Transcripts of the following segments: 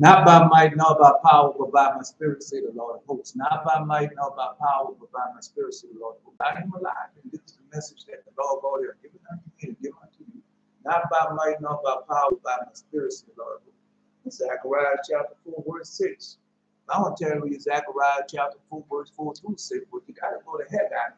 Not by might nor by power, but by my spirit, say the Lord of hosts. Not by might nor by power, but by my spirit, say the Lord of hosts. I am alive, and this is the message that the Lord God has given unto me to give unto you. Not by might nor by power, but by my spirit, say the Lord of hosts. Zechariah chapter 4, verse 6. I want to tell you Zechariah chapter 4, verse 4 through 6, but you got to go to Haggai.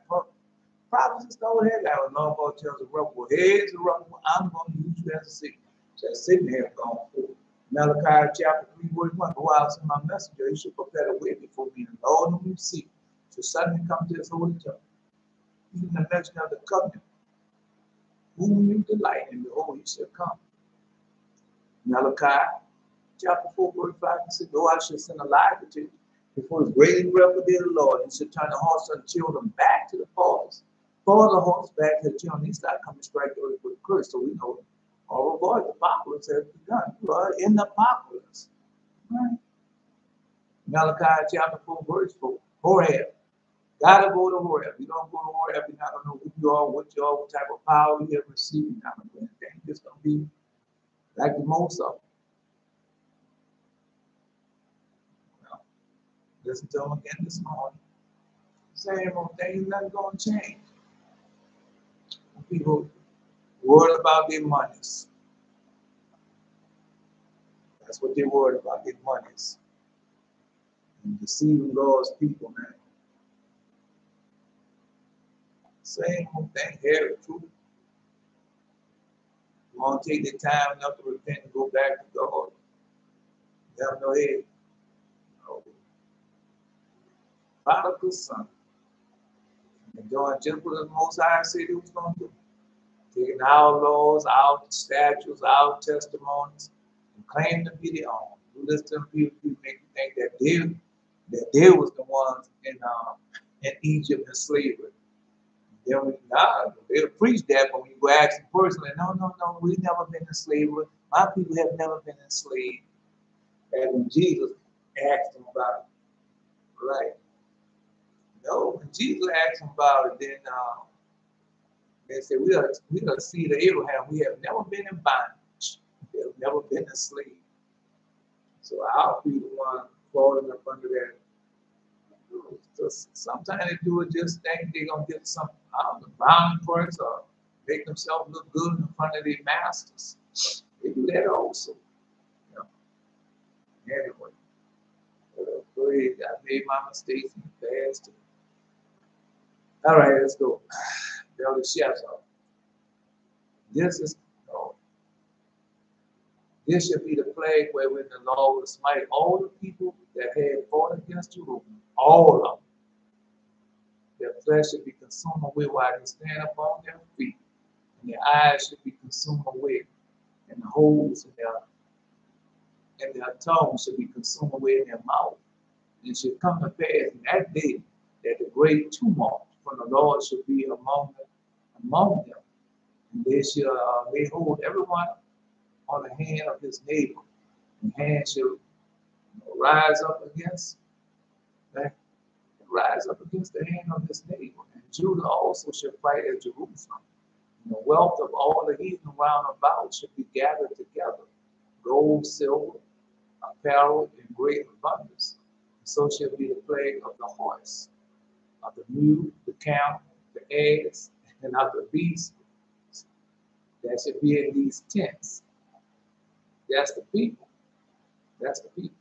Probably just go to Haggai when Lord God tells the rebel, well, here's the rebel, I'm going to use you as a signal. Just sitting here going forward. Malachi chapter 3, verse 1. Go out to my messenger. He should prepare the way before me. The Lord whom you seek shall suddenly come to his holy temple. Even the messenger of the covenant, whom you delight in, behold, he shall come. Malachi chapter 4, verse 5 and 6. Though I shall send Elijah to you before his great and dreadful day of the Lord, and shall turn the hearts of the children back to the fathers. For the hearts back to the children, he start coming strike the earth with a curse. So we know all avoid the apocalypse has begun. You are in the apocalypse. Right? Malachi chapter 4, verse 4. Horeb. Gotta go to Horeb. You don't go to Horeb, you're not gonna know who you are, what you are, what type of power you have received. You're not gonna do anything. It's gonna be like the most of them. Well, listen to them again this morning. Same old thing, nothing gonna change. People worried about their monies. That's what they're worried about, their monies. And deceiving God's people, man. Same old thing, here, truth. You want to take the time enough to repent and go back to God. You have no head. No. Prodigal son. And doing just what the Most High said he was going to do. Taking our laws, our statutes, our testimonies, and claiming to be their own. You listen to people make you think that they was the ones in Egypt in slavery. Then they'll preach that, but when you go ask them personally, no, we've never been in slavery. My people have never been enslaved. And when Jesus asked them about it, right? No, when Jesus asked them about it, then they said, we are the seed of Abraham. We have never been in bondage. We have never been enslaved. So I'll be the one falling up under that. So sometimes they do it just think they're going to get some bound price or make themselves look good in front of their masters. They do that also. You know. Anyway, go ahead. I made my mistakes in the past. All right, let's go. Tell the chefs off. This should be the plague wherewith the Lord will smite all the people that had fought against Jerusalem, all of them. Their flesh should be consumed away while they stand upon their feet, and their eyes should be consumed away, and the holes in their tongue should be consumed away in their mouth. And it should come to pass in that day that the great tumult from the Lord should be among them, and they shall lay hold everyone on the hand of his neighbor, and hand shall rise up against the hand of his neighbor. And Judah also shall fight at Jerusalem. And the wealth of all the heathen round about shall be gathered together, gold, silver, apparel, in great abundance. And so shall be the plague of the horse, of the mule, the camel, the ass, and of the beast that should be in these tents. That's the people. That's the people.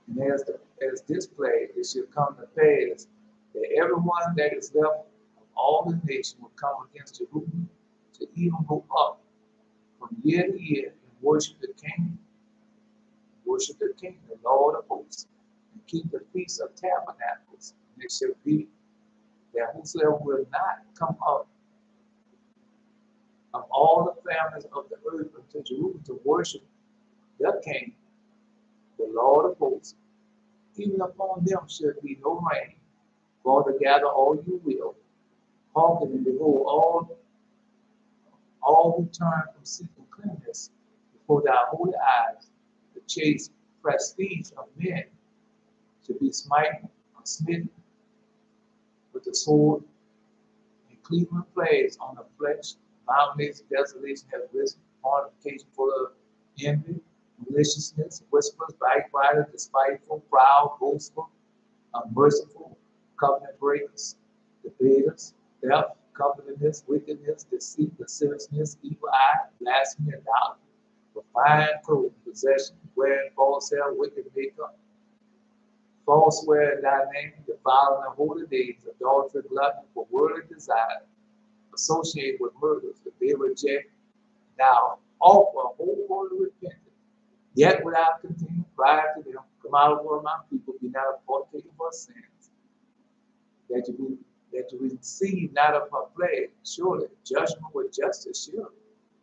And as this plague, it shall come to pass that everyone that is left of all the nations will come against Jerusalem to even go up from year to year and worship the King, the Lord of hosts, and keep the Feast of Tabernacles. And it shall be that whosoever will not come up of all the families of the earth unto Jerusalem to worship their King, the Lord of hosts, even upon them shall be no rain, for to gather all you will, hearken and behold all who turn from seeking cleanness before thy holy eyes, the chaste prestige of men should be smitten or smitten with the sword, and cleaving plagues on the flesh, violence, desolation has risen, fornication, full of envy, maliciousness, whisperers, backbiters, despiteful, proud, boastful, unmerciful, covenant breakers, debaters, theft, covetousness, wickedness, deceit, lasciviousness, evil eye, blasphemy, idolatry, refined clothing, possession, wearing false hair, wicked makeup, false swear in thy name, defiling the holy days, adultery, gluttony, for worldly desire, associated with murders, if they reject, now offer wholehearted repentance. Yet without continuing cry to them, come out of my people, be not a partaker of our sins, that you receive not of her plague. Surely judgment with justice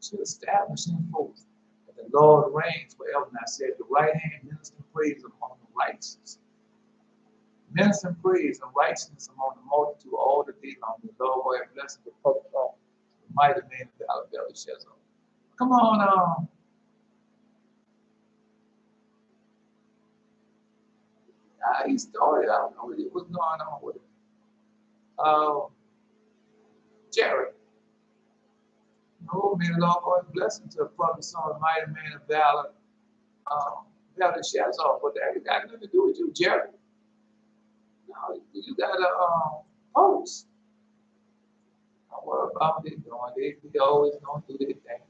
shall establish in force. And the Lord reigns forever. And I said, the right hand minister praise among the righteous. Minister praise and righteousness among the multitude all the day long. The Lord will have blessed the public law, the mighty man of the Alabama Shazam. Come on, he started. I don't know what's going on with it. Jared. Oh, may the Lord God bless him to the public son, mighty man of valor, Valor Shazam. But that got nothing to do with you, Jared. No, you got a post. Don't worry about what they're doing. They always gonna do their thing.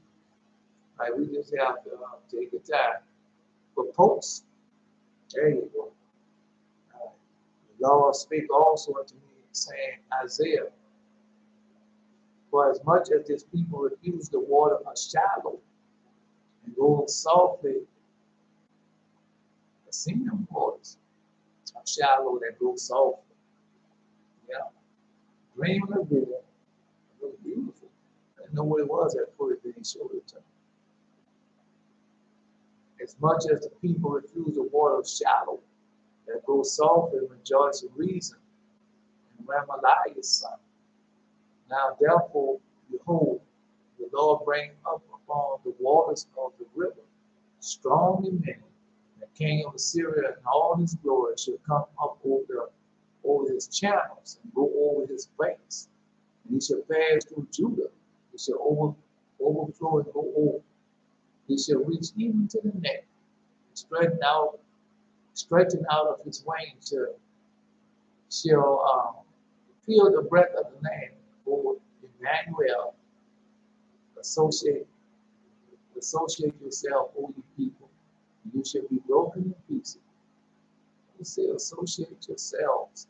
Right? We just have to take the time. But posts, there you go. The Lord spake also unto me, saying, Isaiah, for as much as this people refuse the water of shallow and go softly, the singing waters of shallow that go softly. Yeah. Dreaming of it. It was beautiful. I didn't know what it was at first, then he showed it to me. As much as the people refuse the water of shallow that goes softly and rejoice in reason, and Ramaliah's son. Now therefore, behold, the Lord bring up upon the waters of the river strong and many. The king of Assyria and all his glory shall come up over his channels and go over his banks. And he shall pass through Judah. He shall overflow and go over. He shall reach even to the neck, stretching out of his wings shall feel the breath of the land. For Emmanuel, associate yourself, O you people, and you shall be broken in pieces. He said, associate yourselves,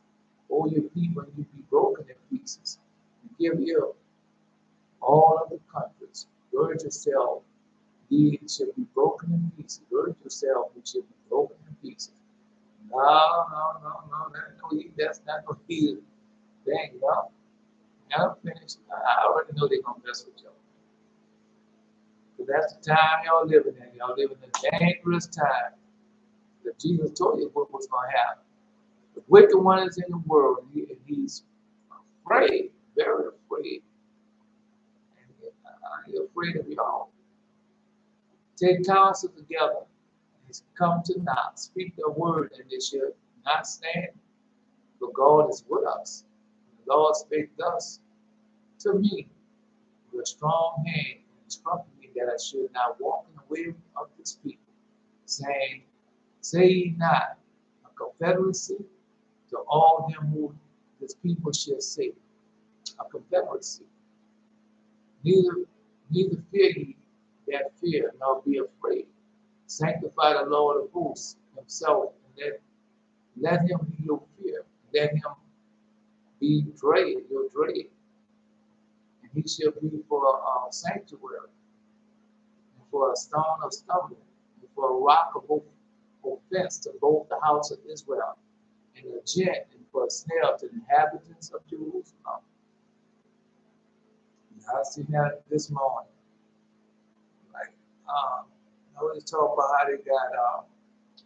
O you people, and you be broken in pieces. And give ear all of the countries. Gird yourself, ye shall be broken in pieces. Gird yourself, you shall be broken in pieces. No, that's not no healing. Dang, no. I'm finished. I already know they're gonna mess with y'all. But that's the time y'all living in. Y'all living in a dangerous time. That Jesus told you what was gonna happen. The wicked one is in the world, and he's afraid, very afraid. And he's afraid of y'all. Take counsel together and come to naught. Speak the word, and they shall not stand. But God is with us. The Lord spake thus to me with a strong hand and instructed me that I should not walk in the way of this people, saying, say ye not a confederacy to all them who this people shall say, a confederacy. Neither fear ye that fear, nor be afraid. Sanctify the Lord of hosts himself, and let him be your fear. Let him be your dread. And he shall be for a sanctuary, and for a stone of stumbling, and for a rock of offense to both the house of Israel, and a jet, and for a snare to the inhabitants of Jerusalem. And I seen that this morning. Like, I was talking about how they got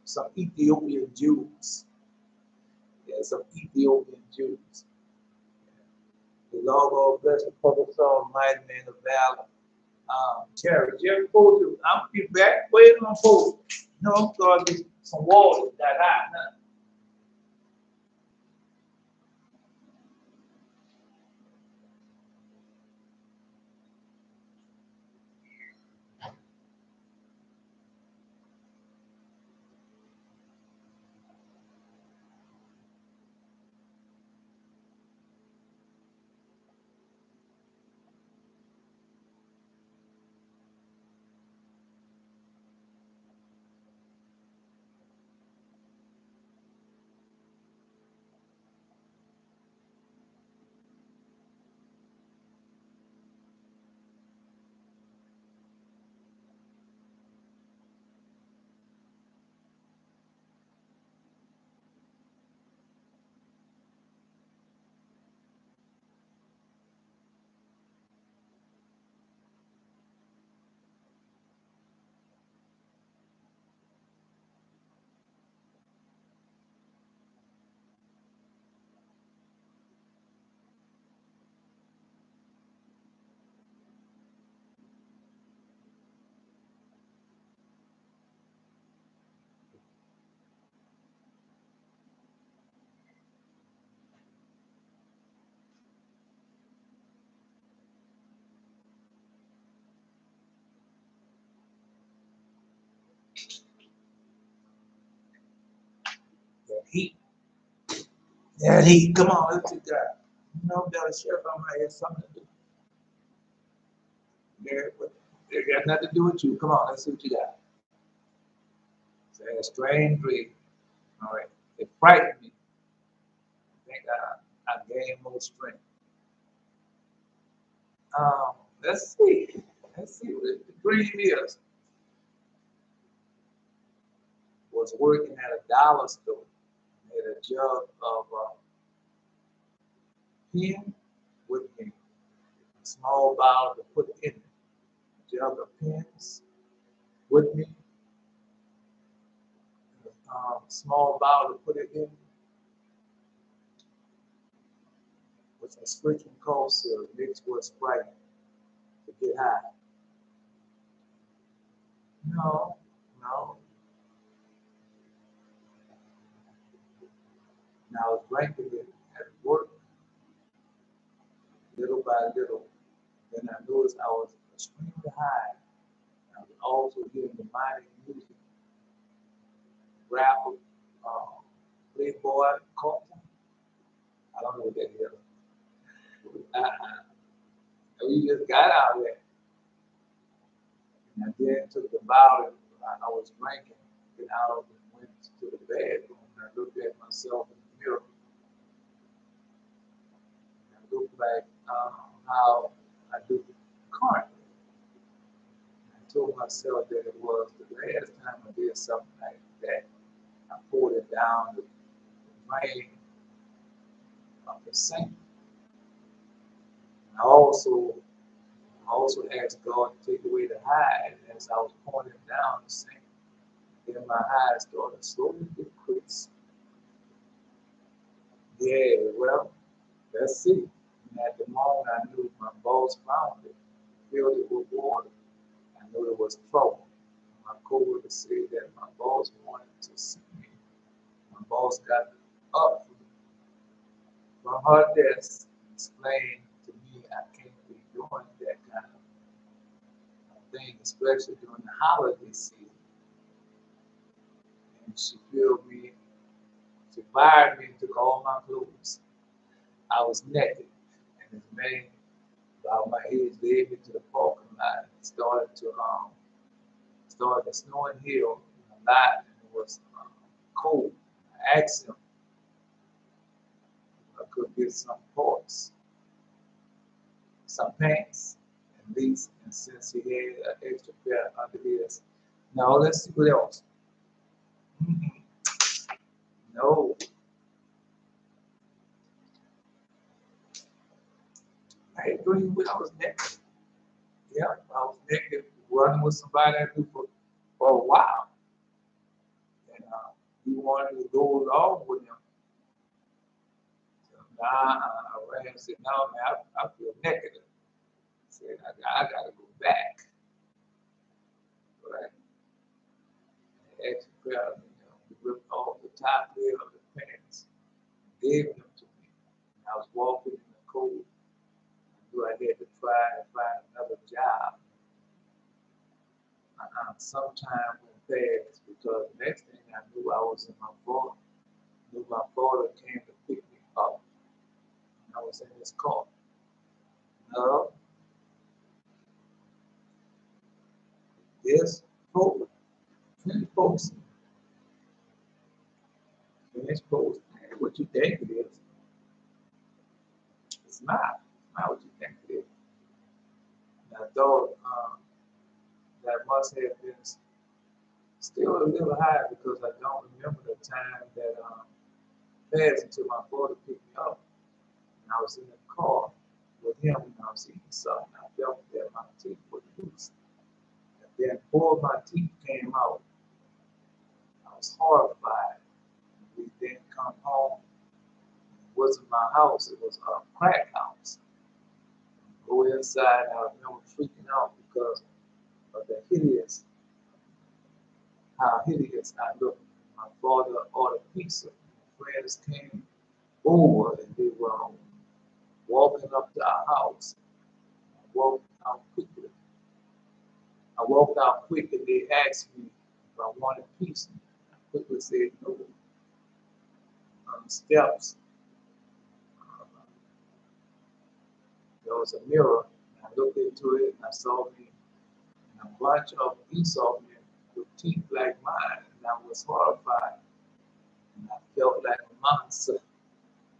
some Ethiopian Jews. Yeah, some Ethiopian Jews. The Lord God bless the public soul, mighty man of valor. Jerry told you, I'm gonna be back waiting on hold. You know, I'm gonna get some water that hot. Huh? heat. That heat. Come on, let's get that. You know, that sheriff, I might have something to do. Yeah, but it got nothing to do with you. Come on, let's see what you got. Say a strange dream. All right. It frightened me. I think I gained more strength. Let's see. Let's see what the dream is. Was working at a dollar store. Had a jug of pen with me. A small bottle to put in it. A jug of pens with me. Small bottle to put it in. With some sprinkling cold syrup mixed with Sprite to get high. No, no. And I was drinking it at work, little by little. Then I noticed I was extremely high. I was also hearing the mighty music, rap, Playboy, culture. I don't know what that is. We just got out of there. And I then took the bottle I was drinking, get out and went to the bedroom. And I looked at myself in the mirror. And I looked like how I do currently. I told myself that it was the last time I did something like that. I poured it down the drain of the sink. I also asked God to take away the high, and as I was pouring it down the sink, then my high started slowly decrease. Yeah, well, let's see. And at the moment, I knew my boss found it, filled it with water. I knew there was trouble. My coworker said that my boss wanted to see me. My boss got up from her desk and explained to me I can't be doing that kind of thing, especially during the holiday season. And she fired me and took all my clothes. I was naked, and this man about my age led me to the parking lot. It started to snow and hail a lot, and it was cold. I asked him if I could get some parts, some pants, at least, and since he had an extra pair under his. Now let's see what else. No. I had dreamed when I was naked. Yeah, I was naked, running with somebody I knew for a while. And he wanted to go along with him. So, I ran and said, no, man, I feel naked. I said, I got to go back. Right? And extra pair of he ripped off the top layer of the pants, gave them to me. And I was walking in the cold. I knew I had to try and find another job. Sometime went past because the next thing I knew I was in my father. Knew my father came to pick me up. And I was in his car. No. Yes, folks. Finish posting. Finish posting. What you think it is. It's not. It's not what you think it is. And I thought that must have been still a little high because I don't remember the time that passed until my father picked me up. And I was in the car with him and I was eating something. I felt that my teeth were loose. And then 4 of my teeth came out. I was horrified. We then come home. It wasn't my house, it was a crack house. Go inside, I remember freaking out because of how hideous I looked. My father ordered pizza. My friends came over and they were walking up to our house. I walked out quickly. I walked out quick and they asked me if I wanted pizza. I quickly said no. on the steps, there was a mirror. And I looked into it and I saw me and a bunch of Esau men with teeth like mine, and I was horrified. And I felt like a monster.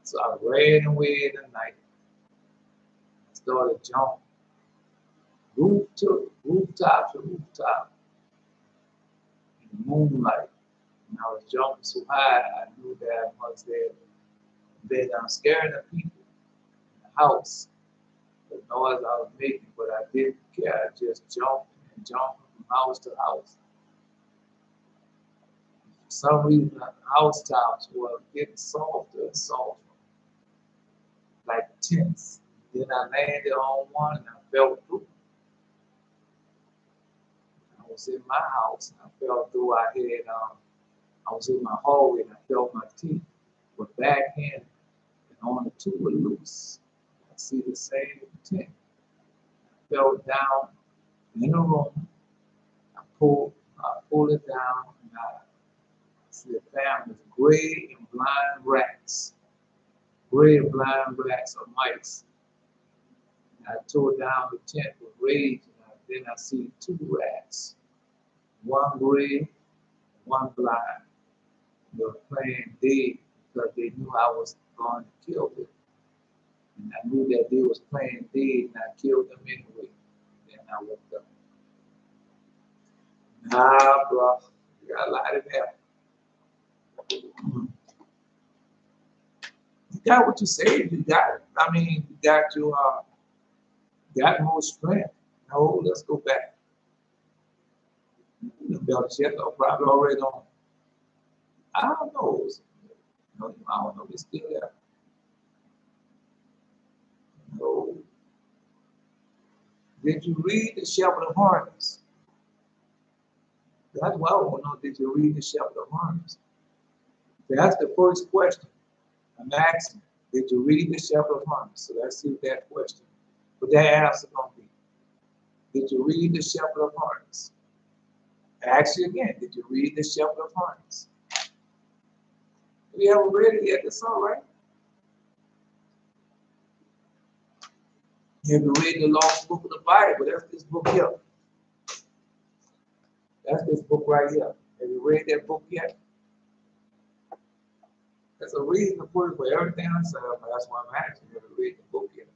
So I ran away in the night. I started jumping rooftop to rooftop in the moonlight. And I was jumping so high, I knew that I was there. Then I'm scaring the people in the house, the noise I was making, but I didn't care. I just jumped and jumped from house to house. For some reason, the house tops were getting softer and softer, like tents. Then I landed on one and I fell through. I was in my house and I fell through. I was in my hallway and I felt my teeth were backhand and on the two were loose. I see the same tent. I fell down in the room. I pulled it down and I see a family of gray and blind rats. Gray and blind rats or mice. And I tore down the tent with rage and then I see two rats. One gray, one blind. They were playing dead because they knew I was going to kill them. And I knew that they was playing dead and I killed them anyway. Then I woke up. Nah, bro. You got a lot of that. You got what you said. You got, you got more strength. No, let's go back. The belt yellow probably already on. I don't know. No, I don't know. It's still there. No. Did you read the Shepherd of Harmonies? That's what I want to know. Did you read the Shepherd of Harmonies? That's the first question I'm asking. Did you read the Shepherd of Harmonies? So let's see that question. What that answer going to be. Did you read the Shepherd of Harmonies? Ask you again. Did you read the Shepherd of Harmonies? If you haven't read it yet, that's all right. You have to read the lost book of the Bible. That's this book here. That's this book right here. Have you read that book yet? There's a reason to put it for everything I say, but that's why I'm asking you to read the book yet.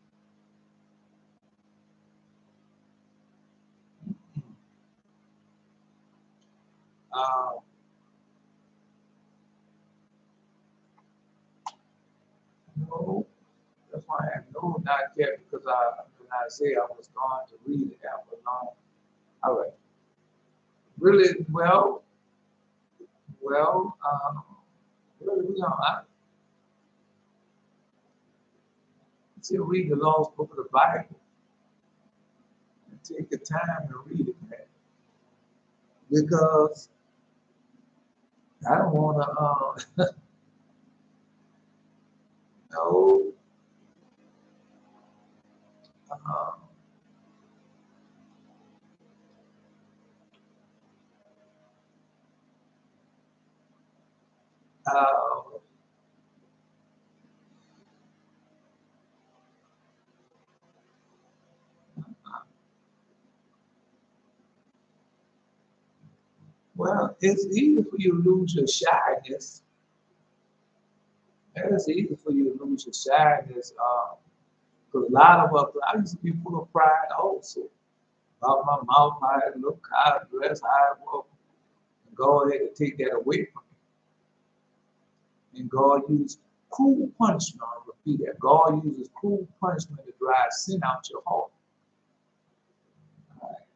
No, that's why I know not yet because when I say I was going to read it after long. All right. Really, well, really, I still read the lost book of the Bible. And take the time to read it, man. Because I don't want to, no, uh, uh, well, it's easy for you to lose your shyness. It's easy for you to lose your shyness. Because a lot of us, I used to be full of pride also. About my mouth, how I look, how I dress, how I walk. And God had to take that away from me. And God used cruel punishment. I'll repeat that. God uses cruel punishment to drive sin out your heart. All right.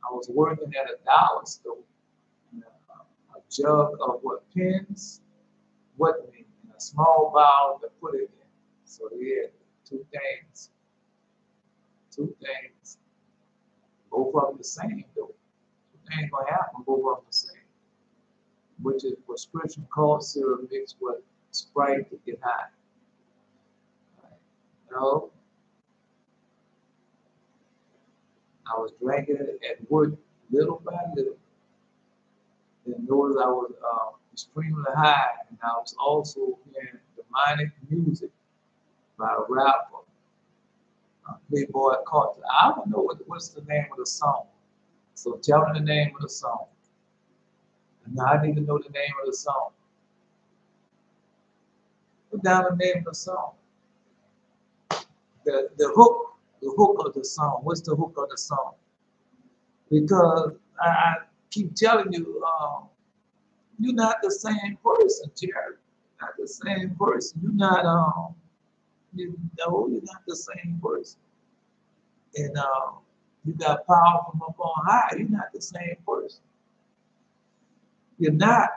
I was working at a dollar store. And a jug of what pens, what in a small bottle to put it in. So he had two things. Both of them the same though. Two things gonna happen, both of them the same. Which is prescription cough syrup mixed with Sprite to get high. Right. No, I was drinking it at work little by little. And notice I was extremely high, and I was also hearing demonic music by a rapper, Playboy Carter. I don't know what's the name of the song. So tell me the name of the song. And now I need to know the name of the song. Put down the name of the song. The hook of the song. What's the hook of the song? Because I keep telling you, you're not the same person, Jerry. Not the same person. You're not you're not the same person. And you got power from up on high. You're not the same person. You're not,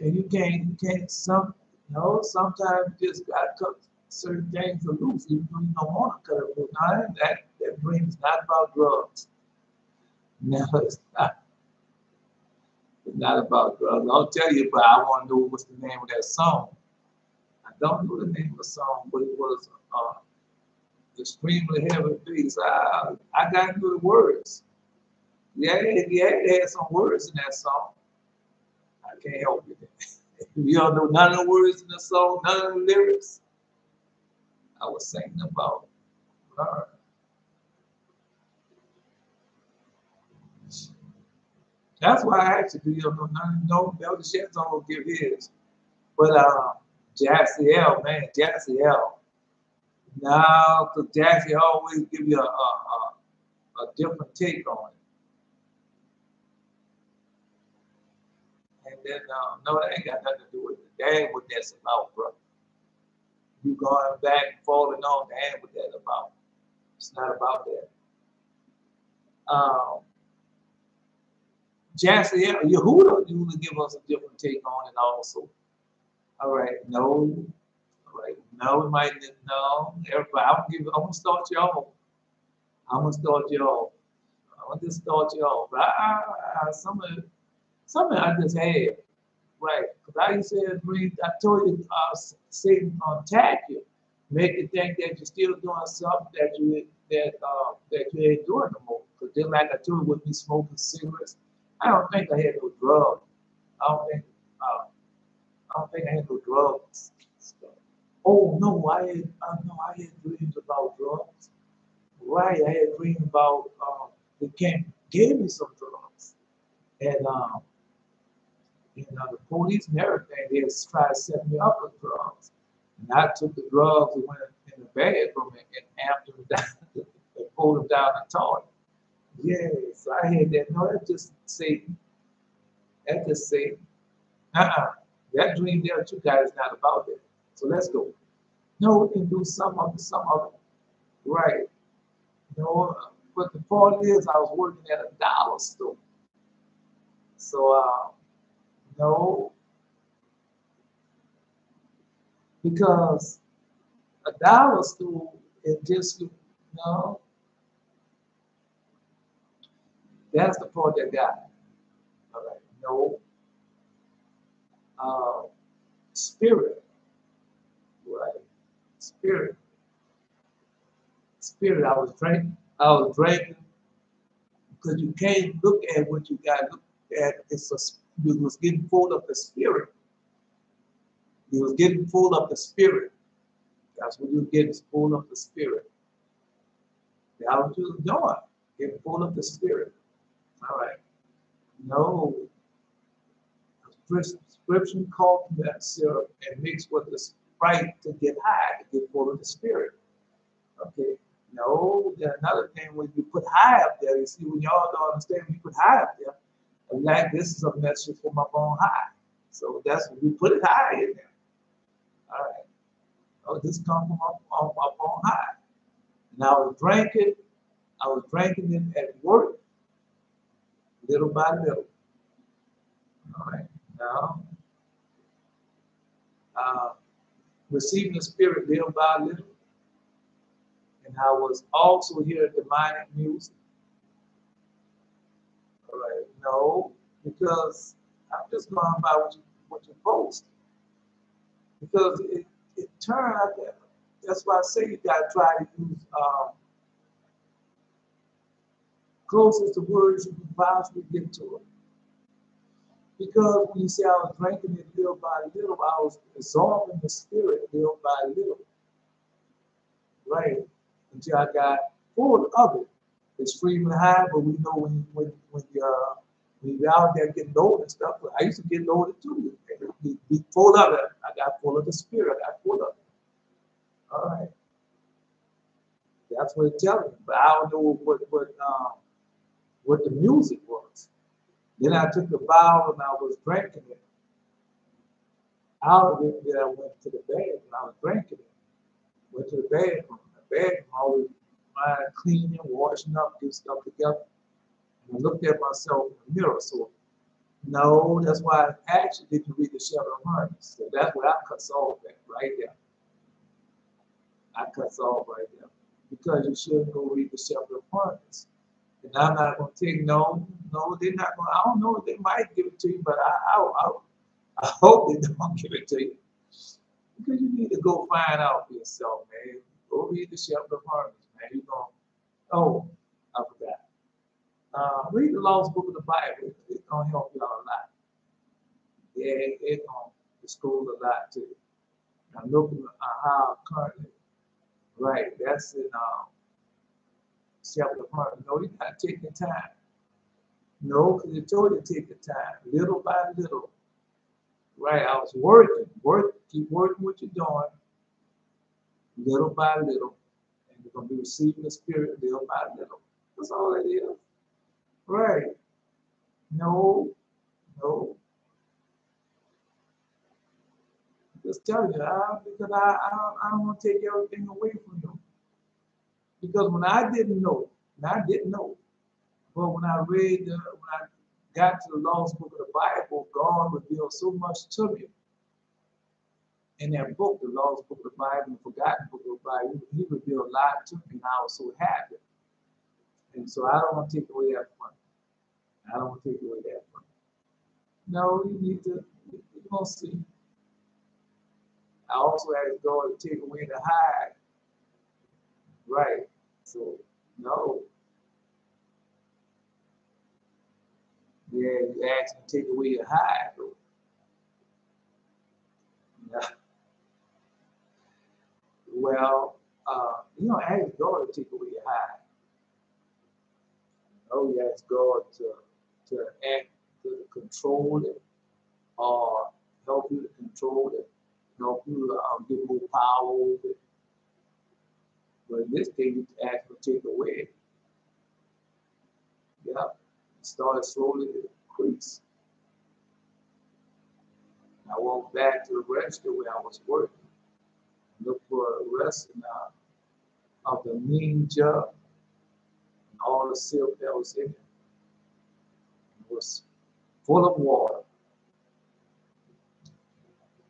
and you can't sometimes you just gotta cut certain things loose. You don't want to cut it loose. Now that dream is not about drugs. No, it's not. It's not about drugs. I'll tell you, but I want to know what's the name of that song. I don't know the name of the song, but it was extremely heavy bass. I got to know the words. Yeah, it had some words in that song. I can't help you. If you don't know none of the words in the song, none of the lyrics, I was singing about her. That's why I asked you, do you know none? No, Elder Shetson will give his. But Jassiel, man, Jassiel. Now, because Jassiel always give you a different take on it. And then, no, that ain't got nothing to do with it. That ain't what that's about, bro. You going back and falling on, that ain't what that's about. It's not about that. Jassiel, Yehuda usually give us a different take on it also. All right, no. All right, no, it might no. Everybody, I'm gonna start you off. I'm gonna start you off. I'm gonna just start you off. But some of it I just had. Right, because I used to have dreams. I told you, Satan attack you, make you think that you're still doing something that you ain't doing no more. Because just like I told you, with me smoking cigarettes, I don't think I had no drugs. I don't think I had no drugs. Oh no, I had dreams about drugs. Right, I had dreams about the camp gave me some drugs, and the police and everything, they tried to set me up with drugs. And I took the drugs and went in the bedroom and amped them down and pulled them down the toilet. Yes, I had that. No, that's just Satan. That's just Satan. That dream there too, guys, is not about that. So let's go. No, we can do some of it. Right. But the point is, I was working at a dollar store. So, no, because a dollar store is just, that's the part that got me. All right, no, spirit, right? Spirit. I was drinking because you can't look at what you got to look at. You was getting full of the spirit. You was getting full of the spirit. That's what you were getting, full of the spirit. That's what you was doing, getting full of the spirit. All right. No. Prescription coconut syrup and mixed with the Sprite to get high, to get full of the spirit. Okay. No, there's another thing when you put high up there, you see, when y'all don't understand, when you put high up there, like this is a message from up on high. So that's when we put it high in there. All right. Oh, this comes from up on high. And I was drinking it at work, little by little. All right. Now, receiving the spirit little by little. And I was also hearing demonic music. All right. No, because I'm just going by what you post. Because it turned out that, that's why I say you got to try to use closest to words you can possibly get to it. Because when you say I was drinking it little by little, I was absorbing the spirit little by little, right? Until I got full of it. It's freely high, but we know when you're out there getting loaded and stuff. I used to get loaded too. Be full of it. I got full of the spirit. I got full of it. All right. That's what it's telling me. But I don't know what the music was. Then I took the bottle and I was drinking it. Out of it, then I went to the bed and I was drinking it. Went to the bedroom. The bedroom always mind cleaning, washing up, get stuff together. And I looked at myself in the mirror. So no, that's why I actually didn't read the Shepherd of Hermes. So that's what I cuts off at right there. I cuts off right there. Because you shouldn't go read the Shepherd of Hermes. And I'm not going to take no, they're not going to, I don't know, they might give it to you, but I hope they don't give it to you. Because you need to go find out for yourself, man. Go read the Shepherd of Hermes, man. You're going, oh, I forgot. Read the Lost Book of the Bible. It's going to help y'all a lot. Yeah, it's going to school a lot too. I'm looking at how currently, right, that's in Shepherd of Hermes. No, you got to take your time. No, because it told you to take your time, little by little. Right, I was keep working what you're doing, little by little, and you're going to be receiving the Spirit little by little. That's all it is. Right. No. Just tell you, because I don't want to take everything away from you. Because when I didn't know, but when I got to the Lost Book of the Bible, God revealed so much to me. In that book, the Lost Book of the Bible, the Forgotten Book of the Bible, he revealed a lot to me, and I was so happy. And so I don't want to take away that from you. I don't want to take away that from you. No, you need to, you're going to see. I also asked God to take away the hide. Right. So, no. Yeah, you asked him to take away your hide, though. Yeah. Well, you don't ask God to take away your hide. No, you ask God to act, to control it, or help you to control it, help you to get more power over it. But in this case, you ask him to take away it. Yeah, it started slowly to increase. I walked back to the register where I was working, looked for a rest of the mean jug and all the silk that was in it. It was full of water.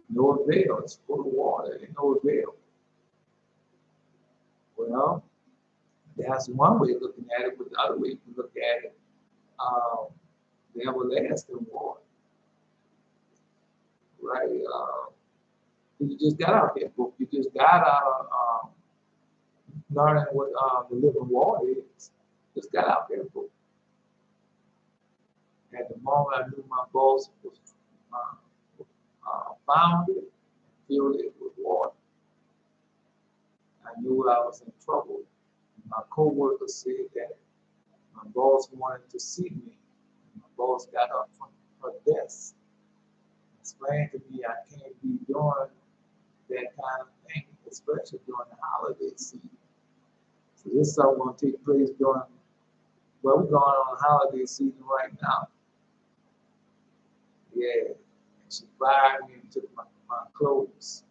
No avail. It's full of water. Ain't no avail. Well, that's one way of looking at it, but the other way you can look at it, the everlasting water. Right? You just got out there, book. You just got out of learning what the living water is. Just got out there, book. At the moment, I knew my boss was found it, filled it with water. I knew I was in trouble. My co-worker said that my boss wanted to see me. My boss got up from her desk, explained to me I can't be doing that kind of thing, especially during the holiday season. So this is something going to take place during, well, we're going on holiday season right now. Yeah, and she fired me and took my clothes,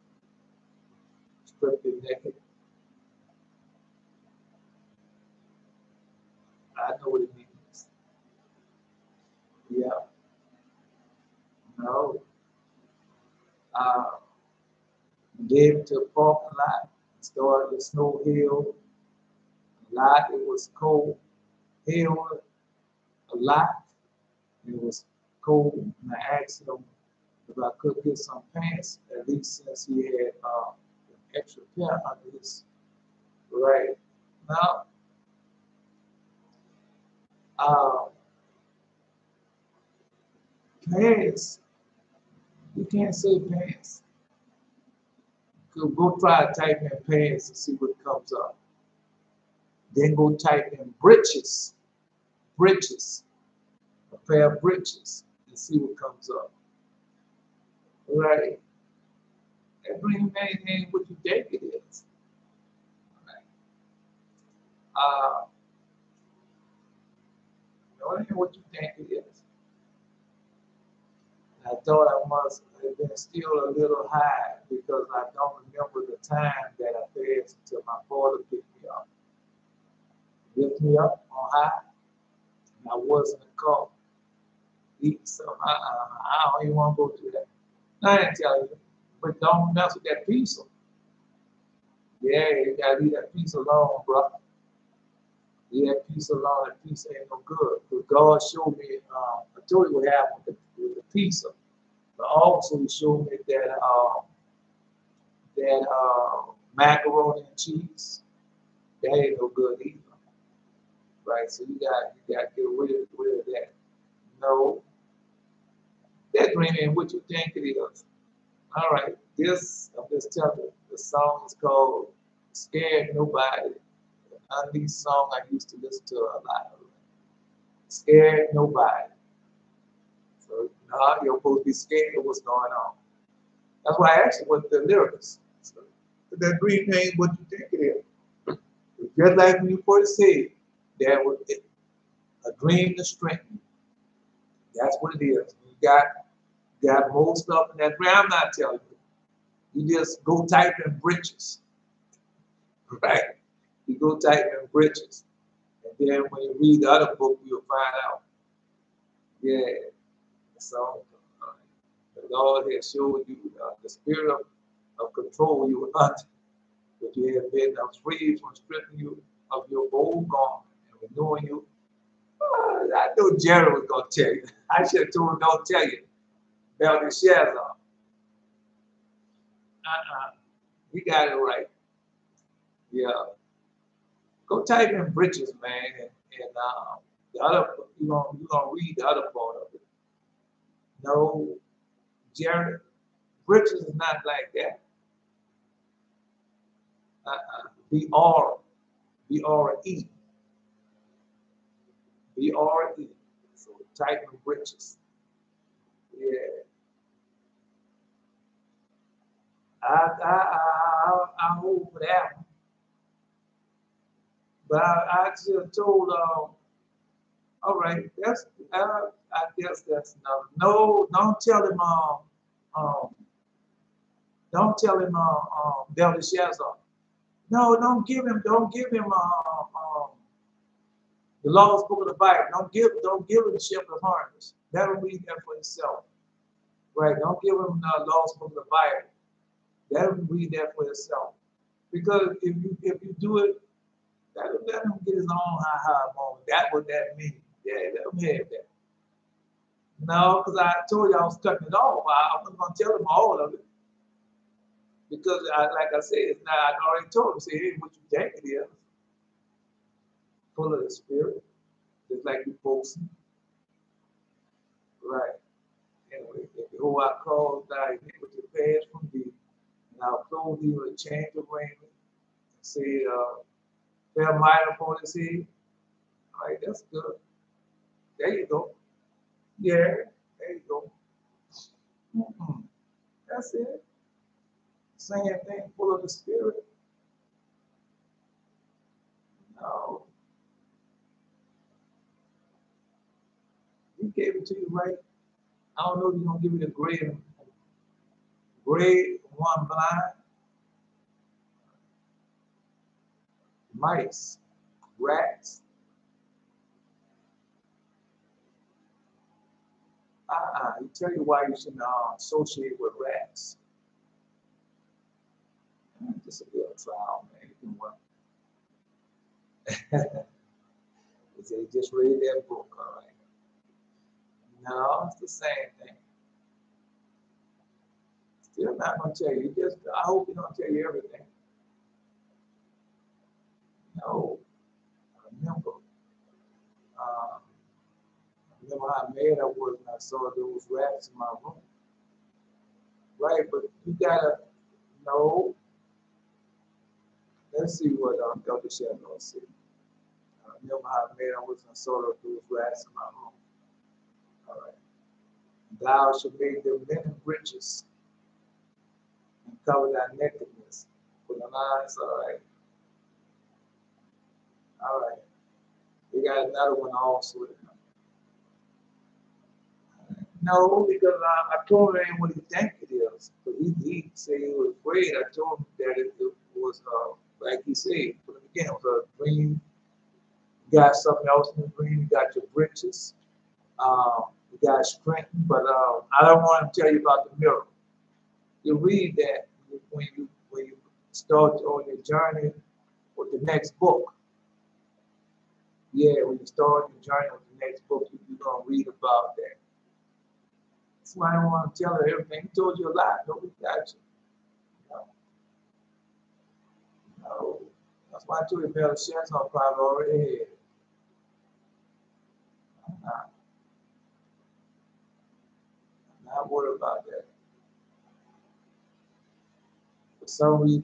stripped it naked. I know what it means. Yeah. No. Gave to a parking lot, started the snow hill. A lot, it was cold. Hill a lot. It was cold. And I asked him if I could get some pants, at least since he had an extra pair under his right. Now, Past. You can't say past. Go try to type in pants and see what comes up. Then go type in breeches, breeches, a pair of breeches, and see what comes up. Right? That green man ain't what you think it is. Right? No, it ain't what you think it is. I thought I must have been still a little high because I don't remember the time that I passed until my father picked me up. Lift me up on high, and I was in the car. Eating something. I don't even want to go through that. I didn't tell you. But don't mess with that pizza. Yeah, you gotta leave that piece alone, bro. Leave that piece alone. That piece ain't no good. But God showed me, I told you what happened with the pizza. But also he showed me that macaroni and cheese, that ain't no good either. Right? So you got to get rid of that. No, that green ain't what you think it is. All right, this, I'm just telling you, the song is called Scared Nobody. An unleashed song I used to listen to a lot. Scared Nobody. So now you're supposed to be scared of what's going on. That's why I asked you what the lyrics. So, that green ain't what you think it is. Just like when you first said, that was it, a dream to strengthen. That's what it is. You got more stuff in that dream. I'm not telling you. You just go type in breeches. Right? You go type in breeches. And then when you read the other book, you'll find out. Yeah. So the Lord has showed you the spirit of control you were under. But you have been freed from stripping you of your old garment and renewing you. I knew Jerry was going to tell you. I should have told him, don't tell you. Belteshazzar. We got it right. Yeah. Go type in britches, man, and the other, you're gonna read the other part of it. No, Jared, britches is not like that. B-R, B-R-E, B-R-E. So type in britches. Yeah. I'm over for that one. But I just told, all right, I guess that's enough. No, don't tell him, um, Belteshazzar. No, don't give him the law's book of the Bible. Don't give him the shepherd of harvest. That'll read that for himself. Right? Don't give him the law's book of the Bible. That'll read that for himself. Because if you do it, that'll let him get his own high moment. That's what that means. Yeah, let him have that. No, because I told you I was cutting it off. I wasn't going to tell him all of it. Because, like I said, it's not, I already told him, say, hey, what you think it is. Full of the Spirit, just like you folks. Right. Anyway, if the whole I call thy iniquity pass from thee, and I'll clothe thee with a change of raiment, and say, fair might upon his head. All right, that's good. There you go. Yeah, there you go. That's it. Same thing, full of the Spirit. No. He gave it to you right. I don't know if you're going to give it a grade one blind. Mice, rats. He tell you why you shouldn't associate with rats. Just a little trial, man. You can work. They just read that book, all right. No, it's the same thing. Still not gonna tell you. I hope he don't tell you everything. No. Remember Remember how mad I was when I saw those rats in my room. Right, but you gotta know. Let's see what Elder Shepard said. Remember how mad I was when I saw those rats in my room. All right. Thou shalt make them linen breeches and cover thy nakedness. Put the lines, all right. All right. We got another one also. No, because I told him what he think it is. But he said he was afraid. I told him that it was, like he said, but again, it was a dream. You got something else in the dream. You got your breeches. You got strength. But I don't want to tell you about the miracle. You read that when you start on your journey with the next book. Yeah, when you start your journey with the next book, you're going to read about that. That's why I don't want to tell her everything. He told you a lot. Nobody got you. No. That's why I told you Belshazzar probably already had it. I'm not worried about that. For some reason,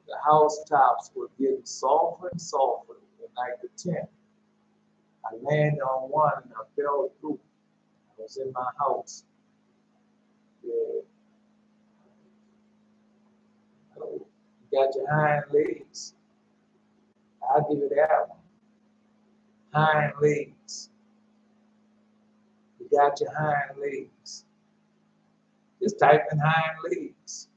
the housetops were getting softer and softer. And like the 10th, I landed on one and I fell through. I was in my house. Yeah. You got your hind legs. I'll give you that one. Hind legs. You got your hind legs. Just type in hind legs.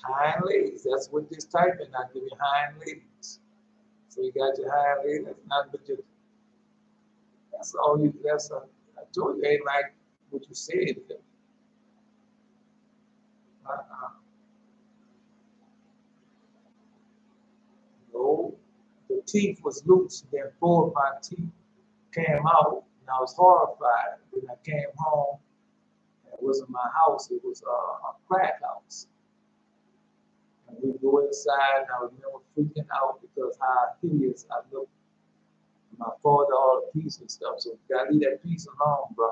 Hind legs. That's what this type in. I'll give you hind legs. So you got your hind legs. That's not but just. That's all you. I told you, ain't like what you said. No, the teeth was loose. Then 4 of my teeth came out, and I was horrified. When I came home, it wasn't my house. It was a crack house. And we go inside, and I remember freaking out because how hideous I looked. My father all the peace and stuff. So you gotta leave that peace alone, bro.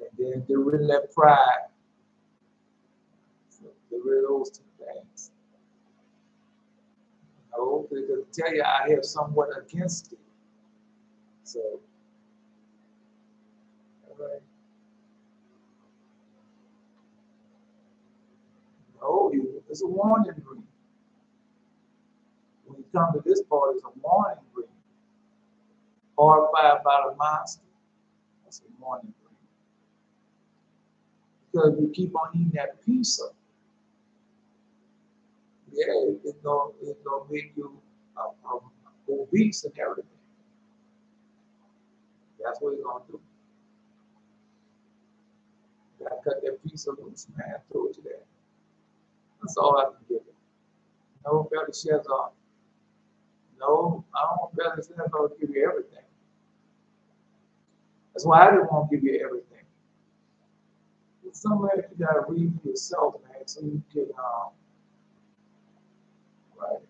And then get rid of that pride. So get rid of those 2 things. No, because I tell you, I have somewhat against it. So, all right. No, it's a warning dream. When you come to this part, it's a warning dream. Horrified by the monster. That's a warning dream. Because you keep on eating that pizza, yeah, it's gonna make you obese and everything. That's what it's gonna do. You gotta cut that pizza loose, man. I told you that. That's all I can give you. No Belshazzar. No, I don't want Belshazzar to give you everything. That's why I didn't want to give you everything. Some of that you gotta read for yourself, man, so you can right.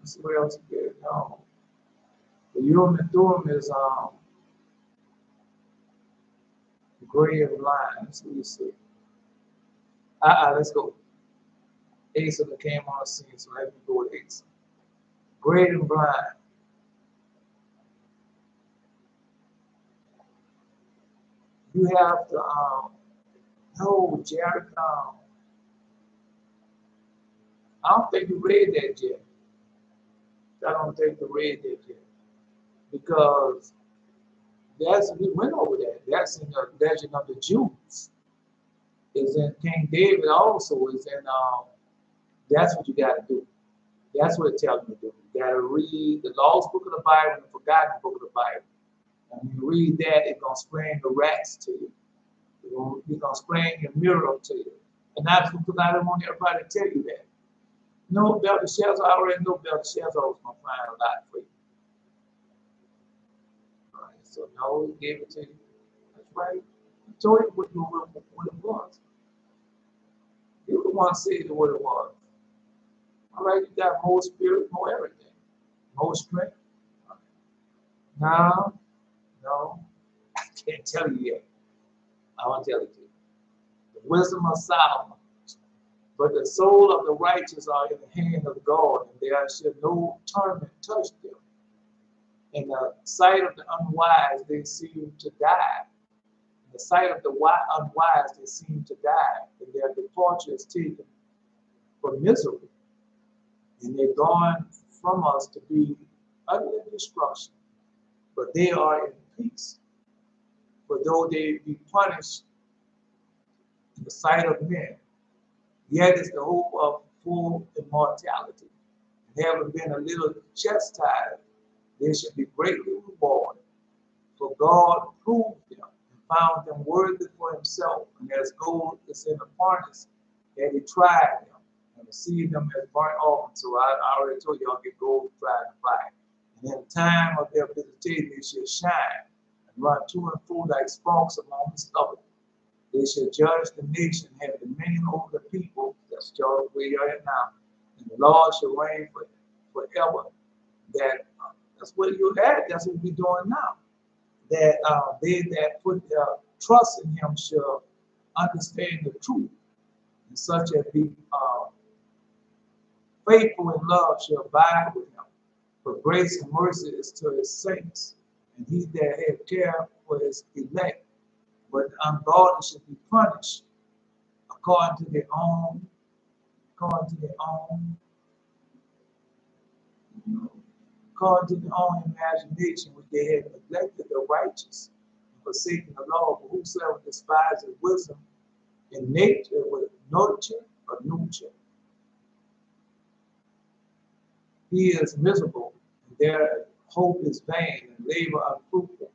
Let's see what else you get. The Urim and Thummim is gray and blind. That's what you see. Let's go. Asa that came on the scene, so let me go with Asa. Gray and blind. You have to no, Jared, I don't think you read that yet. I don't think you read that yet. Because we went over that. That's in the legend of the Jews. Is in King David also is in that's what you gotta do. That's what it tells you to do. You gotta read the lost book of the Bible and the forgotten book of the Bible. And when you read that, it's gonna spring the rats to you. It's gonna spring your mirror to you. And that's because I don't want everybody to tell you that. No, Belshazzar, I already know Belshazzar was gonna find a lot for you. All right, so no, he gave it to you. That's right. He told you what it was. You the one said what it was. All right, you got more spirit, more everything, more strength. No, no, I can't tell you yet. I won't tell it to you. The wisdom of Solomon. But the soul of the righteous are in the hand of God, and there shall no torment touch them. In the sight of the unwise, they seem to die. In the sight of the unwise, they seem to die, and their departure is taken for misery. And they're gone from us to be utter destruction. But they are in peace. For though they be punished in the sight of men, yet is the hope of full immortality. And having been a little chastised, they should be greatly rewarded. For God proved them and found them worthy for himself. And as gold is in the furnace, and he tried them and received them as burnt offering. So I already told you, I'll get gold tried in fire. And in the time of their visitation, they shall shine and run to and fro like sparks among the stubble. They shall judge the nation, have dominion over the people. That's Georgia where you're at now. And the Lord shall reign forever. That's what you're at. That's what we're doing now. That they that put their trust in him shall understand the truth, and such as be faithful in love shall abide with him. For grace and mercy is to his saints, and he that hath care for his elect. But the ungodly should be punished according to their own, imagination, which they have neglected the righteous and forsaken the law. For whosoever despises wisdom in nature with nurture or nurture, he is miserable, and their hope is vain, and labor unfruitful,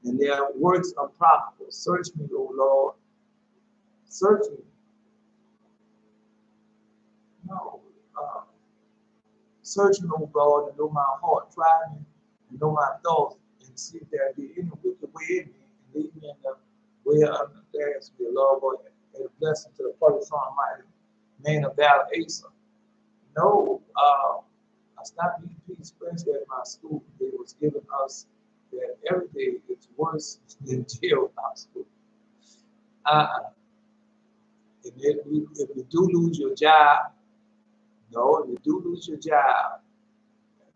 and their works unprofitable. Search me, O Lord. Search me. No. Search me, O God, and know my heart. Try me and know my thoughts, and see if there be any wicked way in me, and lead me in the way of understanding. Be a Lord, and a blessing to the Father, Son, Almighty, man of valor, Asshur. No, I stopped eating peace, especially at my school. They was giving us that every day is worse than jail school. And if you do lose your job, no, if you do lose your job,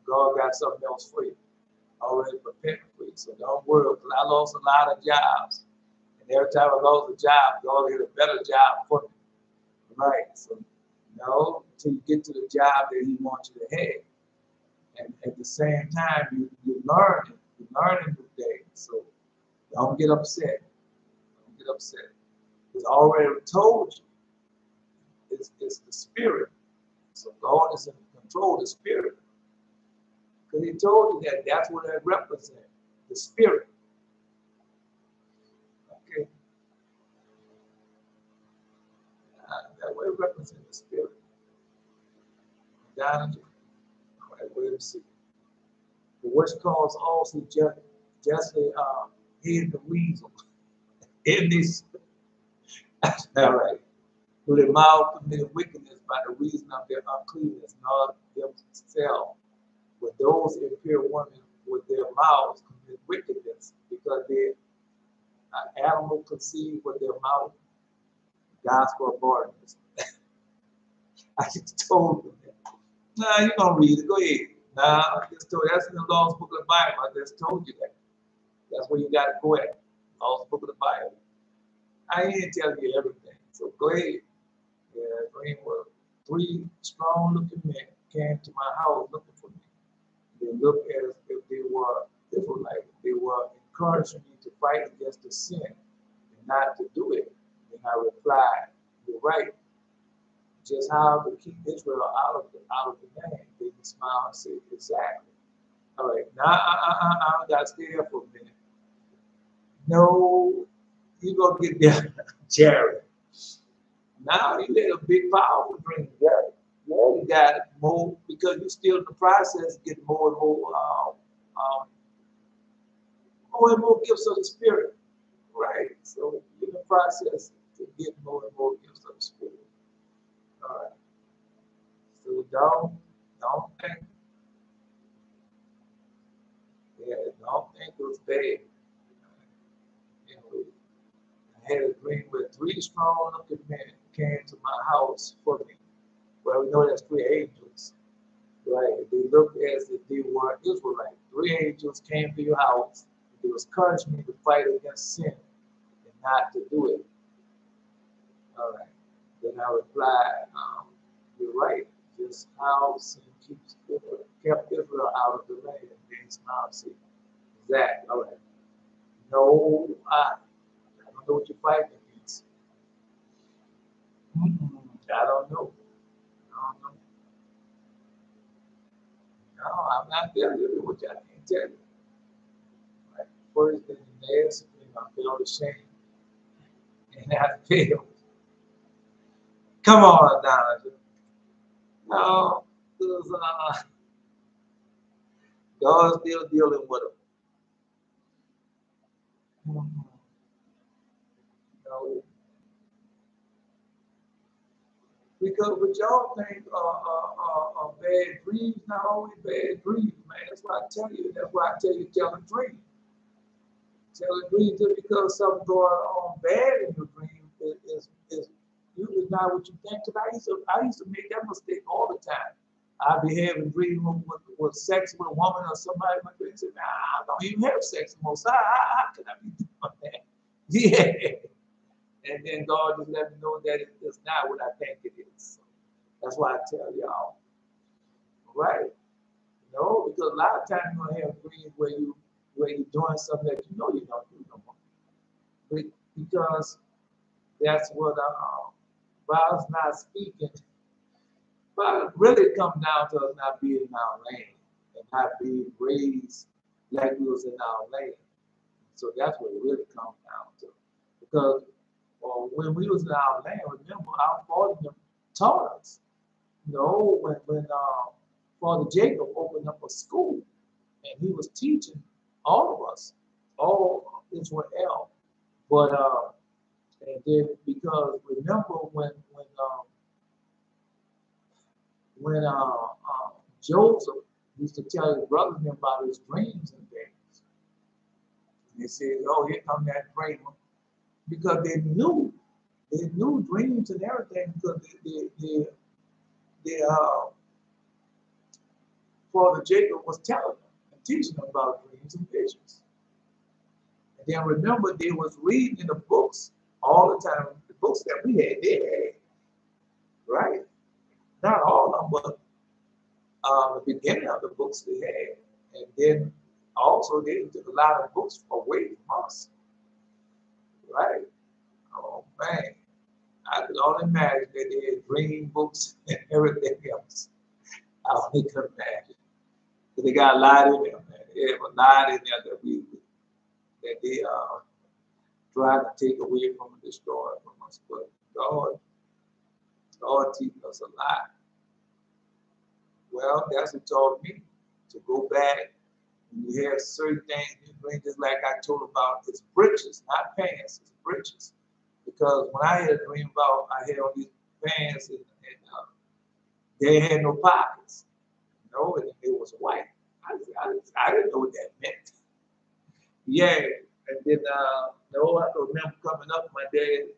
God got something else for you, already prepared for you. So don't worry, because I lost a lot of jobs. And every time I lost a job, God had a better job for me. Right? So, no, until you get to the job that he wants you to have. And at the same time, you're learning new things. So don't get upset. Don't get upset. It's already told you. It's the spirit. So God is in control of the spirit. Because he told you that that's what that represents. The spirit. Okay. That way represents the spirit. Down in the right, wait and see. The worst cause also just hid the weasel in this. All right. Who their mouth committed wickedness by the reason of their uncleanness, not themselves. But those impure women with their mouths commit wickedness, because they animal conceived with their mouth, gospel of barrenness. I just told them that. Nah, you're gonna read it. Go ahead. Nah, I just told you. That's in the Lord's book of the Bible. I just told you that. That's where you got to go at. Lord's book of the Bible. I ain't telling you everything. So go ahead. Yeah, Green was 3 strong-looking men came to my house looking for me. They looked as if they were Israelites. They were encouraging me to fight against the sin and not to do it. And I replied, "You're right. Just how to keep Israel out of the land." They smiled and said, "Exactly." All right, now I got to stay there for a minute. No, you gonna get there, Jerry. Now you let a big power bring Jerry. Yeah, you got more, because you're still in the process of getting more and more gifts of the Spirit. Right. So you're in the process to get more and more gifts of the Spirit. All right. So don't think. Yeah, was bad. Anyway, I had a dream where three strong-looking men came to my house for me. Well, we know that's three angels, right? They looked as if they were Israelites. Three angels came to your house. They was encouraging me to fight against sin and not to do it. All right. Then I replied, you're right. Just how sin kept Israel out of the land. And then smiled, see, exactly. All right. No, I don't know what you're fighting against. I don't know. I don't know. No, I'm not telling you what I can't tell you. Right? First thing the last thing, I feel ashamed. And I failed. Come on, Donovan. No, because God's still dealing with them. No, because what y'all think are bad dreams, not always bad dreams, man. That's why I tell you. That's why I tell you tell a dream. Tell a dream just because something going on bad in your dream is usually not what you think. Because I used to make that mistake all the time. I'd be having dreams with sex with a woman or somebody in my dreams. Nah, I don't even have sex anymore. So how can I be doing that? Yeah. And then God just let me know that it's not what I think it is. So that's why I tell y'all, right? No, because a lot of times you're gonna have dreams where you're doing something that you know you don't do no more. Because that's what God's not speaking. But it really comes down to us not being in our land and not being raised like we was in our land. So that's what it really comes down to. Because when we was in our land, remember our father taught us. You know, when Father Jacob opened up a school and he was teaching all of us, all Israel. But and then because remember when Joseph used to tell his brothers about his dreams and things, and they said, "Oh, here come that dreamer," because they knew dreams and everything because Father Jacob was telling them and teaching them about dreams and visions. And then remember, they was reading in the books all the time, the books that we had, they had, right? Not all of them, but the beginning of the books they had. And then also they took a lot of books away from us, right? Oh man, I could only imagine that they had dream books and everything else. I only could imagine. Because they got a lot in there, man. They have a lot in there that they trying to take away from and destroy from us. But God teaches us a lot. Well, that's what taught me to go back. When you have certain things in your dream, just like I told about, it's breeches, not pants, it's breeches. Because when I had a dream about, I had on these pants and they had no pockets, you know, and it was white. I didn't know what that meant. Yeah, and then no, I can remember coming up, my dad,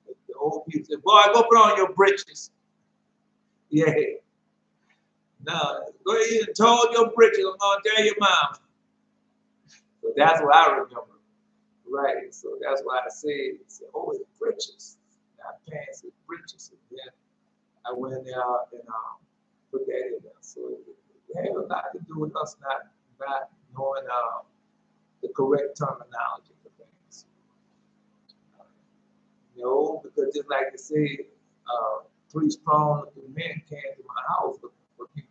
the old people said, "Boy, go put on your breeches." Yeah. No, go ahead and told your breeches. I'm gonna tell your mom. So that's what I remember. Right. So that's why I said, "Oh, it's breeches, not pants, it's breeches." And then I went in there and put that in there. So it had a lot to do with us not knowing the correct terminology for things. You know, because just like I said, three strong men came to my house looking for me.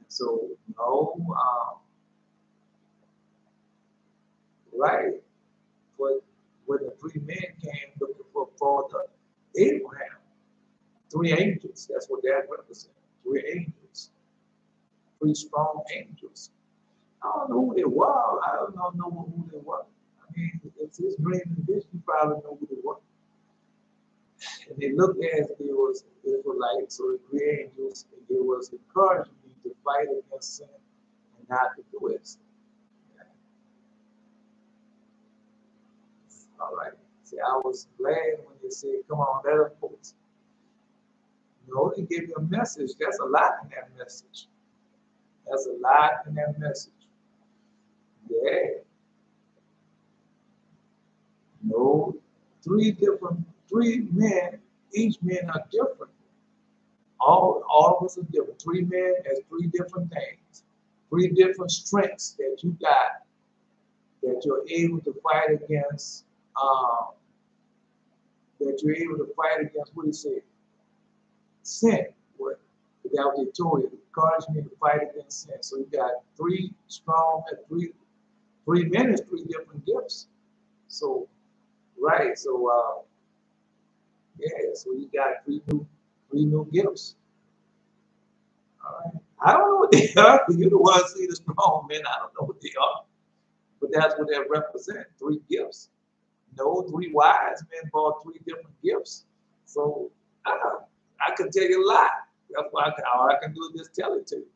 And so, no, right. But when the three men came looking for Father Abraham, three angels, that's what that represents. Three angels, three strong angels. I don't know who they were. I don't know who they were. I mean, it's his dream and vision, you probably know who they were. And they looked as they was Israelites, so the three angels, and they was encouraging me to fight against sin and not to do it. All right. See, I was glad when you said, come on, let us post. No, they gave you a message. That's a lot in that message. That's a lot in that message. Yeah. No, three men, each man are different. All of us are different. Three men has three different things, three different strengths that you got that you're able to fight against. That you're able to fight against. What do you say? Sin. What? That was they told you. It encouraged me to fight against sin. So you got three strong, three men is three different gifts. So right. So yeah. So you got three new gifts. All right. I don't know what they are. You're the one see the strong men. I don't know what they are. But that's what they represent. Three gifts. No, three wise men brought three different gifts. So I can tell you a lot. That's why all I can do is just tell it to you.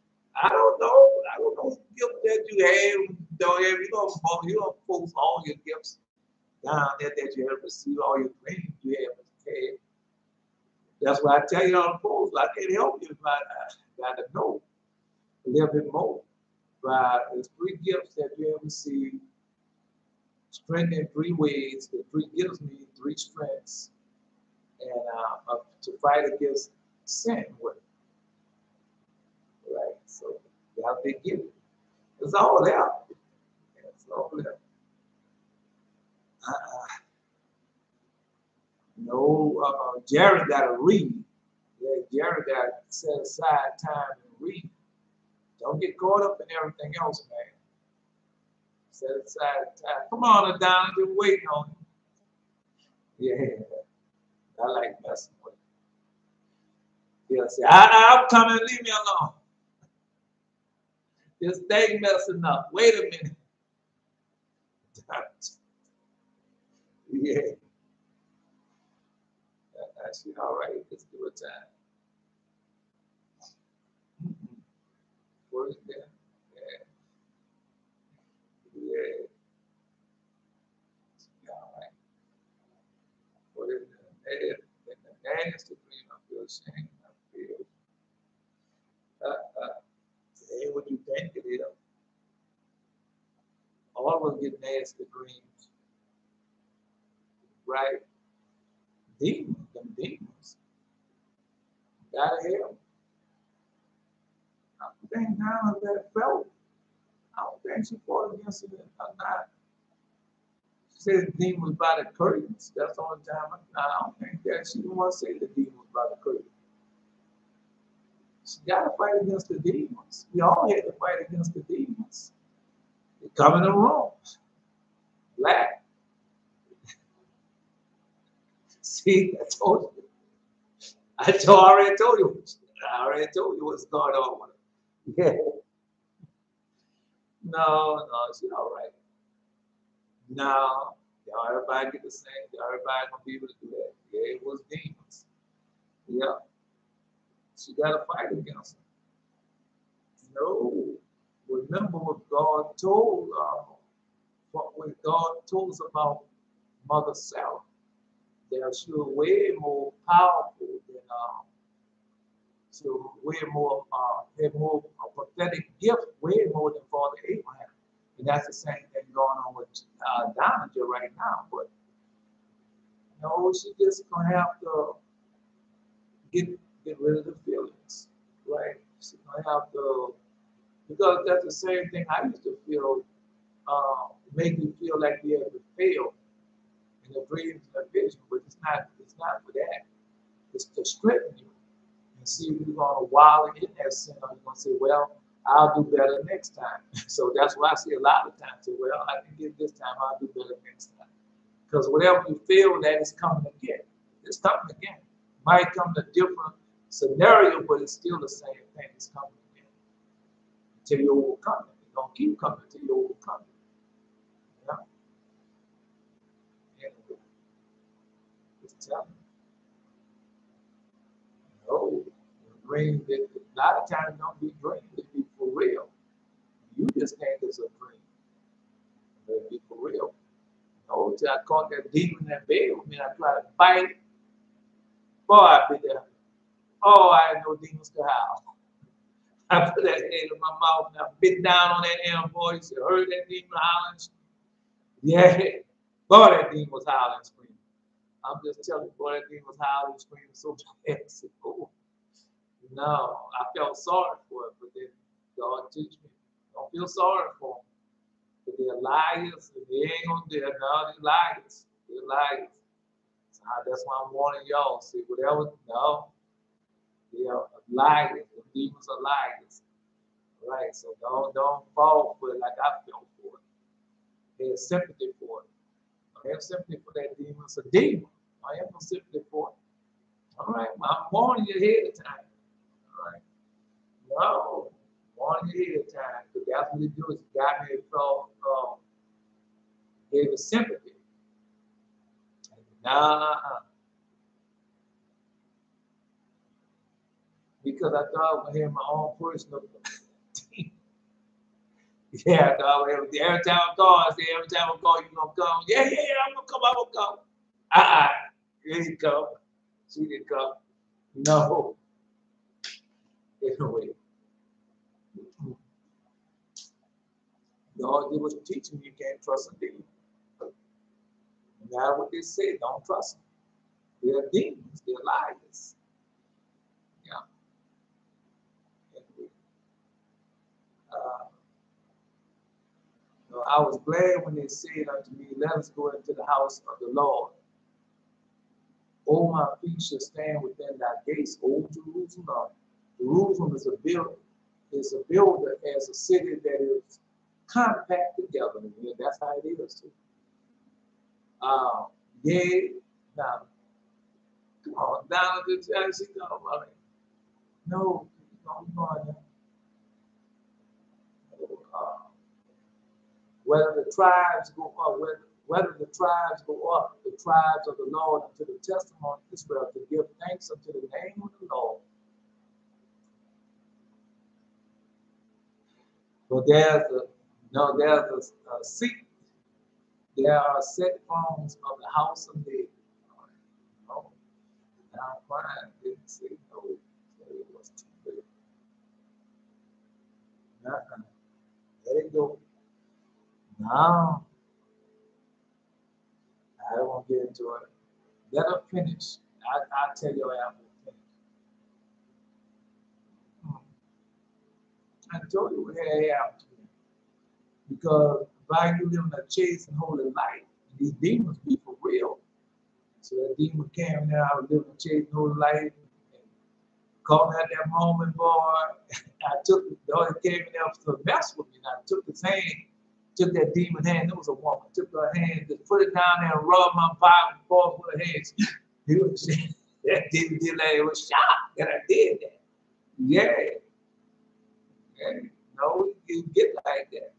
I don't know. I don't know what gift that you have. Don't have. You don't post all your gifts down there that you have received, all your dreams you have had. That's why I tell you on the post. I can't help you if I got to know a little bit more. But there's three gifts that you have received. Strength in three ways. The three gifts mean three strengths, and to fight against sin with. Right. So that's they give you. It's all there. It's all there. No, Jared got to read. Yeah, Jared got to set aside time and read. Don't get caught up in everything else, man. Set aside time. Come on, Adon, just waiting on you. Yeah, I like messing with you. He'll say, I'm coming, leave me alone. This thing messing up. Wait a minute. Yeah. That's all right. Let's do a time. What is that? Yeah. Yeah. All right. What is that? In the nasty dream, I feel ashamed. I feel. It ain't what you think it is. All of us get nasty dreams, right? Demons, them demons. Gotta help. I don't think now that felt. I don't think she fought against it or not. She said the demon was by the curtains. That's the only time. I don't think that she didn't want to say the demon was by the curtains. She got to fight against the demons. We all had to fight against the demons. They come in the room. Black. See, I told you. I already told you. I already told you what's going on with it. Yeah. No, she's all right. No, y'all everybody get the same. Everybody gonna be able to do that. Yeah, it was demons. Yeah. She got to fight against them. No. Remember what God told what God told us about Mother Sarah. That she was way more powerful than she was way more had more a prophetic gift, way more than Father Abraham. And that's the same thing going on with Donager right now. But no, she just gonna have to get rid of the feelings. Right? She's gonna have to, because that's the same thing I used to feel, make me feel like we have to fail in the dreams and the vision, but it's not for that. It's to strengthen you and see if you're gonna wallow in that sin, or you're gonna say, well, I'll do better next time. So that's why I say a lot of times, say, well, I can get this time, I'll do better next time. Because whatever you feel that is coming again, it's coming again. Might come in a different scenario, but it's still the same thing. It's coming again until you overcome it. It's gonna keep coming until you overcome it. Yeah. Anyway, just tell me. No, dream that a lot of times don't be dreams, it be for real. You just think it's a dream. It be for real. Oh, till I caught that demon in that bed with me, and I tried to fight it. Boy, I bit there. Oh, I didn't know demons could howl. I put that head in my mouth and I bit down on that damn voice and heard that demon howling. Yeah. Boy, that demon was howling and screaming. I'm just telling you, boy, that demon was howling and screaming so bad. Oh, no, I felt sorry for it, but then God teach me. Don't feel sorry for them. But they're liars, and they ain't gonna do it. No, they're liars. They're liars. So that's why I'm warning y'all. See, whatever, no, they are liars. The demons are liars. Right? So don't fall for it like I fell for it. They have sympathy for it. I have sympathy for that demon. It's a demon. I have no sympathy for it. All right, I'm warning you ahead of time. All right. No, warning you ahead of time. Because that's what he do is got me to gave us sympathy. Nah, because I thought I was gonna have my own personal team. Yeah, I thought every time I call, I say every time I call, you gonna come. Yeah, I'm gonna come, I'm gonna come. He didn't come. She didn't come. No. Anyway. God was teaching you can't trust a demon. That's what they say, don't trust them. They're demons, they're liars. Yeah. Anyway. I was glad when they said unto me, let us go into the house of the Lord. O my feet shall stand within thy gates, O Jerusalem. Jerusalem is a builder as a city that is compact together. Yeah, that's how it is too. Yeah, now, come on, down to the she talking about it. No, I'm going there. Whether the tribes go up, whether the tribes go up, the tribes of the Lord unto the testimony of Israel to give thanks unto the name of the Lord. So there's a seat. There are set thrones of the house of David. No, now mine didn't say no. It was too big. Let it go. No, I don't want to get into it. Let her finish. I'll tell you after finish. I told you what had happened to me. Because while you live in a chaste and holy life, these demons be for real. So that demon came there, I was living a chaste and holy life, and caught me at that moment, boy. I took the Lord came in there to mess with me. And I took his hand, took that demon hand, it was a woman, took her hand, just put it down there and rubbed my body forth with her hands. That demon did that, it was shocked that I did that. Yeah. No, you get like that.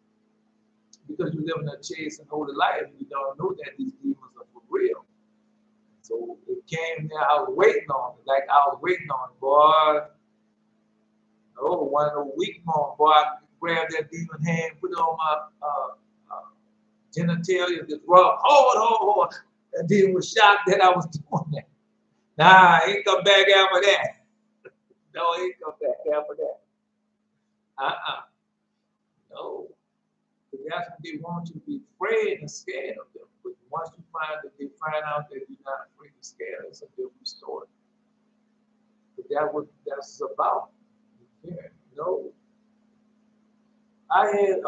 Because you live in a chaste and holy life, you don't know that these demons are for real. So it came there, I was waiting on it, like I was waiting on it, boy. Oh, one of the weak moments, boy, I grabbed that demon hand, put it on my genitalia, just rub hard. That demon was shocked that I was doing that. Nah, he ain't come back after that. No, he ain't come back after that. No. Because that's what they want you to be afraid and scared of them. But once you find that they find out that you're not afraid and scared, it's a different story. But that's about. Yeah, no. I had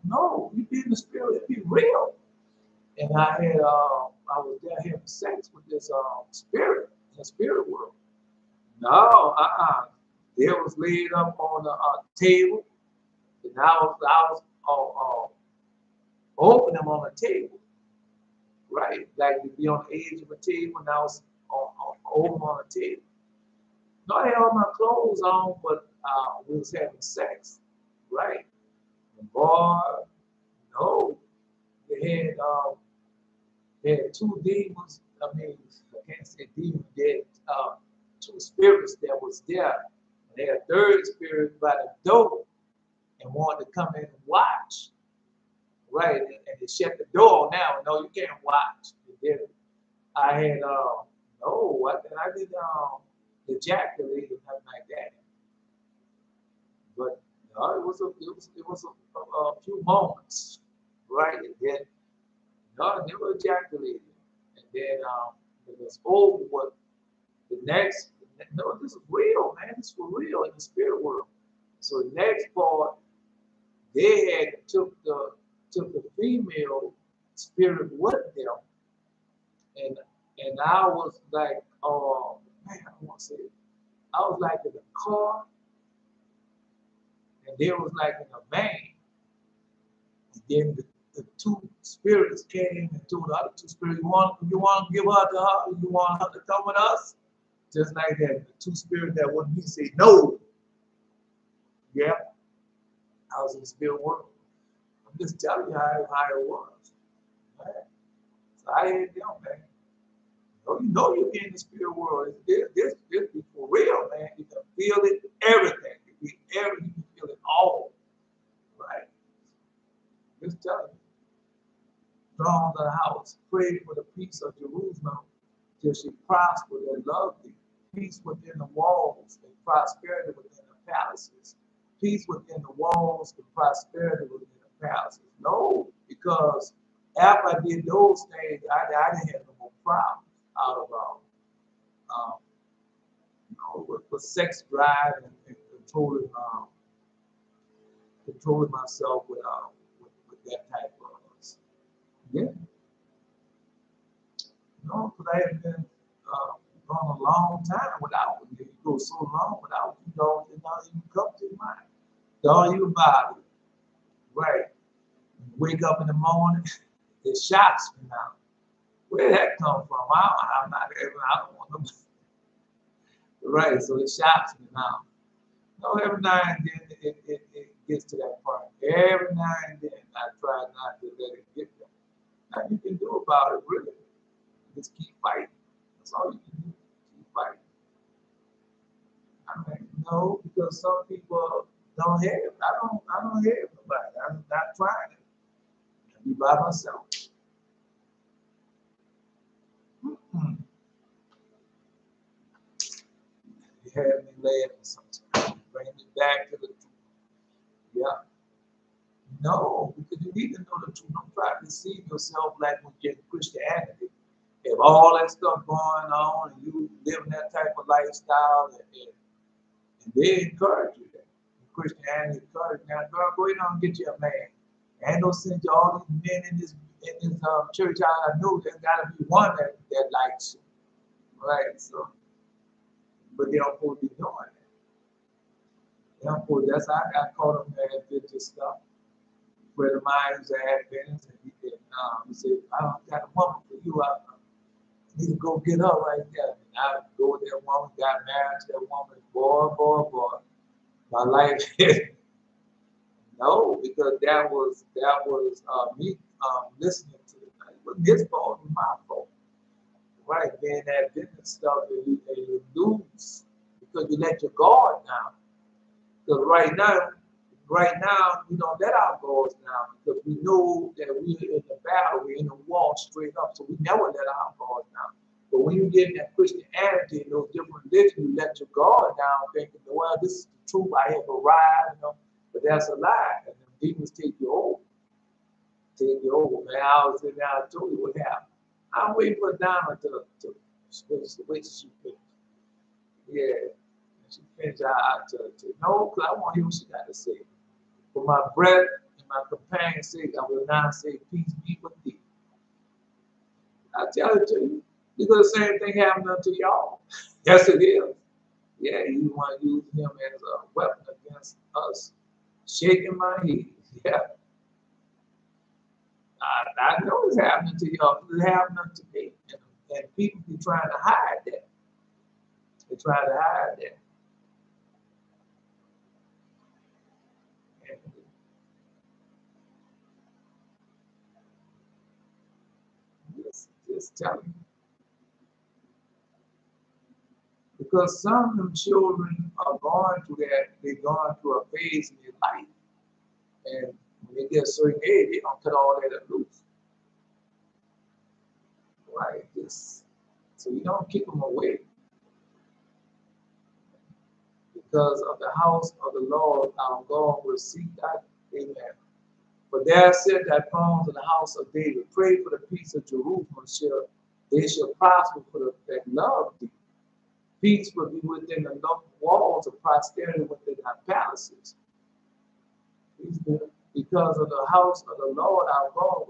no, you be in the spirit, it be real. And I was there having sex with this spirit in the spirit world. No, It was laid up on the table, and I was opening them on a table, right? Like to be on the edge of a table, and I was open on a table. No, I had all my clothes on, but we was having sex, right? And boy, no, they had two demons. I mean, I can't say demons. They had two spirits that was there. They had a third spirit by the door and wanted to come in and watch. right? And they shut the door now. No, you can't watch. Then I had no, I did ejaculate or nothing like that. But no, it was a few moments, right? And then no, I never ejaculated. And then it was over. What the next? No, this is real, man. This is for real in the spirit world. So the next part, they had took the female spirit with them, and I was like, oh man, I want to say it. I was like in a car, and they was like in a van. And then the two spirits came and told the other two spirits, you want to give her to her? You want her to come with us? Just like that. The two spirits that wouldn't be say no. Yeah, I was in the spirit world. I'm just telling you how it was. Man. So I ain't them, man. You know you're in the spirit world. This be for real, man. You can feel it, everything. You can feel it all. Right? Just telling you. Drawn to the house, pray for the peace of Jerusalem till she prospered and loved thee. Peace within the walls and prosperity within the palaces. Peace within the walls and prosperity within the palaces. No, because after I did those things, I didn't have no more problems out of with sex drive and controlling myself with that type of yeah. No, because I have been gone a long time without it. You go so long without it, it don't even come to your mind. Don't even bother. Right. Wake up in the morning, it shocks me now. Where did that come from? I'm not even, I don't want to. Right, so it shocks me now. No, every now and then it gets to that point. Every now and then I try not to let it get there. Nothing you can do about it, really. Just keep fighting. That's all you can do. Keep fighting. I mean, no, because some people don't have it. I don't have nobody. I'm not trying it. I be by myself. Mm-hmm. You have me laughing sometimes. Bring me back to the truth. Yeah. No, because you need to know the truth. Don't try to deceive yourself like when you're in Christianity. If all that stuff going on and you living that type of lifestyle, and they encourage you that. Christianity encourage you. Now, girl, go ahead and get you a man. And don't send you all these men in this church. I know there's got to be one that likes you, right? So, but they don't supposed to be doing that. They don't supposed. That's how I got caught up in that Adventist stuff. Where the minds are Adventist, and he said, "I don't got a woman for you. I need to go get her right there." And I go with that woman, got married to that woman. Boy, my life. No, because that was me listening to it. It wasn't his fault, it was my fault. Right, being that business stuff and you lose because you let your guard down. Because right now, we don't let our guards down because we know that we're in the battle, we're in the war straight up. So we never let our guards down. But when you get in that Christianity and those different religions, you let your guard down, thinking, well, this is the truth, I have arrived, but that's a lie. And the demons take you over. Man. I was in there, I told you what happened. I'm waiting for Donna to wait till she finished. Yeah. And she finished to know, because I want to hear what she got to say. For my breath and my companion's sake, I will now say, peace be with thee. I tell it to you, because the same thing happened to y'all. Yes, it is. Yeah, you want to use him as a weapon against us. Shaking my head. Yeah. I know it's happening to y'all. It's happening to me. And people be trying to hide that. They try to hide that. And just telling you. Because some of them children are going through that. They're going through a phase in their life. And When they get a certain age, they don't cut all that loose. Right? Just, so you don't kick them away. Because of the house of the Lord our God will seek that. Amen. For there sit thy thrones in the house of David. Pray for the peace of Jerusalem. They shall prosper for the that love thee. Peace will be within the walls of prosperity within thy palaces. Because of the house of the Lord our God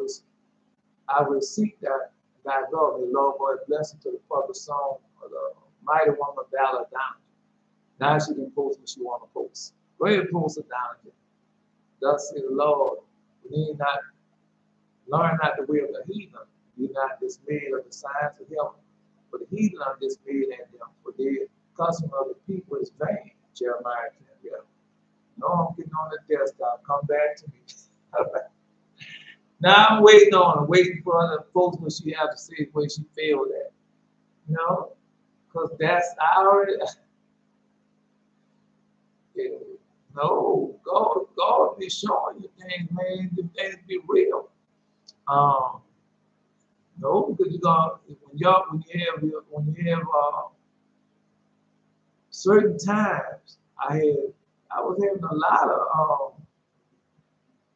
I will seek that thy God. May Lord God bless to the public song of the mighty woman of valor down. Now she can post what she want to post. Go ahead and post it down there. Thus say the Lord, we need not learn not the way of the heathen. Be not dismayed of the signs of heaven. For the heathen are dismayed at them, for the custom of the people is vain. Jeremiah 10. Yeah. No, I'm getting on the desktop. Come back to me. Now I'm waiting on her, waiting for other folks what she have to say where she failed at. You know? Because that's I already no, God be showing you things, man. The things be real. No, because when you have certain times, I was having a lot of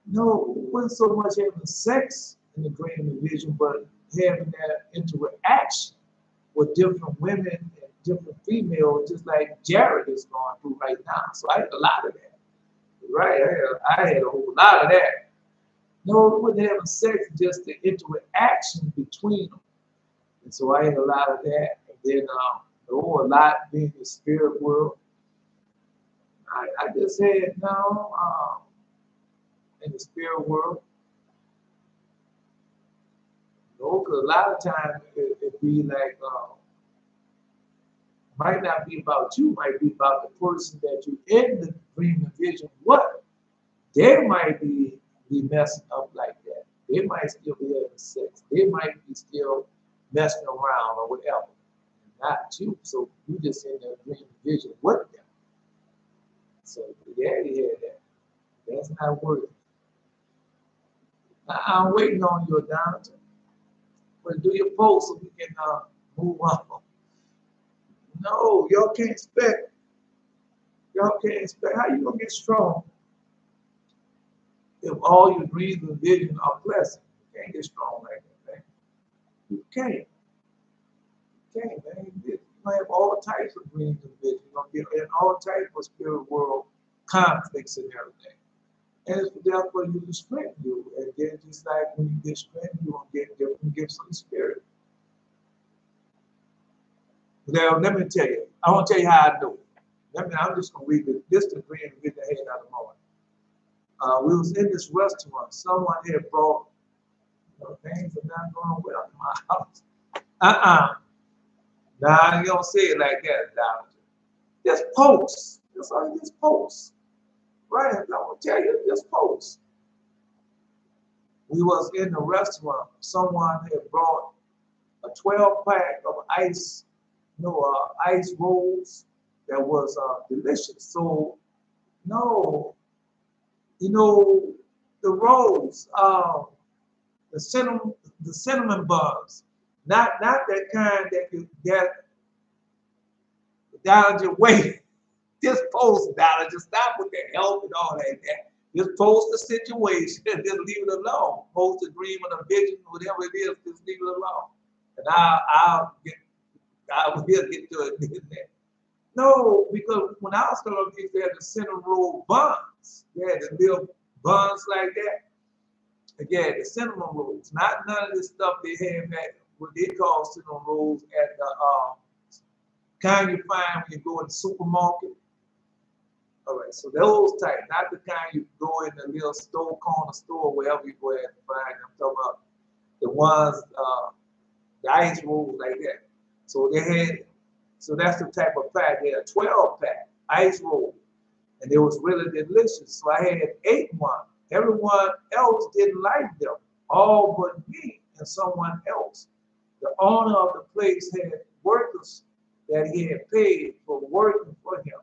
no, it wasn't so much having sex in the dream and vision, but having that interaction with different women and different females, just like Jared is going through right now. So I had a lot of that. Right, I had a whole lot of that. No, it wasn't having sex, just the interaction between them. And so I had a lot of that. And then a lot being in the spirit world. I just had in the spirit world. Because a lot of times it be like might not be about you, might be about the person that you in the dream and vision. What? They might be messing up like that. They might still be having sex. They might be still messing around or whatever. Not you. So you just in there dream and vision with them. So yeah, he had that. That's not worth it. I'm waiting on you, Donovan. But do your post so we can move on. No, y'all can't expect. Y'all can't expect. How you gonna get strong if all your dreams and visions are pleasant? You can't get strong like that, man. You can't. You can't, man. You're gonna have all types of dreams and visions. You're gonna get in all types of spirit world conflicts and everything. And it's there for you to strengthen you. And then just like when you get strengthened, you're gonna get different gifts of the spirit. Now, let me tell you. I want to tell you how I know. I'm just going to read this to dream and get the head out of the morning. We was in this restaurant. Someone had brought, things are not going well in my house. Nah, you don't say it like that, Doctor. Just post. That's all you just post. Right? I'm going to tell you, just post. We was in the restaurant. Someone had brought a 12-pack of ice rolls that was delicious. So, no, the rolls, the cinnamon buns, not that kind that you get down your way. Just post down, just stop with the help and all that. Just post the situation and just leave it alone. Post a dream and a vision, whatever it is, just leave it alone. And I will get to it. No, because when I was still kids, they had the cinnamon roll buns. They had the little buns like that. Again, the cinnamon rolls. Not none of this stuff they have at what they call cinnamon rolls at the kind you find when you go in the supermarket. All right, so those type, not the kind you go in the little corner store, wherever you go ahead and find. I'm talking about the ones, the ice rolls like that. So that's the type of pack. They had a 12-pack ice roll, and it was really delicious. So I had 8 one. Everyone else didn't like them, all but me and someone else. The owner of the place had workers that he had paid for working for him.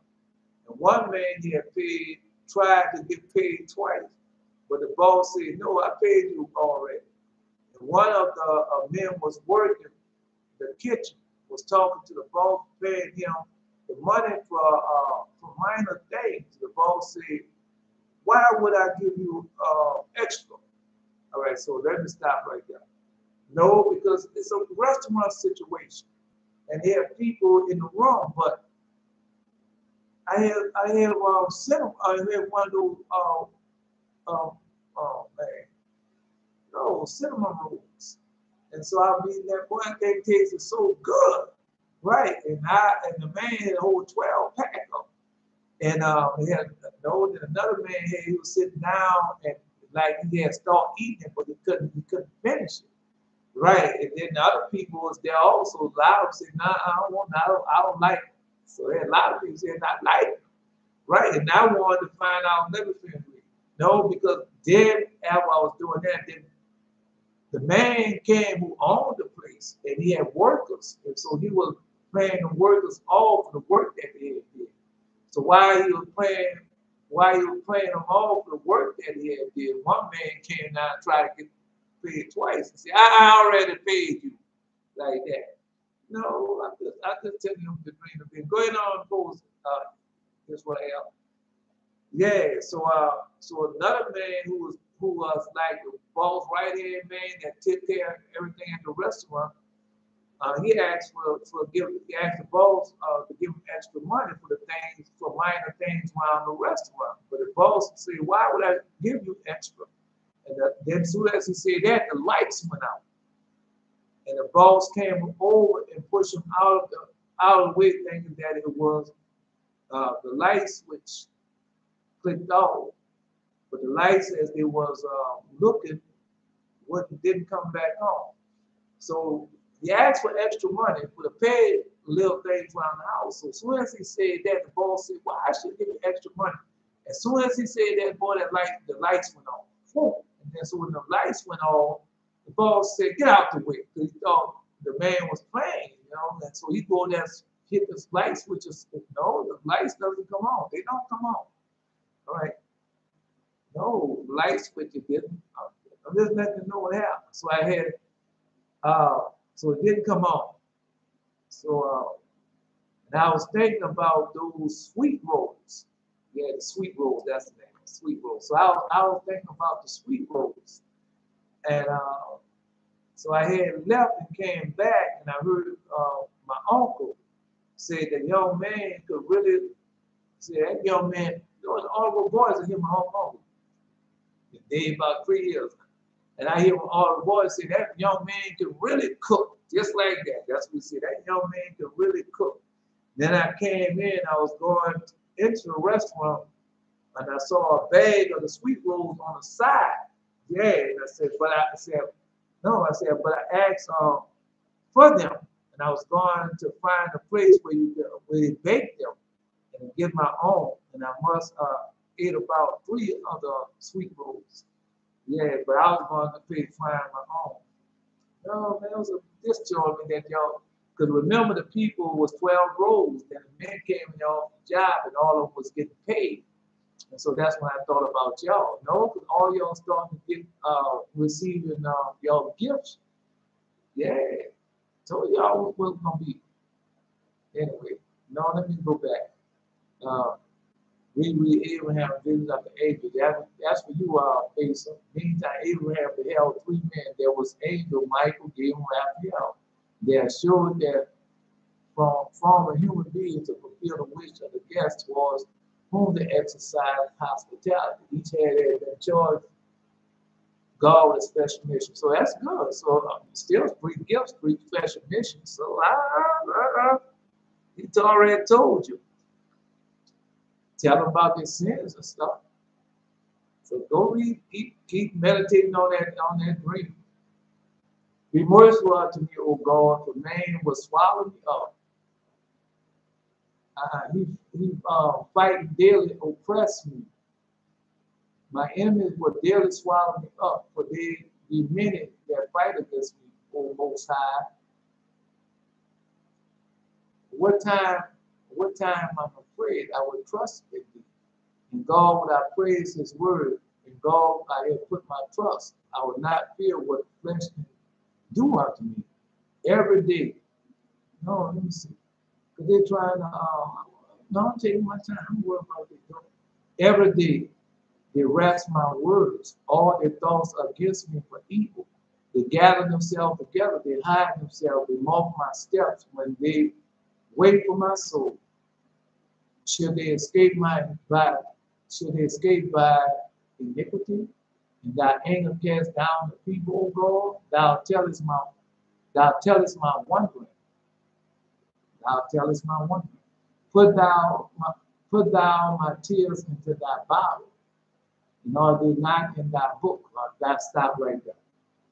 And one man he had paid tried to get paid twice. But the boss said, no, I paid you already. And one of the men was working the kitchen, was talking to the boss, paying him the money for minor things. The boss said, why would I give you extra? All right, so let me stop right there. No, because it's a restaurant situation, and there are people in the room. But I had cinema. I had one of those oh man, no cinema rooms, and so I mean that one thing tasted so good, right? And the man had a whole 12-pack of them. And he had no, then another man here, he was sitting down and like he had started eating it, but he couldn't finish it. Right. And then the other people was there also loud saying, nah, I don't like it. So there a lot of people saying I like it. Right. And I wanted to find out another thing. No, because then after I was doing that, then the man came who owned the place and he had workers. And so he was paying the workers all for the work that they had did. So while he was paying them all for the work that he had did, one man came down and tried to get paid twice. And said, I already paid you like that. No, I just tell him the dream of it. Go ahead on and post this one out. Yeah, so another man who was like the boss right hand man that took care of everything at the restaurant, he asked he asked the boss to give him extra money for the things, for minor things around the restaurant. But the boss said, why would I give you extra? And then as soon as he said that, the lights went out. And the boss came over and pushed him out of the way, thinking that it was the light switch clicked off. But the lights, as they was looking, didn't come back on. So he asked for extra money for the pay little things around the house. So as soon as he said that, the boss said, well, I should give you extra money. As soon as he said that, boy, the lights went on. Boom. And then so when the lights went on, the boss said, get out the way. Because he thought the man was playing, And so he go there, hit the light switches. No, the lights doesn't come on. They don't come on. All right. No, the light switches didn't. I'm just letting you know what happened. So I had so it didn't come on. So and I was thinking about those sweet rolls. Yeah, the sweet rolls, that's the name, sweet rolls. So I was thinking about the sweet rolls. And so I had left and came back, and I heard my uncle say that young man could really say that young man, all the boys, I hear my uncle. They about 3 years. And I hear all the boys say that young man can really cook, just like that. That's what we say. That young man can really cook. Then I came in, I was going into a restaurant, and I saw a bag of the sweet rolls on the side. Yeah, and I said, but I said, but I asked for them, and I was going to find a place where they bake them and get my own, and I must ate about 3 of the sweet rolls. Yeah, but I was going to pay to find my own. No, man, it was a disjoy me that y'all, because remember the people was 12 rows, and the men came in off the job, and all of them was getting paid. And so that's when I thought about y'all. No, because all y'all starting to get receiving y'all gifts. Yeah, told y'all what was gonna be. Anyway, no, let me go back. We read Abraham visions of the angels. That's for you, Asa. Meantime, Abraham beheld 3 men. There was angel Michael, Gabriel, Raphael. They assured that from a human being to fulfill the wish of the guest towards whom they exercised hospitality. Each had their charge God with a special mission. So that's good. So still 3 gifts, 3 special missions. So he already told you. Tell them about their sins and stuff. So go read, keep meditating on that dream. Be merciful unto me, O God, for man will swallow me up. He fighting daily oppress me. My enemies will daily swallow me up, for they be many that fight against me, O Most High. What time I'm afraid, I will trust in thee. And God, when I praise his word In God, I had put my trust. I would not fear what flesh can do unto me. Every day. No, let me see. Because they're trying to, no, I'm taking my time. I'm worried about what they're doing. Every day, they wrest my words. All their thoughts against me for evil. They gather themselves together. They hide themselves. They mark my steps when they wait for my soul. Should they escape should they escape by iniquity? And thy anger cast down the people, O God. Thou tellest my wondering. Thou tellest my wondering. Put thou my tears into thy Bible, nor they not in thy book. That stop right there.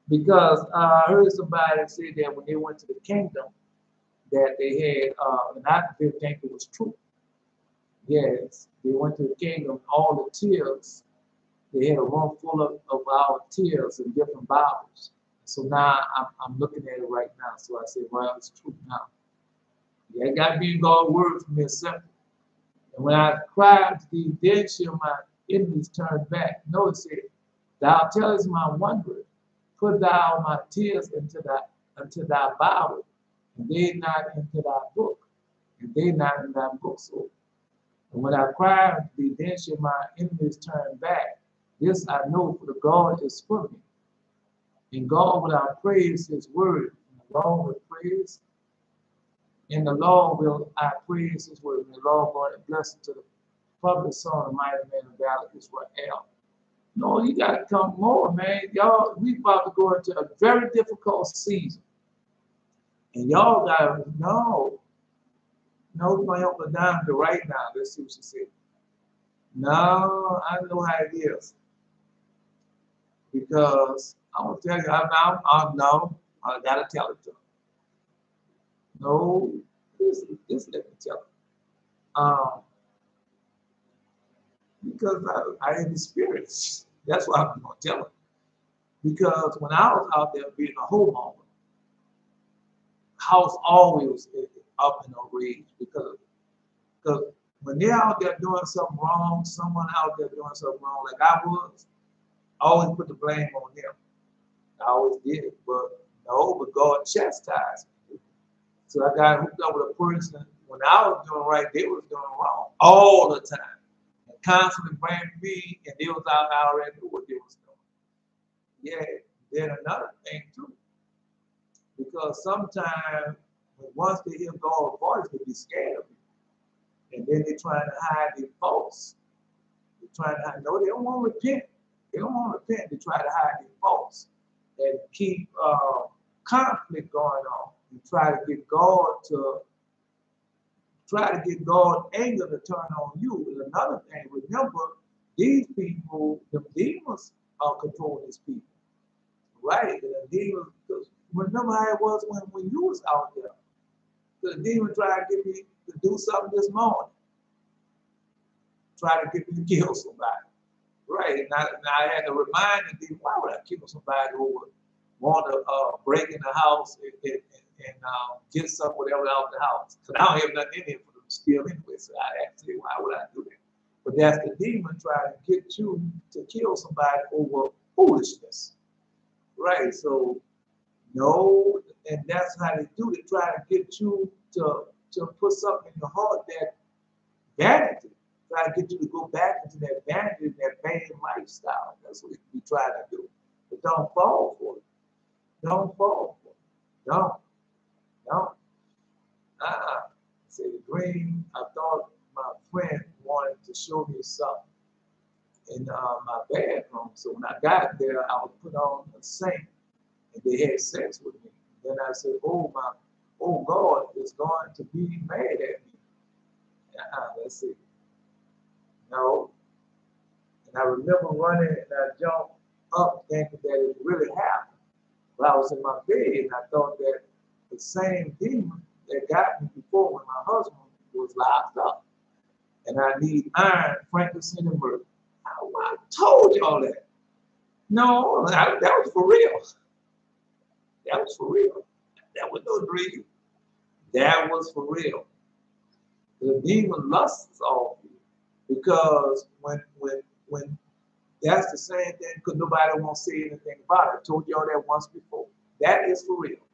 Because I heard somebody say that when they went to the kingdom, that they had, and I didn't think it was true. Yes, they went to the kingdom, all the tears, they had a room full of our tears in different Bibles. So now I'm looking at it right now. So I said, well, it's true now. Yeah, it got to be God's word for me a simple. And when I cried to thee, then shall my enemies turn back. Notice it. Thou tellest my wondering, put thou my tears into thy Bible, and they not into thy book, and they not in thy book. So, and when I cried unto thee, then shall my enemies turn back. This I know, for the God is for me. And God will I praise his word. And the Lord will praise. And the Lord will I praise his word. And the Lord God and bless to the public son, the mighty man of valor, Israel. No, you got to come more, man. Y'all, we about to go into a very difficult season. And y'all got to know. No, we're going to help her down to right now. Let's see what she said. No, I know how it is. Because I'm going to tell you, I got to tell it to her. No, this let me tell her. Because I had experience. That's why I'm going to tell her. Because when I was out there being a homeowner, house always up in a rage because when they're out there doing something wrong, someone out there doing something wrong, like I was, I always put the blame on them. I always did, but God chastised me. So I got hooked up with a person. When I was doing right, they was doing wrong all the time, and constantly blaming me, and they was out. I already knew what they was doing. Yeah. Then another thing too, because sometimes once they hear God's voice, they be scared of you, and then they're trying to hide their faults. They're trying to hide. No, they don't want to repent. They don't want to repent. They try to hide their faults and keep conflict going on. You try to get God's anger to turn on you. And another thing, remember, these people, the demons are controlling these people. Right? And the demons, remember how it was when you was out there. The demon tried to get me to do something this morning. Try to get me to kill somebody. Right? And I had to remind the demon, why would I kill somebody who would want to break in the house and get some whatever out of the house? Because I don't have nothing in here for them to steal anyway. So I asked him, why would I do that? But that's the demon trying to get you to kill somebody over foolishness. Right? So, no, and that's how they do. They try to get you to put something in your heart that vanity. Try to get you to go back into that vanity, that vain lifestyle. That's what we try to do. But don't fall for it. Don't fall for it. Don't. Say the dream, I thought my friend wanted to show me something in my bedroom. So when I got there, I was put on a sink and they had sex with me. Then I said, oh God is going to be mad at me. Let's see. No. And I remember running and I jumped up thinking that it really happened. But I was in my bed and I thought that the same demon that got me before when my husband was locked up. And I need iron, frankincense, and myrrh. I told y'all that. No, that was for real. That was for real. That was no dream. That was for real. The demon lusts off you because when that's the same thing because nobody won't say anything about it. I told y'all that once before. That is for real.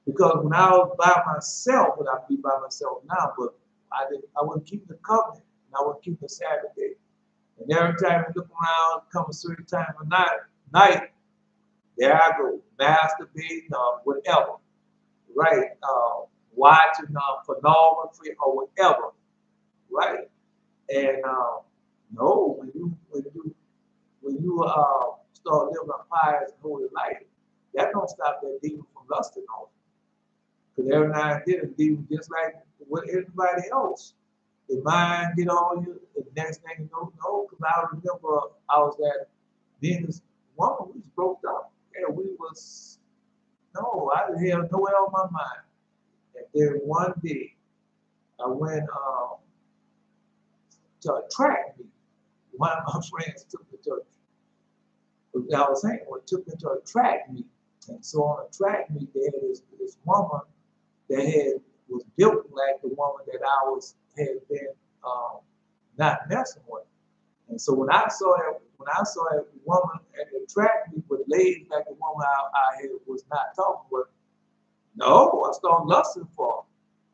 Because when I was by myself, when I be by myself now, but I wouldn't keep the covenant and I wouldn't keep the Sabbath day. And every time I look around, come a certain time of night, there I go, masturbating or whatever, right? Watching pornography or whatever, right? And no, when you start living a pious and holy life, that don't stop that demon from lusting on you. Because every now and then, a demon just like with everybody else. The mind get on you, the next thing you know, no, because I remember I was at Venus woman, we was broke up. And we was, no, I didn't have nowhere on my mind. And then one day, I went to a track meet. One of my friends took me to I was saying, well, took me to a track meet. And so on a track meet, they had this woman that was built like the woman that I had been not messing with. And so when I saw that woman at the track meet with legs like the woman I was not talking with, no, I started lusting for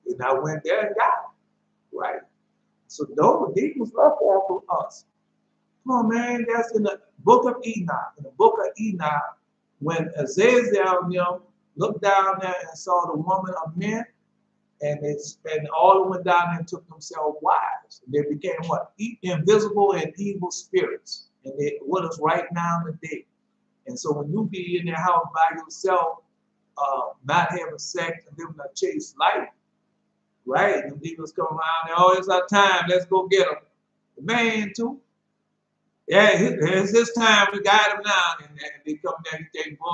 her. And I went there and got her, right? So those demons lust after us. Come on, man, that's in the book of Enoch. In the book of Enoch, when Azazel looked down there and saw the woman of men, and all went down there and took themselves wives. And they became what? Invisible and evil spirits. And they with us right now today. And so when you be in your house by yourself, not having sex and living a chaste life, right? And the demons come around, oh, it's our time, let's go get them. The man too. Yeah, it's this time, we got him now. And they come there and think, boy,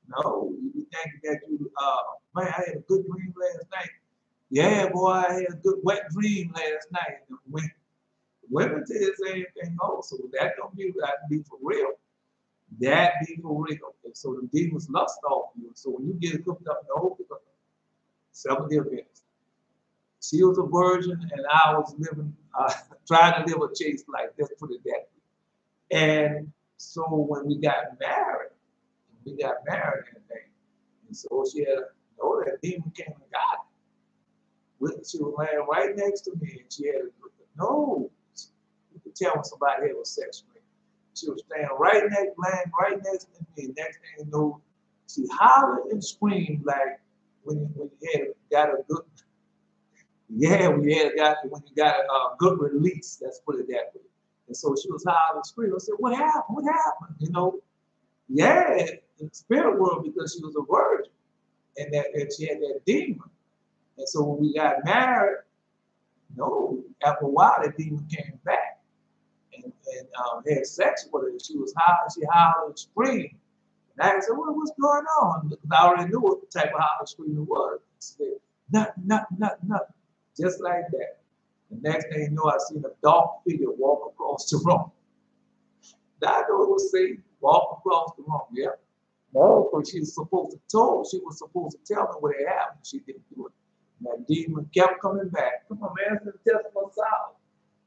no, you be thinking that you, man, I had a good dream last night. Yeah, boy, I had a good wet dream last night. And women say the same thing also. That don't be for real. That be for real. And so the demons lust off you. So when you get hooked up, no, seven events. She was a virgin and I was living, trying to live a chaste life. Let's put it that way. And so when we got married and everything, and so she had, that demon came and got her. She was laying right next to me, and she had you could tell when somebody had a sex ring. She was laying right next to me. Next thing you know, she hollered and screamed like when you had got a good, when you got a good release. Let's put it that way. And so she was hollering and screaming. I said, "What happened? What happened?" Yeah, in the spirit world, because she was a virgin, and she had that demon. And so when we got married, after a while, that demon came back and had sex with her. She hollered and screamed. And I said, what's going on? Because I already knew what the type of holler screaming was. She said, nothing. Just like that. The next thing you know, I seen a dark figure walk across the room. I know it was Satan walk across the room, yeah. No, because she was supposed to tell me what had happened. She didn't do it. And that demon kept coming back. Come on, man, it's a testament of Solomon.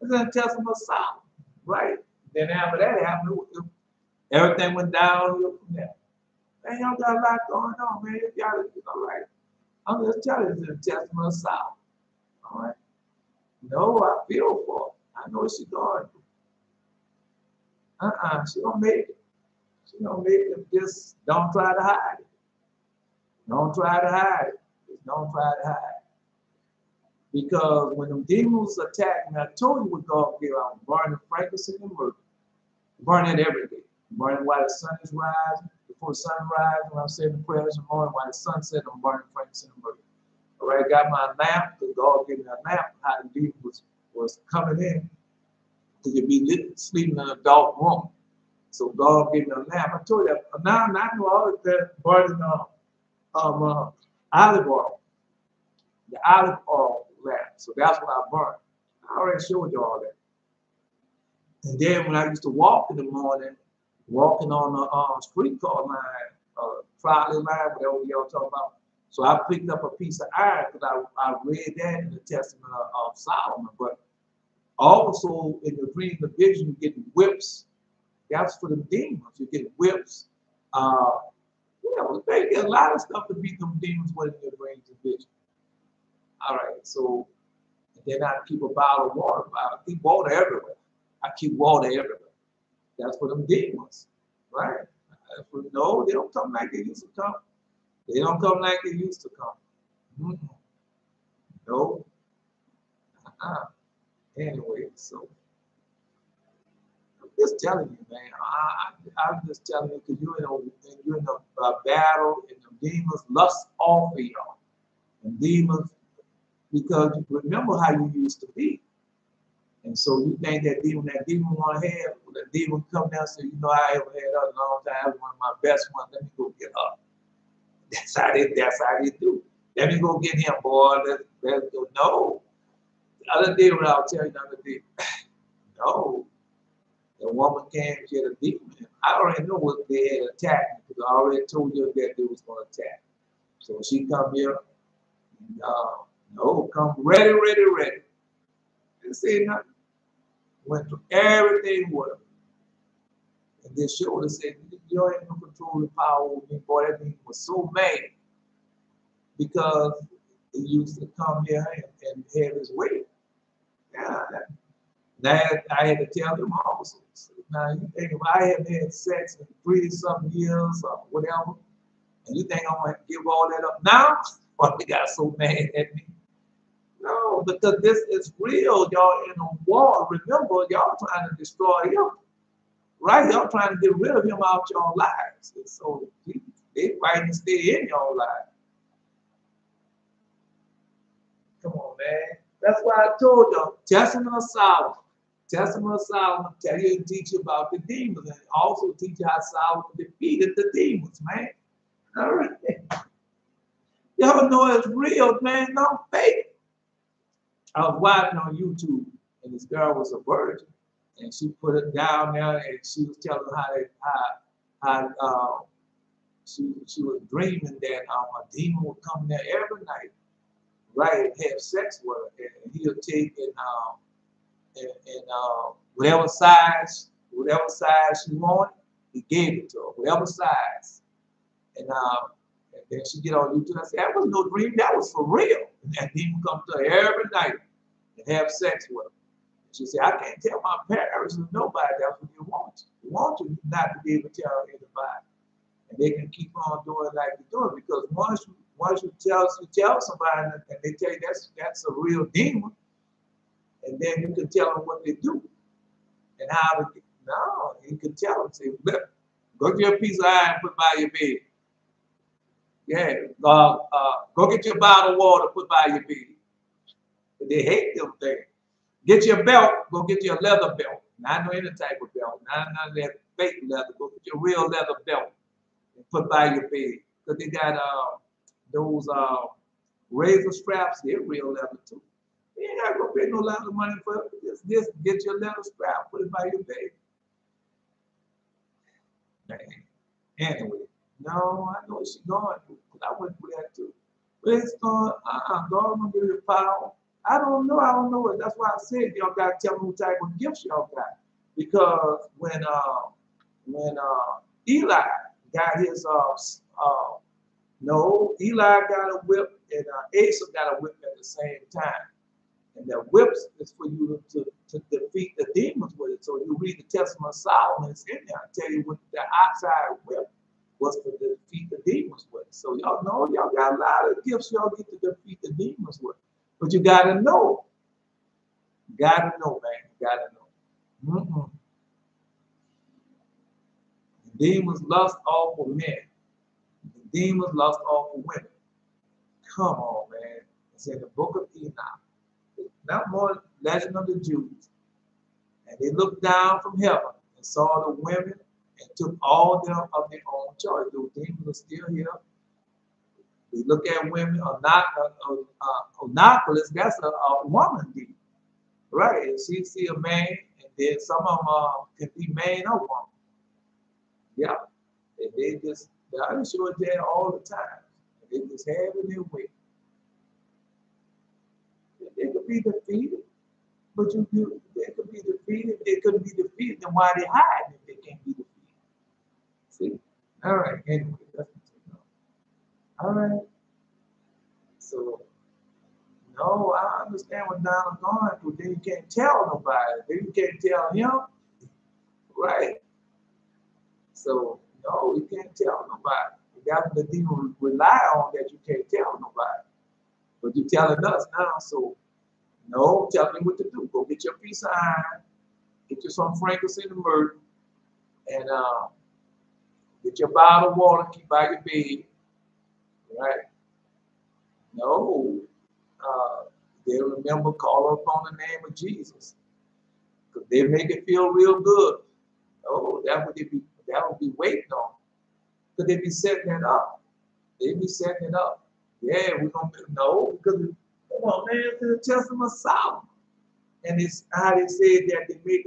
It's a testament of Solomon, right? Then after that happened, everything went down from there. Man, y'all got a lot going on, man. Y'all is all right. I'm just telling you, it's a testament of Solomon. All right. No, I feel for her. I know what she's going through. She gonna make it. She gonna make it. Just don't try to hide it. Don't try to hide it. Just don't try to hide it. Because when the demons attack me, I told you what God gave out, burning frankincense and myrrh. Burn it every day. Burn it while the sun is rising, before the sun rises, when I'm saying the prayers in the morning, while the sun sets, I'm burning frankincense and myrrh. All right, got my lamp, because God gave me a lamp, how the demon was coming in, because you'd be sleeping in a dark room. So God gave me a lamp. I told you that. Now I know all of that burning olive oil, the olive oil lamp. So that's what I burned. I already showed you all that. And then when I used to walk in the morning, walking on the streetcar line, trolley line, whatever y'all talking about. So I picked up a piece of iron because I read that in the Testament of Solomon. But also in the dream, the vision, getting whips That's for the demons. You get whips. They get a lot of stuff to beat them demons with in your dreams and vision. All right, so then I keep a bottle of water. I keep water everywhere. I keep water everywhere. That's for them demons, right? No, they don't come like they used to come. They don't come like they used to come. Mm-hmm. No. Anyway, so I'm just telling you, man. I'm just telling you because you're in a battle, and the demons lust off of y'all. And demons, because you remember how you used to be. And so you think that demon want to have, that demon come down and say, I haven't had her a long time, one of my best ones, let me go get her. That's how they do. Let me go get him, boy. Let's go. No. The other day, what I'll tell you the other day, no. The woman came, she had a demon. I already know what they had attacked me because I already told you that they was going to attack. So she come here, and, no, come ready. Didn't say nothing. Went through everything with her. And then showed her, said, you ain't no controlling power over me. Boy, that demon was so mad because he used to come here and have his way. Yeah. Now I had to tell them also. Now you think if I haven't had sex in 30-something years or whatever, and you think I'm gonna give all that up now? Well, they got so mad at me. No, because this is real. Y'all in a war. Remember, y'all trying to destroy him. Right? Y'all trying to get rid of him out your lives. And so they fighting to stay in your lives. Come on, man. That's why I told y'all, Testament of Solomon. Testament of Solomon tell you and teach you about the demons and also teach you how Solomon defeated the demons, man. All right. Y'all know it's real, man, not fake. I was watching on YouTube and this girl was a virgin and she put it down there and she was telling how she was dreaming that a demon would come there every night, right, and have sex with her, and he'll take and whatever size she wanted, he gave it to her, whatever size. And then she get on YouTube. I said, that was no dream, that was for real. And that demon come to her every night and have sex with her. And she said, I can't tell my parents or nobody that's what you want. You want you not to be able to tell anybody. And they can keep on doing like you're doing because once you tell somebody and they tell you that's a real demon, and then you can tell them what they do and how to. No, you can tell them, say, go get a piece of iron and put by your bed. Yeah, go get your bottle of water, put by your bed. They hate them things. Get your belt, go get your leather belt. Not any type of belt, not that fake leather. Go get your real leather belt and put by your bed. Because they got those razor straps, they're real leather too. You ain't gotta go pay no lot of money for it. Just get your leather strap, put it by your bed. Anyway, no, I know what she's going through. I went through that too. But it's going, God gonna give you power. I don't know it. That's why I said y'all gotta tell me what type of gifts y'all got. Because when Eli got his Eli got a whip and Asshur got a whip at the same time. And the whips is for you to defeat the demons with it. So you read the Testament of Solomon, it's in there. I tell you what the outside whip was to defeat the demons with. So y'all know y'all got a lot of gifts y'all get to defeat the demons with. But you gotta know. Gotta know, man. Gotta know. The demons lust all for men. The demons lust all for women. Come on, man. It's in the book of Enoch. Not more legend of the Jews. And they looked down from heaven and saw the women and took all them of their own choice. Those demons are still here. We look at women, Onopolis, that's a woman demon. Right? And she see a man, and then some of them can be man or woman. Yeah. And they just, I'm sure there all the time. And they just have it their way. They could be defeated, but they could be defeated. They couldn't be defeated, then why they hide if they can't All right, anyway, that's all right. So, no, I understand what Donald's going through. Then you can't tell nobody. Then you can't tell him, right? So, no, you can't tell nobody. That's the thing we rely on, that you can't tell nobody. But you're telling us now, so no, tell me what to do. Go get your piece of iron, get you some frankincense and myrrh, and get your bottle of water, keep by your bed, right? No, uh, they remember, call upon the name of Jesus, because they make it feel real good. Oh, that would be waiting on. Because they be setting it up. They be setting it up. Yeah, we're gonna no, because come on, man, it's the Testament of Solomon. And it's how they said that they make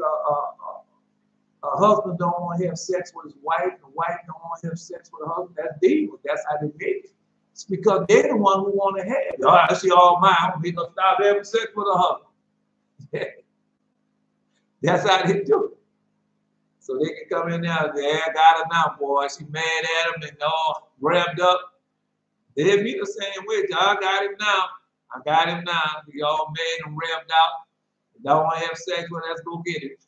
a husband don't want to have sex with his wife, and wife don't want to have sex with a husband. That's demon. That's how they make it. It's because they're the one who want to have it. All right, she all mine. We gonna stop having sex with a husband. That's how they do it. So they can come in there and say, hey, I got her now, boy. She mad at him and all revved up. They'll be the same way. I got him now. I got him now. He all mad and revved out. Don't want to have sex with, let's go get it.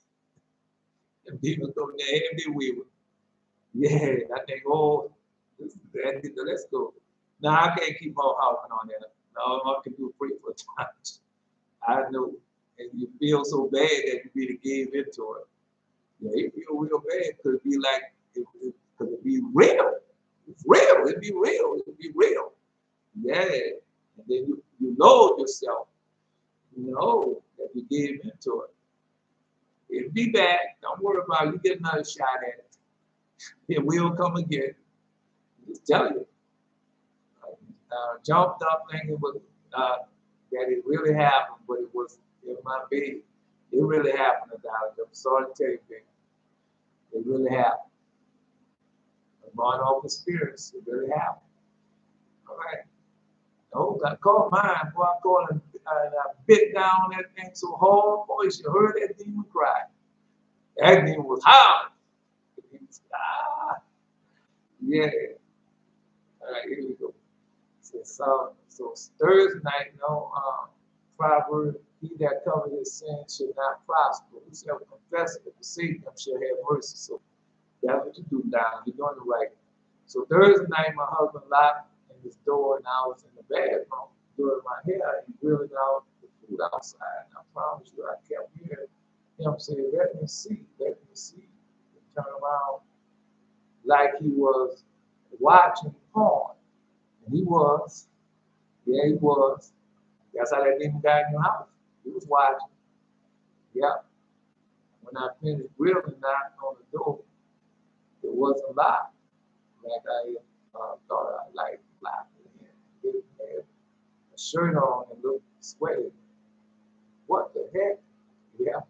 And people go in there and be weird. Yeah, I think, oh, let's go. Now I can't keep on harping on that. No, I can do free for times. I know. And you feel so bad that you really gave into it. Yeah, you feel real bad. Could it be like, could it be real? It's real. It'd be real. It'd be real. Yeah. And then you load yourself. You know that you gave into it. It'll be back. Don't worry about it. You get another shot at it. It will come again. Just tell you. Jumped up thinking that it really happened, but it was in my bed. It really happened, Dolly. I'm sorry to tell you, baby. It really happened. I'm going off experience. It really happened. All right. No, I called mine. Boy, I called and I bit down on that thing so hard. Boy, you heard that demon cry. That demon was howling. Yeah. All right, here we go. So Thursday night, Proverbs, he that covered his sin should not prosper. Whosoever confesses and forsake him shall have mercy. So that's what you do now. You're doing it right. So Thursday night, my husband locked in his door, and I was in the bathroom doing my hair. He grilling out the food outside. And I promise you, I kept hearing him say, let me see, let me see. And turn around like he was watching porn. And he was. Yeah, he was. That's how that demon got in your house. He was watching. Yeah. When I finished grilling, knocked on the door, it wasn't locked. Like I thought I liked locked it. It had a shirt on and looked sweaty. What the heck? Yeah.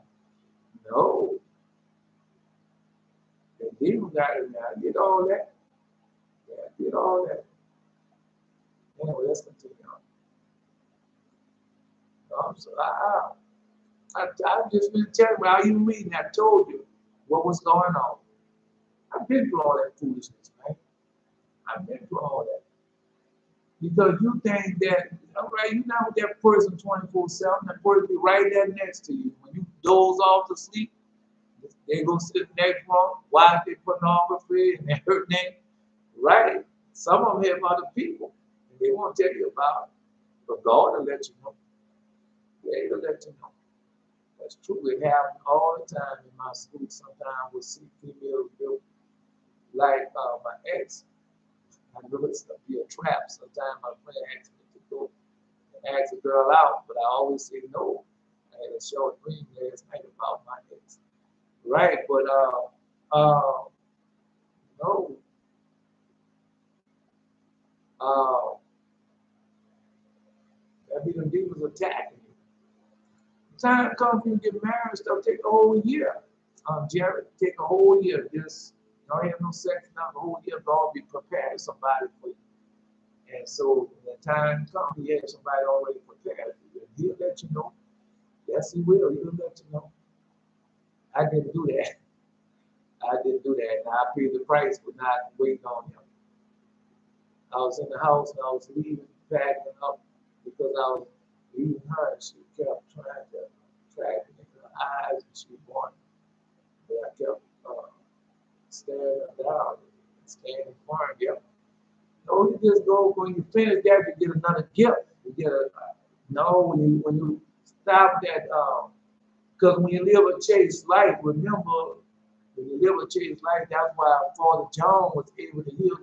No. The demon got in there. I did all that. Yeah, I did all that. Anyway, let's continue on. So I've just been telling you, while you reading, I told you what was going on. I've been through all that foolishness, man. I've been through all that. Because you think that, all right, you're not with that person 24/7, that person be right there next to you. When you doze off to sleep, they go sit next room, watch their pornography and they're hurting them. Right. Some of them have other people, and they won't tell you about it. But God will let you know. Yeah, he'll let you know. That's true. It happens all the time in my school. Sometimes we'll see females do like my ex. I know it's gonna be a trap. Sometimes my friend asks me to go and ask a girl out, but I always say no. I had a short dream last night about my ex. Right, but no. That be the demons attacking you. Time comes when you get married, stuff take a whole year. Jared, take a whole year. Just don't have no sex now, the whole year. God be preparing somebody for you. And so when the time comes, he has somebody already prepared for you. He'll let you know. Yes, he will. He'll let you know. I didn't do that. I didn't do that. And I paid the price for not waiting on him. I was in the house and I was leaving, packing up because I was leaving her and she kept trying to track me in her eyes and she wanted. But I kept staring her down and standing for her. Yep. No, you just go when you finish that, you get another gift. You get a no when you stop that because when you live a chaste life, remember when you live a chaste life, that's why Father John was able to heal.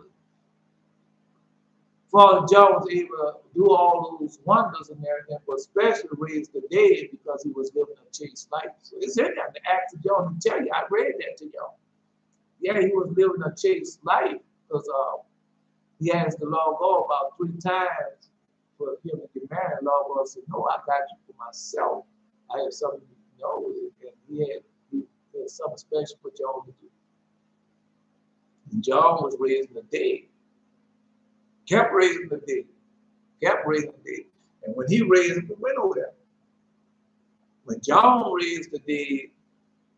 Father John was able to do all those wonders and everything, but especially raise the dead because he was living a chaste life. So it's in there. The Acts of John to tell you, I read that to y'all. Yeah, he was living a chaste life because he asked the Lord God about 3 times for him to get married. The Lord God said, no, I got you for myself. I have something you know, and he had something special for John to do. And John was raising the dead. Kept raising the dead. Kept raising the dead. And when he raised them, we went over there. When John raised the dead,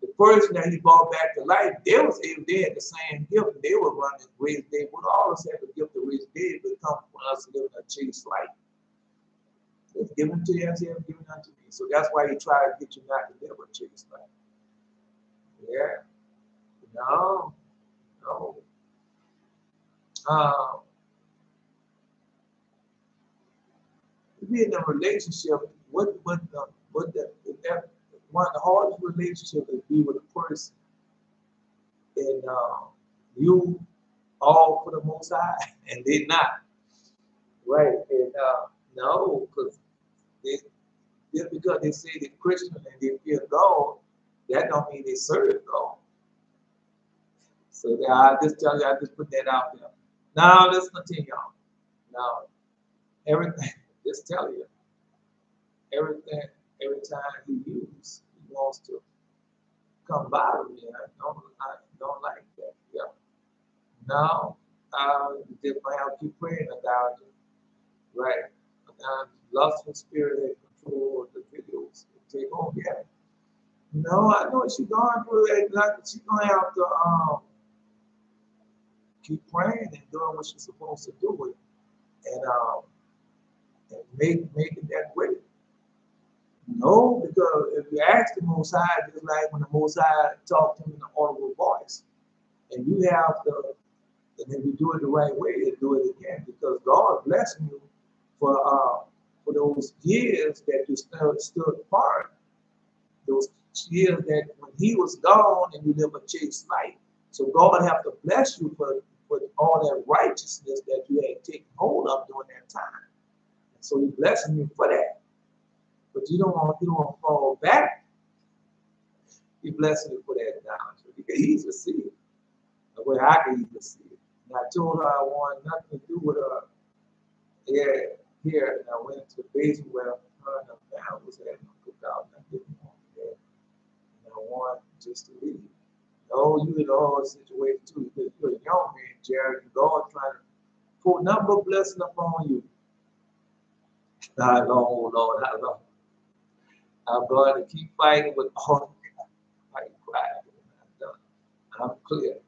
the person that he brought back to life, they had the same gift. They were running raised dead. What all of us have the gift of raised dead, but come from us living a chaste life. It's given to you as he has given unto me. So that's why he tried to get you not to live a chaste life. Yeah. No. To be in a relationship, one of the hardest relationships is be with a person and you all for the Most High and they not. Right. And no, because just because they say they're Christian and they fear God, that don't mean they serve God. So I just tell you, I just put that out there. Now let's continue on. Now, everything, just tell you, everything, every time he wants to come by to me. I don't like that. Yeah. Now, just I'll keep praying about it. Right. Lustful spirit had control of the videos. Take home, yeah. No, I know she's going through it. Like she's gonna have to keep praying and doing what she's supposed to do and make it that way. No, because if you ask the Most High, just like when the Most High talked to him in an audible voice, and you have to, and if you do it the right way, you do it again, because God blessing you for those years that you stood apart, those years that when he was gone and you live a chaste life. So God have to bless you for all that righteousness that you had taken hold of during that time. And so he's blessing you for that. But you don't want to fall back. He's blessing you for that now. So you can easily see it. The way I can easily see it. And I told her I wanted nothing to do with her. Yeah, here, and I went to the basement where her and her family was having a cookout, and I didn't want that. And I wanted just to leave. Oh, you in a hard situation too, because you're a young man, Jared, and God trying to put number of blessings upon you. Not long, Lord, how long? I'm going to keep fighting with all my pride. I'm clear.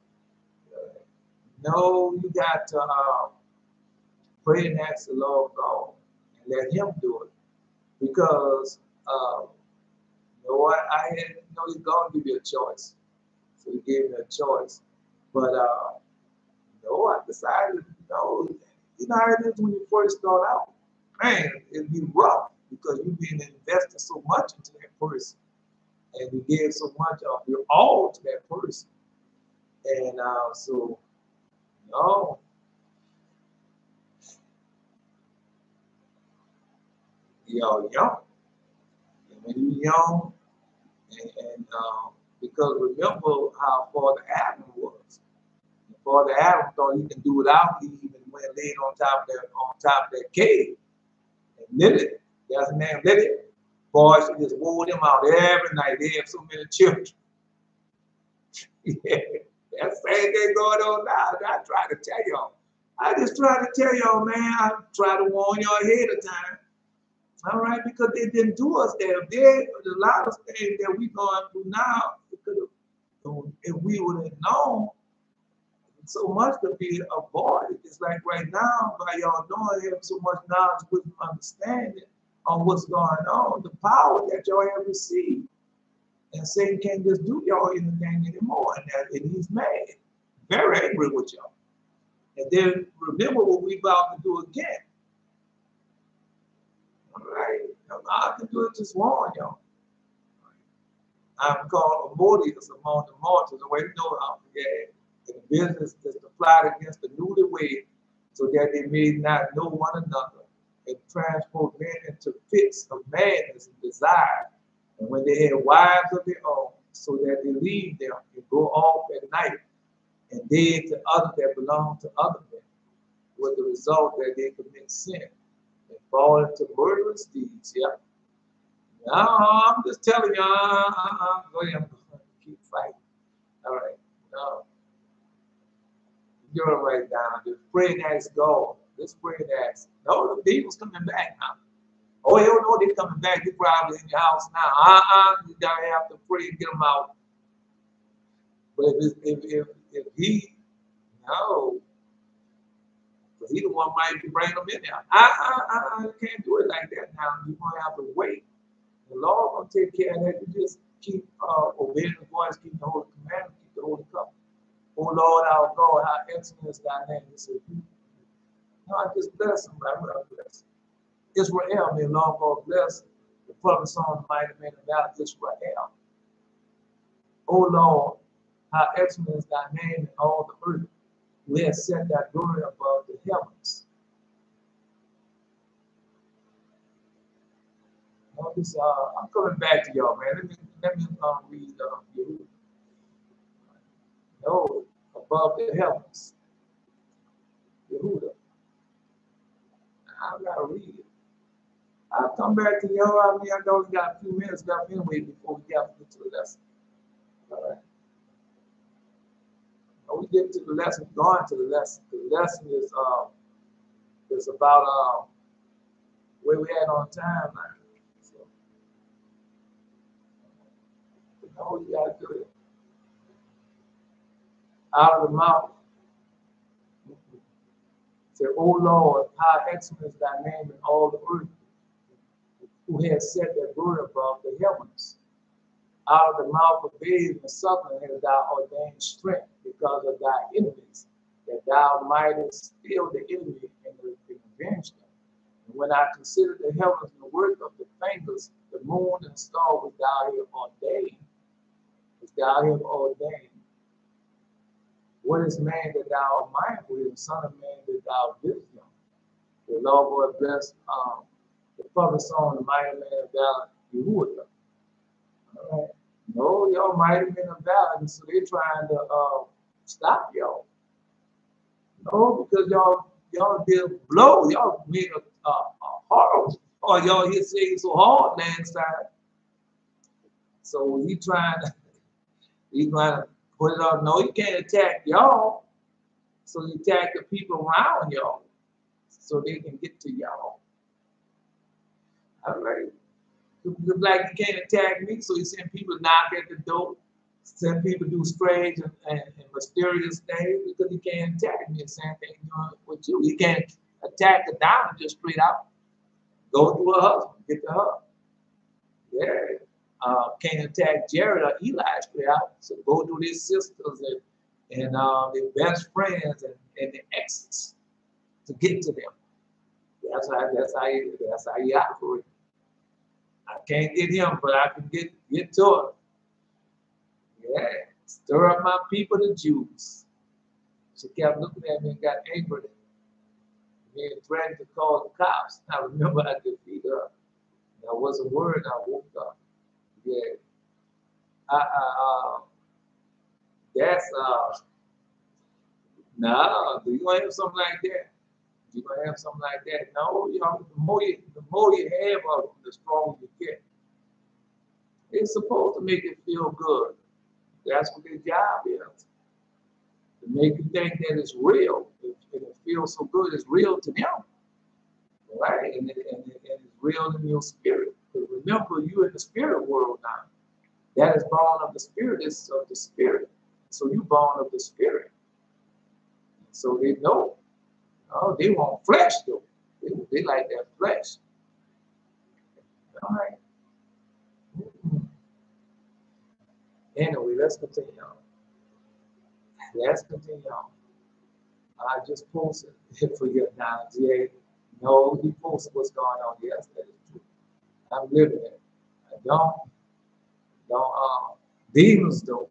No, you got to pray and ask the Lord God and let Him do it. Because you know what? He's going to give you a choice. So He gave me a choice. But no, I decided, you know how it is when you first start out. Man, it'd be rough because you've been invested so much into that person. And you gave so much of your all to that person. And so, no. You're young. And when you're young, and because remember how Father Adam was. Father Adam thought he could do without Eve and went laid on top of that cave. And Lily, that's the name Lily. Boy, she just wore them out every night. They have so many children. Yeah, that's the same thing going on now. I try to tell y'all. I just try to tell y'all, man. I try to warn y'all ahead of time. All right, because they didn't do us there. There's a lot of things that we going through now. It could have if we would have known, so much could be avoided. It's like right now, by y'all knowing, have so much knowledge, with understanding on what's going on, the power that y'all have received. And Satan can't just do y'all anything anymore. And he's mad, very angry with y'all. And then remember what we about to do again. All right? I can do it, just warn y'all. I'm called a Mortius among the mortals. The way you know how the business is to plot against the newlywed, so that they may not know one another, and transport men into fits of madness and desire. And when they had wives of their own, so that they leave them and go off at night, and dead to others that belong to other men, with the result that they commit sin and fall into murderous deeds. Yeah. No, I'm just telling you, go ahead, I'm going to keep fighting. All right. No. You're right down. Just pray and ask God. Just pray and ask. No, the people's coming back now. Oh, you don't know they're coming back. They're probably in your house now. You got to have to pray and get them out. But if he, no, because he the one might be bringing them in there. You can't do it like that now. You're going to have to wait. The Lord will take care of that. You just keep obeying the voice, keep the Holy Commandment, keep the Holy Covenant. Oh Lord, our God, how excellent is thy name. No, I just bless him, but I'm going to bless him. Israel, may Lord God bless the public song, the mighty man of valor, Israel. Oh Lord, how excellent is thy name in all the earth. We have set thy glory above the heavens. I'm coming back to y'all, man. Let me read Yehuda. No, above the heavens. Yehuda. I gotta read it. I'll come back to y'all. I mean, I know we got a few minutes left anyway before we get to the lesson. All right. When we get to the lesson, going to the lesson. The lesson is about where we at on timeline. So, you know, you gotta do it. Out of the mouth. Say, oh Lord, how excellent is thy name in all the earth, who has set thy glory above the heavens. Out of the mouth of babes and suckling hast thou ordained strength because of thy enemies, that thou mightest still the enemy and avenge them. And when I consider the heavens and the work of the fingers, the moon and star which thou hast ordained, what is man that thou art mindful of, the son of man that thou visit him? The Lord will bless the public song, the mighty man of valor, Yehuda. All right. No, y'all mighty men of valor, and so they're trying to stop y'all. No, because y'all did blow, y'all made a horrible, or y'all here saying so hard last time. So he's trying to put it up. No, you can't attack y'all. So you attack the people around y'all, so they can get to y'all. All right. Look like you can't attack me, so you send people knock at the door, send people do strange and mysterious things because he can't attack me. The same thing doing with you. He can't attack the diamond just straight out. Go through her husband, get to her. Yeah. Can't attack Jared or Eli straight out. So go through their sisters and their best friends and their exes to get to them. That's how you operate. I can't get him, but I can get to him. Yeah. Stir up my people, the Jews. She kept looking at me and got angry. And threatened to call the cops. I remember I defeated her. That wasn't a word. I woke up. Yeah. That's no. Do you want to have something like that? Do you want to have something like that? No, you know, the more you have of them, the stronger you get. It's supposed to make it feel good. That's what their job is. To make you think that it's real. And it feels so good, it's real to them. Right? And it's real in your spirit. But remember, you're in the spirit world now. That is born of the spirit, is of the spirit. So you born of the Spirit. So they know. Oh, they want flesh though. They like that flesh. All right. Mhm. Anyway, let's continue on. Let's continue on. I just posted it for you now, GA. No, he posted what's going on. Yes, that is true. I'm living it. I don't, demons don't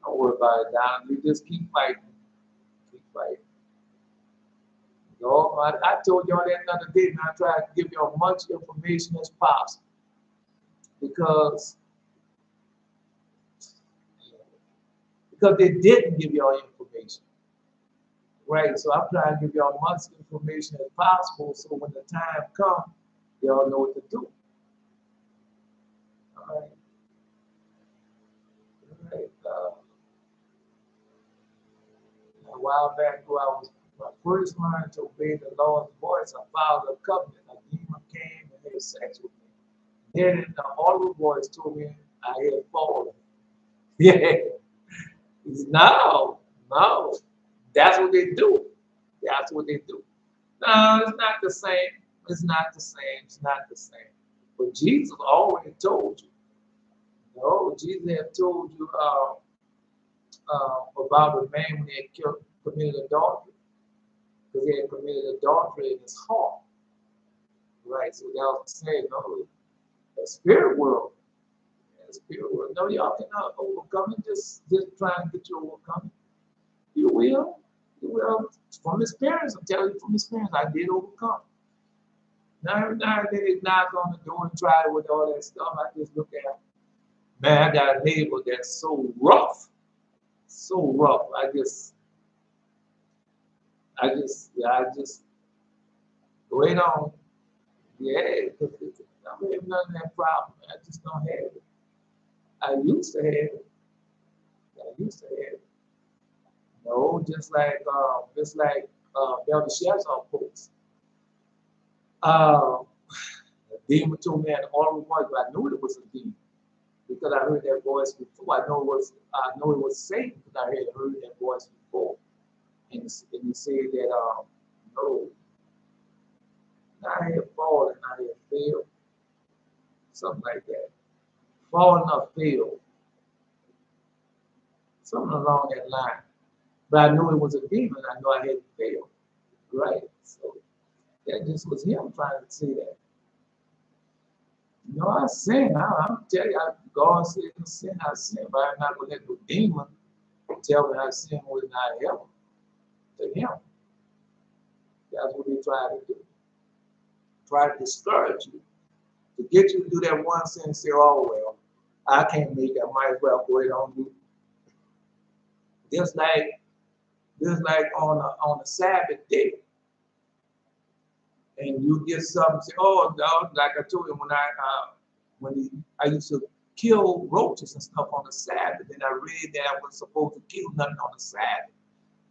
worry about it, Don. You just keep fighting. Keep fighting. No, I told y'all that another day, and I tried to give y'all much information as possible because they didn't give y'all information. Right, so I'm trying to give y'all much information as possible so when the time comes, y'all know what to do. All right. All right. A while back, when I first learned to obey the Lord's voice, I followed a covenant. A demon came and had sex with me. Then the audible voice told me I had fallen. Yeah. No, no. That's what they do. That's what they do. No, it's not the same. It's not the same. It's not the same. But Jesus already told you. No, Jesus had told you about the man when he had committed adultery. Because he had committed adultery in his heart. Right, so that was saying, no, the spirit world. The spirit world. No, y'all cannot overcome it. Just trying to get you overcome it. You will. You will. From experience, I'm telling you from experience, I did overcome. Now they knock on the door and try it with all that stuff. I just look at, man, I got a neighbor that's so rough. So rough. I just wait on. Yeah, because I don't have none of that problem. I just don't have it. I used to have it. I used to have it. No, just like Belshazzar post. Uh, the demon told me an audible voice, but I knew it was a demon because I heard that voice before. I know it was Satan because I had heard that voice before. And he said that no, I had fallen, I had failed, something like that. Fallen or failed, something along that line. But I knew it was a demon. I know I had failed, right? So that just was him trying to say that. You know, I sin. I'm telling you, God said sin, I sin, but I'm not going to let the demon tell me I sin was not heaven to him. That's what they try to do. Try to discourage you, to get you to do that one sin and say, oh, well, I can't make that. I might as well go ahead on do. Just like on a Sabbath day. And you get something, say, oh, no, like I told you when I used to kill roaches and stuff on the Sabbath, and I read that I was supposed to kill nothing on the Sabbath.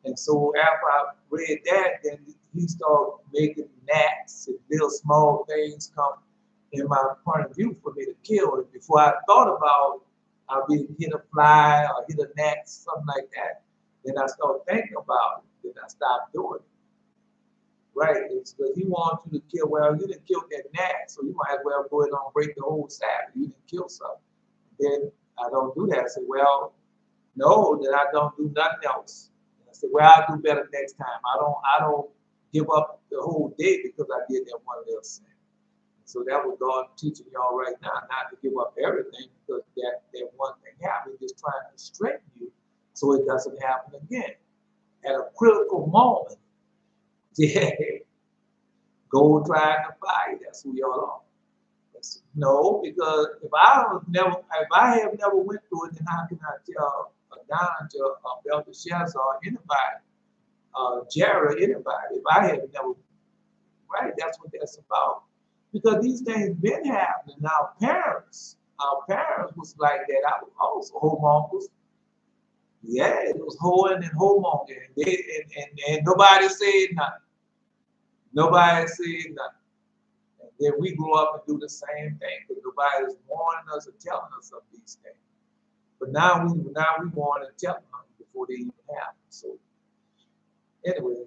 And so after I read that, then he started making gnats and little small things come in my point of view for me to kill. And before I thought about I'll be hit a fly or hit a gnat, something like that. Then I started thinking about it. Then I stopped doing it. Right? It's because he wants you to kill. Well, you didn't kill that gnat, so you might as well go ahead and break the whole Sabbath. You didn't kill something. Then I don't do that. I say, well, no, then I don't do nothing else. And I say, well, I'll do better next time. I don't give up the whole day because I did that one little sin. So that was God teaching y'all right now, not to give up everything because that one thing happened. Just trying to strengthen you so it doesn't happen again. At a critical moment, yeah, go try to fight. That's who y'all are. No, because if I have never went through it, then how can I tell Don to Belteshazzar, anybody, Jared, anybody? If I have never, right? That's what that's about. Because these things been happening. Our parents was like that. I was also homongers. Yeah, it was hoeing and homongering. And nobody said nothing. Nobody said nothing. And then we grow up and do the same thing because nobody is warning us or telling us of these things. But now we want to tell them before they even have. So anyway,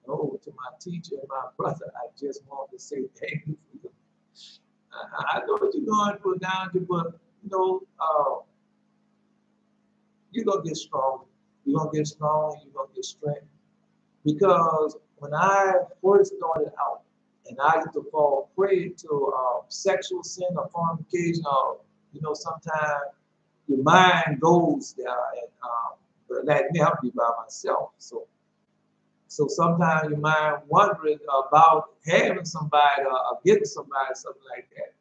oh, to my teacher and my brother, I just want to say thank you for them. I know what you're going through down to, but you're gonna get strong. You're gonna get strong and you're gonna get strength. Because when I first started out and I used to fall prey to sexual sin or fornication, or sometimes your mind goes there, and but that never be by myself. So sometimes your mind wondering about having somebody or getting somebody, something like that.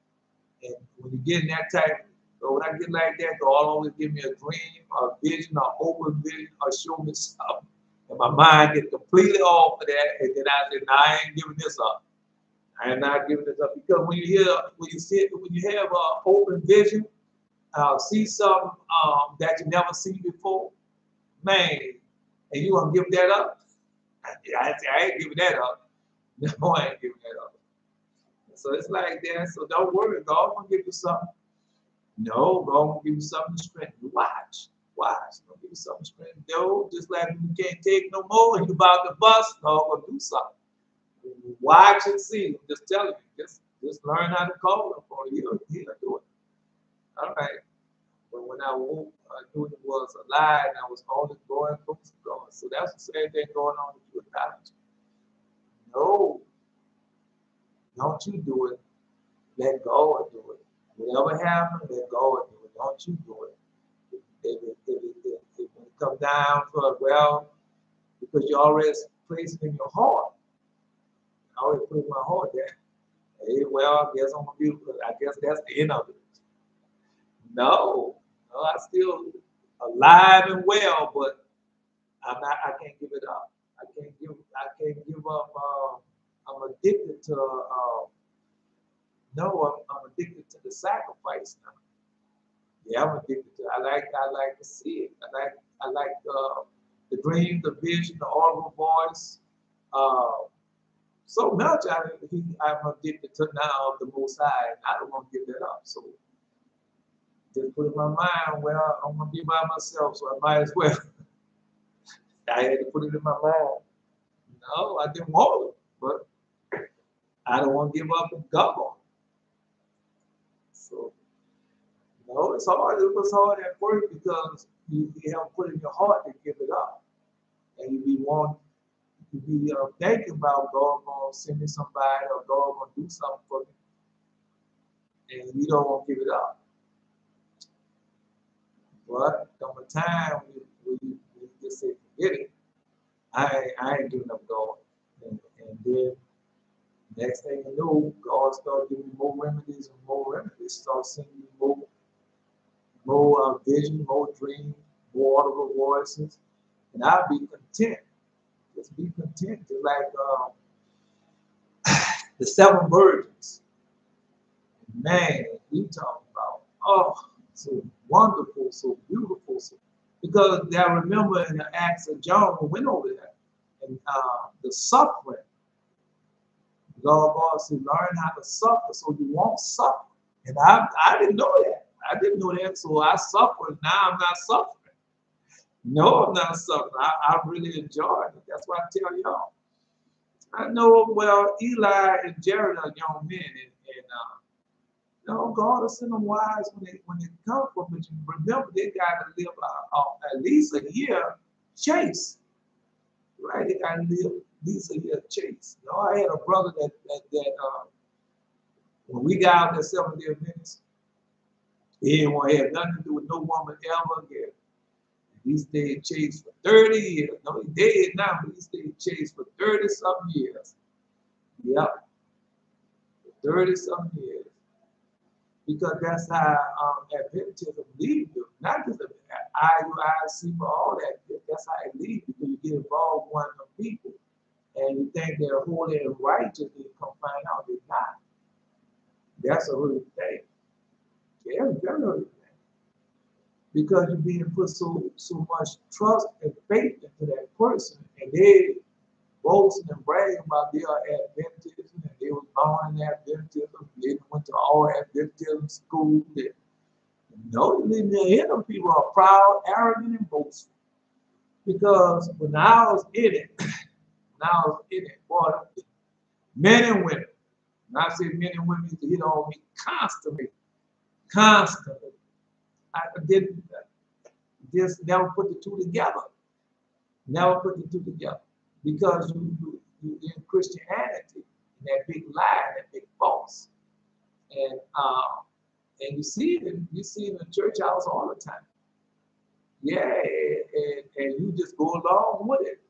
And when you get in that type, so when I get like that, God always give me a dream, a vision, or open vision, or show me something. And my mind get completely off of that. And then I said, no, I ain't giving this up. I am not giving this up. Because when you have an open vision, see something that you never seen before, man, and you gonna give that up? I ain't giving that up. No, I ain't giving that up. So it's like that. So don't worry, God gonna give you something. No, God gonna give you something to strengthen. Watch. Don't give you something to strengthen. No, just like you can't take no more and you about to bust, God gonna do something. Watch and see. I'm just telling you. Just learn how to call him for you. He'll do it. All right. But when I woke, I knew it was a lie and I was only going close to God. So that's the same thing going on with you adoption. No, don't you do it. Let God do it. Whatever happens, let God do it. Don't you do it. If it comes down to well, because you already placed it in your heart. I already put in my heart there. Hey, well, I guess I'm gonna be. I guess that's the end of it. No, I still alive and well, but I'm not. I can't give it up. I can't give up. I'm addicted to. No, I'm addicted to the sacrifice now. Yeah, I'm addicted to. I like to see it. I like the dream, the vision, the audible voice. Uh, so much I'm addicted to now of the Most High, and I don't want to give that up. So just put in my mind, well, I'm gonna be by myself, so I might as well. I had to put it in my mind. No, I didn't want it, but I don't want to give up and go. So no, it's hard. It was hard at first because you have put in your heart to give it up, and you be thinking about God gonna send me somebody or God gonna do something for me, and you don't want to give it up. But come a time when you just say forget it, I ain't giving up God, and then next thing you know, God started giving you more remedies and more remedies. Start sending you more vision, more dreams, more audible voices, and I'll be content. Just be content, just like the seven virgins. Man, we talking about so wonderful, so beautiful. Because I remember in the Acts of John, we went over there, and the suffering. God said, learn how to suffer so you won't suffer. And I didn't know that. I didn't know that, so I suffered. Now I'm not suffering. No, I'm not suffering. I really enjoyed it. That's why I tell y'all. I know, well, Eli and Jared are young men, and God will send them wives when they come from. But you remember, they got to live at least a year chase, right? They got to live at least a year chase. I had a brother that when we got out there 7 day minutes, he didn't want to have nothing to do with no woman ever again. He stayed chased for 30 years. No, he dead now, but he stayed chased for 30-something years. Yep, 30-something years. Because that's how Adventism leads you. Not just IUIC, but all that. That's how it leads you, because you get involved with one of the people. And you think they're holy and righteous, and you come find out they're not. That's a real thing. Yeah, very real thing. Because you're being put so much trust and faith into that person, and they boasting and bragging about their Adventism, and they was born in Adventism, they went to all Adventism schools, and No, you hear them people are proud, arrogant, and boastful. Because when I was in it, boy, men and women, and I say men and women used to hit on me constantly, constantly. I didn't just never put the two together. Never put the two together. Because you in Christianity, and that big lie, that big false. And you see it in the church house all the time. Yeah, and you just go along with it.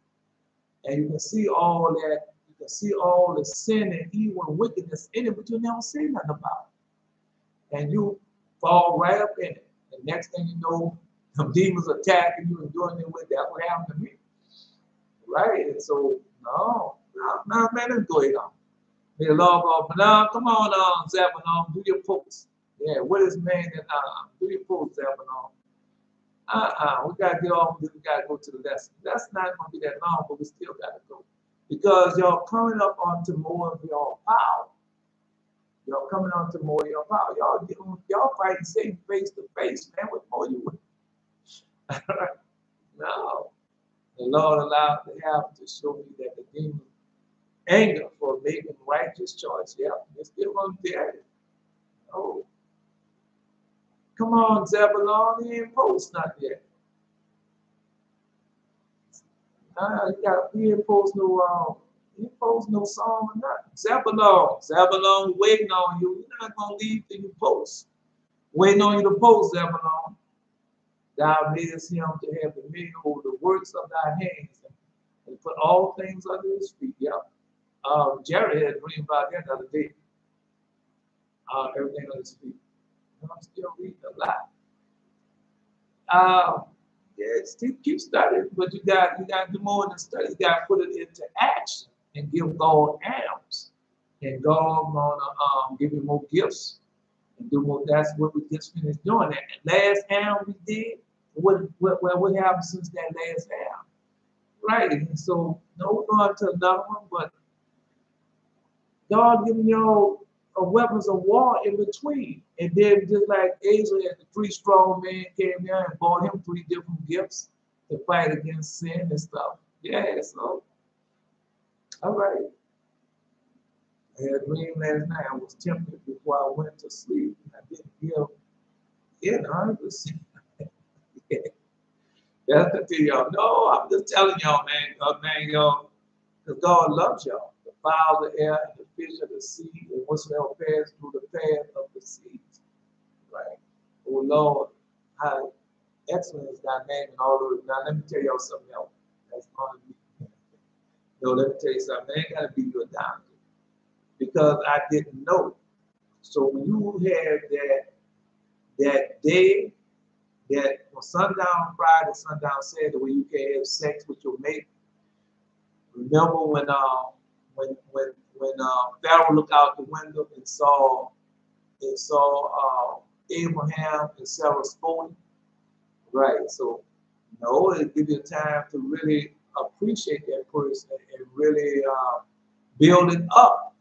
And you can see all that, you can see all the sin and evil and wickedness in it, but you never say nothing about it. And you fall right up in it. And next thing you know, some demons attacking you and doing it with that. What happened to me? Right? And so, no, man, let's go ahead on. May the Lord go, but now, come on, Zebulon, do your post. Yeah, what is man that do your post, Zebulon? We gotta get off. We gotta go to the lesson. That's not gonna be that long, but we still gotta go because y'all coming up onto more of your power. Y'all coming onto more of your power. Y'all fighting Satan face to face, man. What more you want? No, the Lord allowed to have to show me that the demon anger for making righteous choice. Yeah, they're still gonna be at it. Oh, come on, Zebulon, he ain't post not yet. He didn't post no song or nothing. Zebulon, waiting on you. You're not gonna leave till you post. Waiting on you to post, Zebulon. Thou madest him to have dominion over the works of thy hands and put all things under his feet. Yeah. Jerry had a dream about that the other day. Everything under his feet. I'm still reading a lot. Yes, keep studying, but you got to do more than study. You got to put it into action and give God alms, and God gonna give you more gifts and do more. That's what we just finished doing. That last alm we did. What happened since that last alm? Right, and so no, we're going to another one, but God giving y'all weapons of war in between. And then just like Asher had the three strong men came there and bought him 3 different gifts to fight against sin and stuff. Yeah, so all right. I had a dream last night. I was tempted before I went to sleep. I didn't feel it 100%. Yeah. That's to tell y'all. No, I'm just telling y'all, man, y'all, because God loves y'all. The fowl of the air and the fish of the sea and whatsoever pass through the path of the seas. Right? Oh Lord, how excellent is thy name and all those. Now let me tell y'all something else. That's going to be. No, let me tell you something. I ain't gotta be you down because I didn't know. So when you have that day, that from sundown Friday, sundown Saturday, where you can have sex with your mate. Remember when Pharaoh looked out the window and saw Abraham and Sarah spoon? Right. So no, it gives you time to really appreciate that person and really build it up.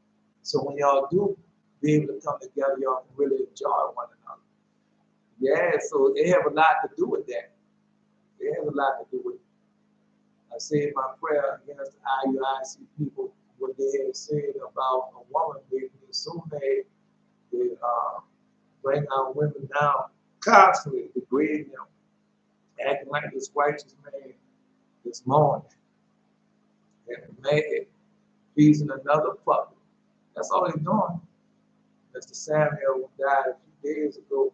So when y'all do be able to come together, y'all can really enjoy one another. Yeah, so they have a lot to do with that. They have a lot to do with it. I said my prayer against IUIC people, what they had said about a woman making me so mad, they bring our women down constantly, degrading them, acting like this righteous man this morning. And the man feeding another puppy. That's all they're doing. Mr. Samuel died a few days ago.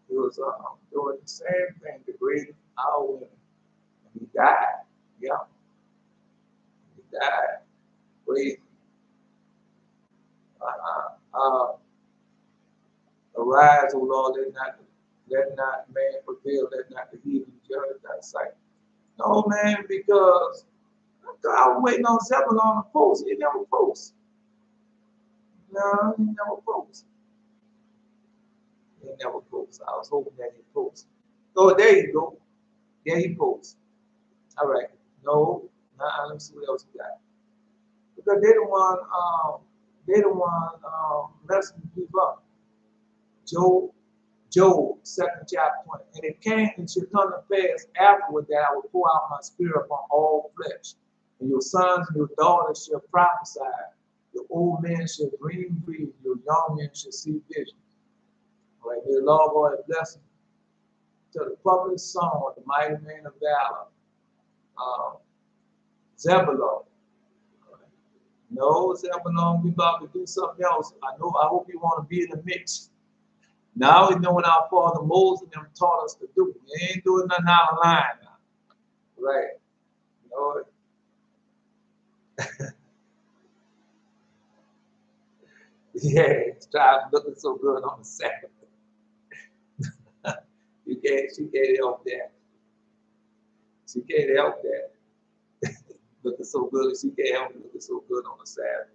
He was doing the same thing, degrading our women. And he died. Yeah. He died. Crazy. Arise, O Lord, let not man prevail, let not the heathen judge thy sight. No, man, because I was waiting on Zebulon to post. He never posts. No, he never posts. He never posts. I was hoping that he posts. Oh, there you go. Yeah, he posts. All right. No, let me see what else we got. Because they the one messing people up. Job, 2nd chapter 20. And it came and shall come to pass afterward that I will pour out my spirit upon all flesh. And your sons and your daughters shall prophesy. Your old men shall dream dreams. Your young men shall see visions. All right, may the Lord God bless to the public song of the mighty man of valor, Zebulon. No, Zebulon, we about to do something else. I hope you want to be in the mix. Now we know what our father Moses and them taught us to do. We ain't doing nothing out of line now. Right. You know, yeah, try looking so good on the Sabbath. She can't help that. She can't help that. Looking so good, she can't help looking so good on the Sabbath.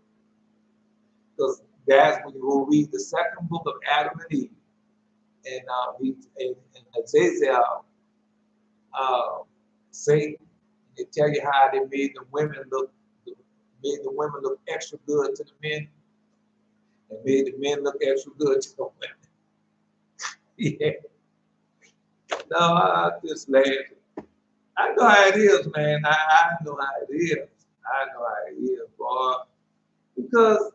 Because that's when you will read the second book of Adam and Eve. And Hosea, Satan, they tell you how they made the women look extra good to the men, and made the men look extra good to the women. Yeah. No, I just laugh. I know how it is, man. I know how it is. I know how it is, boy. Because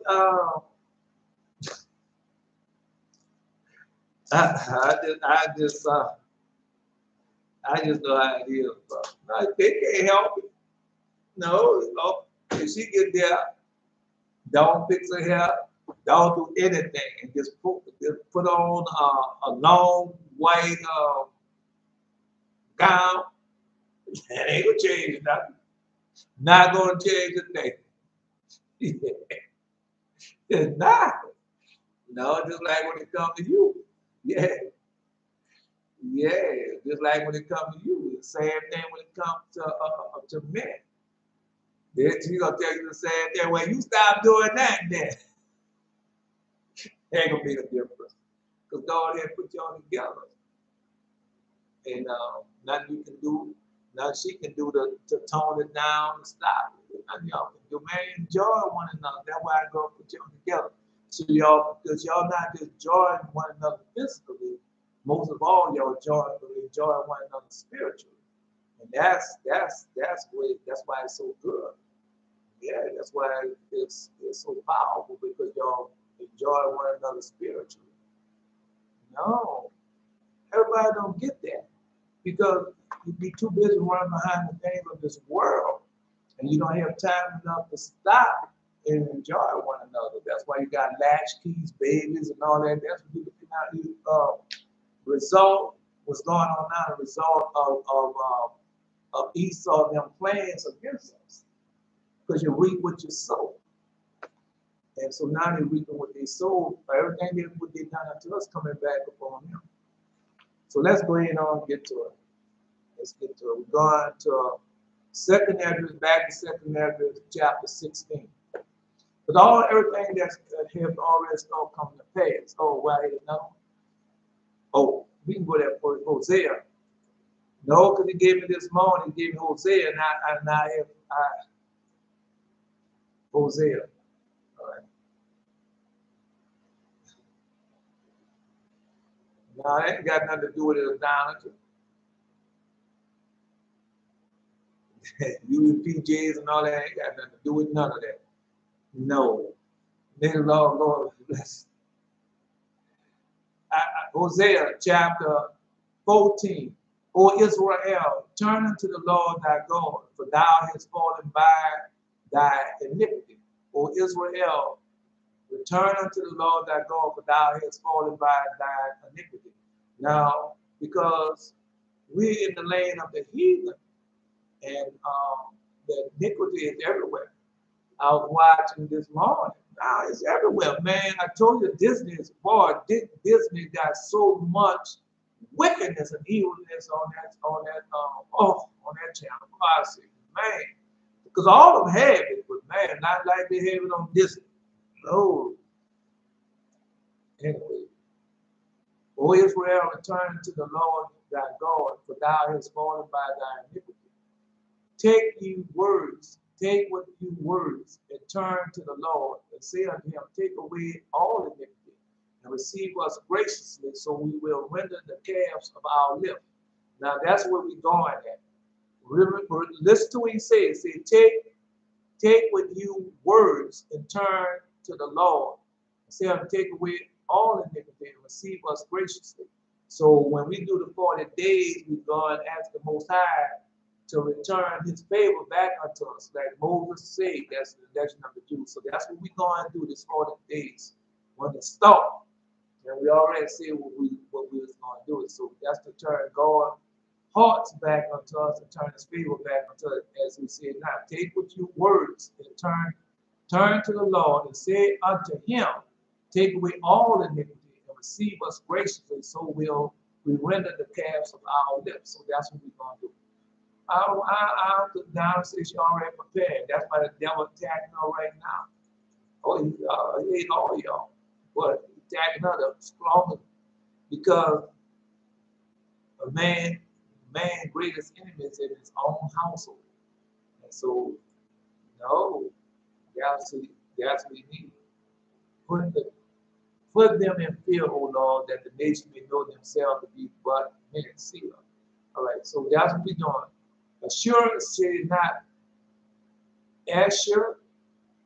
I just know how it is, bro. No, they can't help it. No, if she get there, don't fix her hair, don't do anything, and just put on a long white gown. That ain't gonna change nothing. Not gonna change a thing. It's not. No, just like when it comes to you. Yeah. Yeah. Just like when it comes to you. It's the same thing when it comes to men. She's gonna tell you the same thing. When you stop doing that, then ain't gonna be the difference. Because God had put y'all together. And nothing you can do, nothing she can do to tone it down and stop it. Nothing y'all can do. Man, enjoy one another. That's why I go put y'all together. So y'all, because y'all not just enjoying one another physically, most of all y'all enjoy one another spiritually. And that's why it's so good. Yeah, that's why it's so powerful, because y'all enjoy one another spiritually. No, everybody don't get that, because you be too busy running behind the things of this world, and you don't have time enough to stop and enjoy one another. That's why you got latchkeys, babies, and all that. That's what you result what's going on now. The result of Esau and them plans against us, because you reap what you sow. And so now they're reaping what they sowed. Everything they done unto us coming back upon them. So let's go ahead and get to it. Let's get to it. We're going to Second Ezra, back to Second Ezra, chapter 16. But everything that have already started coming to pass. Oh, why did it know? Oh, we can go there for Hosea. No, because he gave me this morning. He gave me Hosea, and I have Hosea. All right. Now, that ain't got nothing to do with idolatry. You and PJs and all that ain't got nothing to do with none of that. No. May the Lord bless. Hosea chapter 14. O Israel, turn unto the Lord thy God, for thou hast fallen by thy iniquity. O Israel, return unto the Lord thy God, for thou hast fallen by thy iniquity. Now, because we're in the land of the heathen, and the iniquity is everywhere. I was watching this morning. Now it's everywhere, man. I told you Disney is bored. Disney got so much wickedness and evilness on that channel. I see, man, because all of them have it, but man, not like they have it on Disney. No. Anyway, O Israel, return to the Lord thy God, for thou hast fallen by thy iniquity. Take what you words, and turn to the Lord, and say unto him, take away all iniquity, and receive us graciously, so we will render the calves of our lips. Now that's where we're going at. Remember, listen to what he says. Say, take with you words and turn to the Lord. Say, take away all iniquity and receive us graciously. So when we do the 40 days, we go and ask the Most High to return his favor back unto us. Like Moses said, that's the election of the Jews. So that's what we're going to do this 40 days. When it starts, and we already said what we was going to do. So that's to turn God's hearts back unto us and turn his favor back unto us, as we said now. Take with you words and turn to the Lord and say unto him, take away all iniquity and receive us graciously, so will we render the calves of our lips. So that's what we're going to do. I took down says she already prepared. That's why the devil attacking her right now. Oh, he ain't all y'all, but he's attacking her stronger, because a man greatest enemy is in his own household. And so, no, that's what we need. Put them in fear, O Lord, that the nation may know themselves to be but men. See them. All right, so that's what we're doing. Assurance shall not, Asshur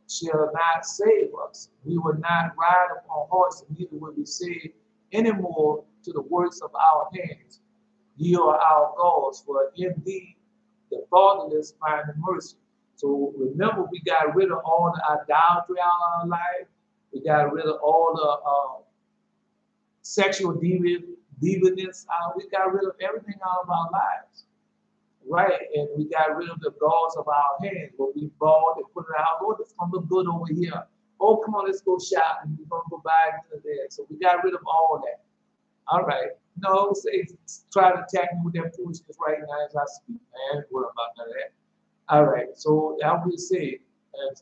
shall not save us. We will not ride upon horses, neither will we say anymore to the works of our hands. Ye are our gods, for in thee the fatherless find mercy. So remember, we got rid of all the idolatry out of our life. We got rid of all the sexual deviance. We got rid of everything out of our lives. Right, and we got rid of the gods of our hands, but we bought and put it out. Oh, it's gonna look good over here. Oh, come on, let's go shopping. We're gonna go buy it there. So we got rid of all that. All right. No, say try to attack me with that foolishness right now as I speak, man. What about none of that? All right. So that we say,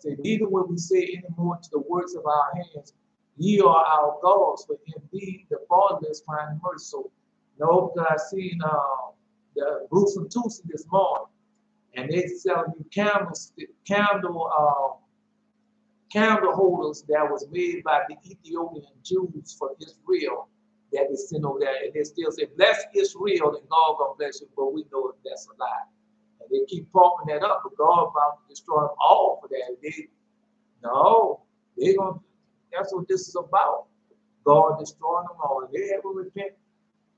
neither will we say anymore to the works of our hands, ye are our gods, but indeed the fatherless find mercy. So no, because I seen the Bruce and Tusi this morning, and they selling you candle holders that was made by the Ethiopian Jews for Israel that is sent over there, and they still say, bless Israel and God gonna bless you, but we know that's a lie. And they keep pumping that up, but God about to destroy them all for that. They're gonna, that's what this is about. God destroying them all, and they haven't repented.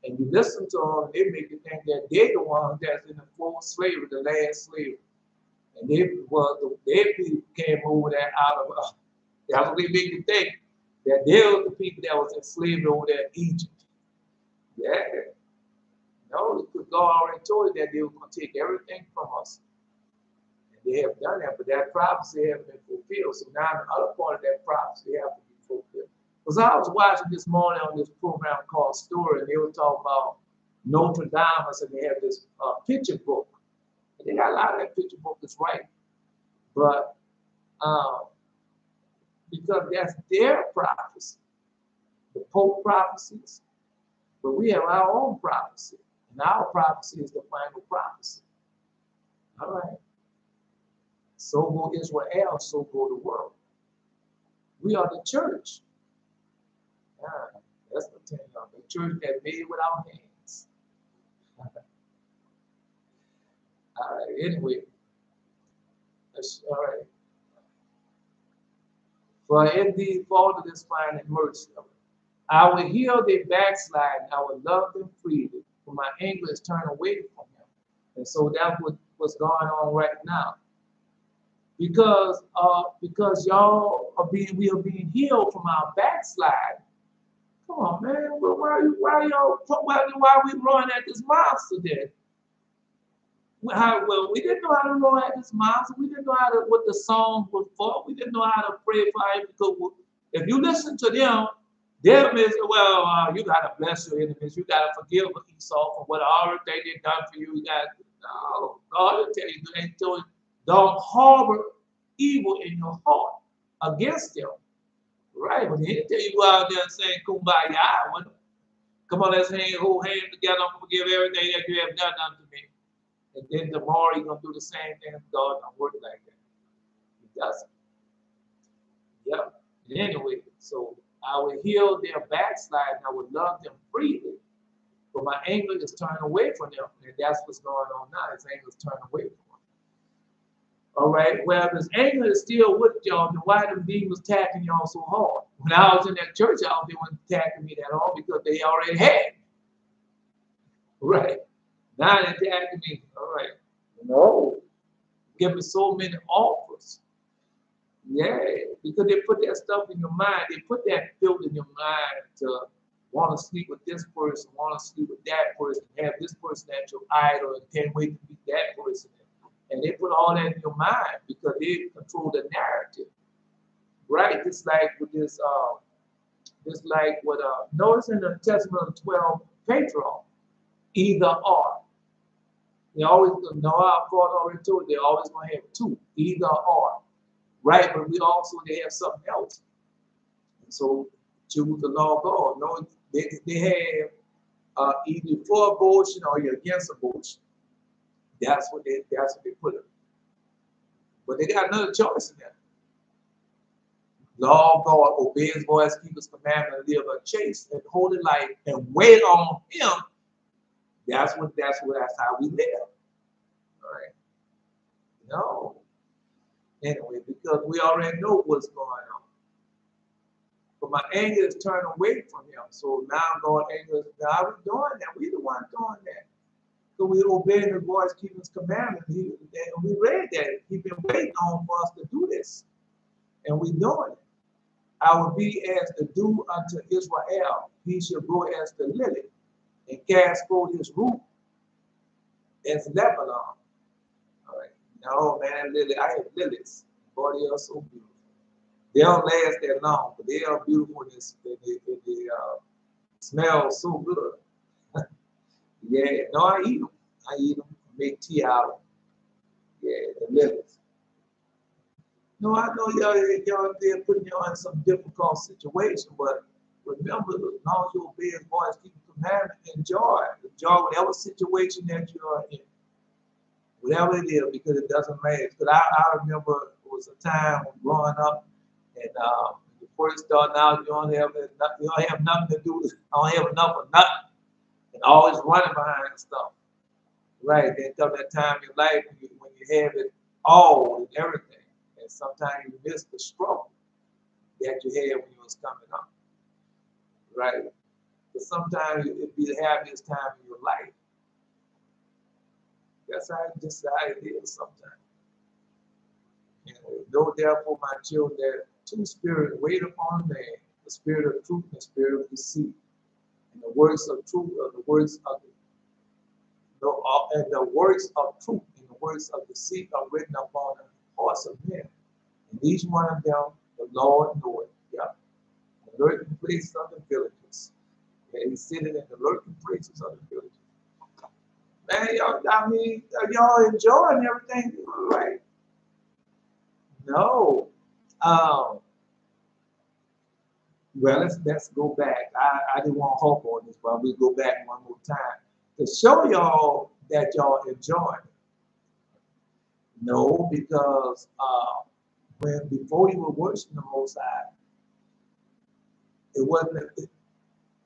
And you listen to them, they make you think that they're the ones that's in the forced slavery, the last slavery. And their people came over there out of, that's what they make you think, that they were the people that was enslaved over there in Egypt. Yeah. No, because God already told you that they were going to take everything from us. And they have done that, but that prophecy hasn't been fulfilled. So now the other part of that prophecy has to be fulfilled. Because I was watching this morning on this program called Story, and they were talking about Notre Dame, and they have this picture book. And they got a lot of that picture book that's right. But because that's their prophecy, the Pope prophecies, but we have our own prophecy. And our prophecy is the final prophecy. All right. So go Israel, so go the world. We are the church. That's what I'm telling y'all. The church that made with our hands. All right, anyway. All right. For in thee fatherless find mercy. I will heal their backsliding. I will love them freely. For my anger is turned away from him. And so that's what's going on right now. Because y'all we are being healed from our backsliding. Come on, man. Why we run at this monster then? Well, we didn't know how to run at this monster. We didn't know what the song was for. We didn't know how to pray for him. Because if you listen to them, they'll miss, you got to bless your enemies. You got to forgive Esau for what already they done for you. No, God will tell you, don't harbor evil in your heart against them. Right? But he didn't tell you go out there and say kumbaya with them. Come on, let's hold hands together. I'm going to forgive everything that you have done unto me. And then tomorrow you're going to do the same thing. God don't work like that. He doesn't. Yep. Anyway, so I would heal their backsliding. I would love them freely. But my anger is turned away from them. And that's what's going on now. His anger is turned away from them. All right. Well, if his anger is still with y'all, then why them demons attacking y'all so hard? When I was in that church house, they weren't attacking me that hard because they already had me. Right. Now they're attacking me. All right. No. Give me so many offers. Yeah, because they put that stuff in your mind. They put that filth in your mind to want to sleep with this person, want to sleep with that person, have this person at your idol, and can't wait to meet that person. And they put all that in your mind because they control the narrative, right? Just like with this, notice in the Testament of 12 patriarchs, either or. They always, Noah already told you, they always going to have two, either or. Right, but we also they have something else. And so choose the law of God. No, they have either for abortion or you're against abortion. That's what they put it. But they got another choice in there. Law of God, obey his voice, keep his commandment, live a chaste and holy life, and wait on him. That's how we live. All right. No. Anyway, because we already know what's going on. But my anger is turned away from him. So now God anger is, now we're doing that. We the one doing that. So we obeying his voice, keeping his commandments. We read that. He's been waiting on for us to do this. And we doing it. I will be as the dew unto Israel. He shall grow as the lily and cast forth his root as Lebanon. All right. No, man, lily. I have lilies. Boy, they are so beautiful. They don't last that long, but they are beautiful and they smell so good. Yeah, no, I eat them. Make tea out of them. Yeah, the lilies. No, I know y'all there putting y'all in some difficult situation, but remember, as long as you obey his voice, keep the commandment, enjoy whatever situation that you are in. Whatever it is, because it doesn't matter. Because I remember it was a time when growing up, and when you first start out, you don't have nothing to do. I don't have enough of nothing, and always running behind stuff. Right? Then come that time in life when you have it all and everything, and sometimes you miss the struggle that you had when you was coming up. Right? But sometimes it be the happiest time in your life. That's how it is sometimes. Know therefore, my children, that two spirits wait upon man, the spirit of truth and the spirit of deceit. And the works of truth are the works of and the works of truth and the works of deceit are written upon the hearts of men. And each one of them the Lord knoweth. Yeah. The lurking places of the villages. Yeah, he's sitting in the lurking places of the villages. Man, y'all enjoying everything, right? No. Well, let's go back. I didn't want to harp on this, but we'll go back one more time to show y'all that y'all enjoying it. No, because before you were worshiping the Most High, it wasn't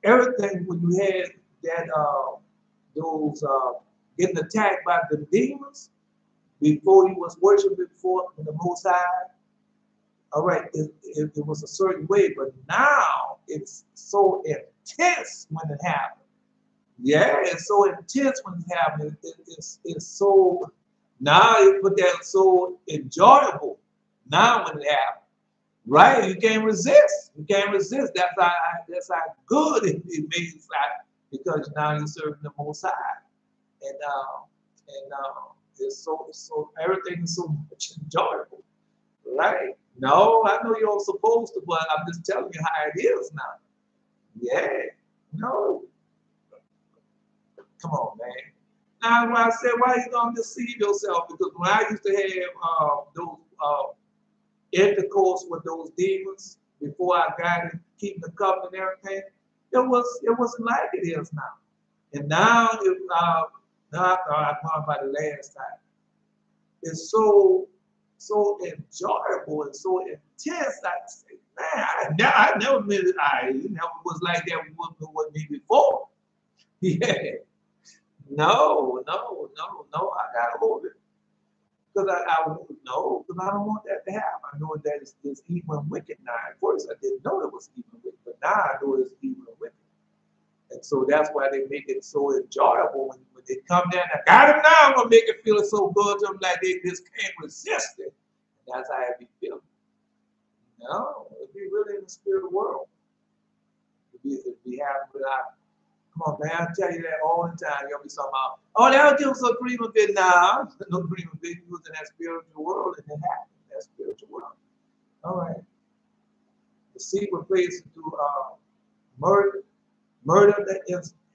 everything when you had that those getting attacked by the demons before you was worshiping before the Most High. All right, it was a certain way, but now it's so intense when it happens. Yeah, it's so intense when it happens. It's so, now you put that so enjoyable now when it happens. Right? You can't resist. You can't resist. That's how good it makes it, because now you're serving the Most High. And it's so everything is so much enjoyable. Right? No, I know you're supposed to, but I'm just telling you how it is now. Yeah. No. Come on, man. Now, when I said, why are you going to deceive yourself? Because when I used to have those intercourse with those demons before I got in, keeping the covenant and everything, it wasn't like it is now. And now, now I'm talking about the last time. It's so enjoyable and so intense. I say, Man, I never been, it never was like that with me before. Yeah. No. I got over it. Because because I don't want that to happen. I know that it's evil and wicked now. At first, I didn't know it was evil and wicked, but now I know it's evil and wicked. And so that's why they make it so enjoyable when they come down. I got him now. I'm going to make it feel so good to them like they just can't resist it. And that's how it be feeling. No, it'd be really in the spirit world. It'd be happening without. Come on, man, I tell you that all the time. You'll be talking about, oh, that was just a dream of it now. No dream of it. You was in that spiritual world and it happened. That spiritual world. All right. The secret place to do murder the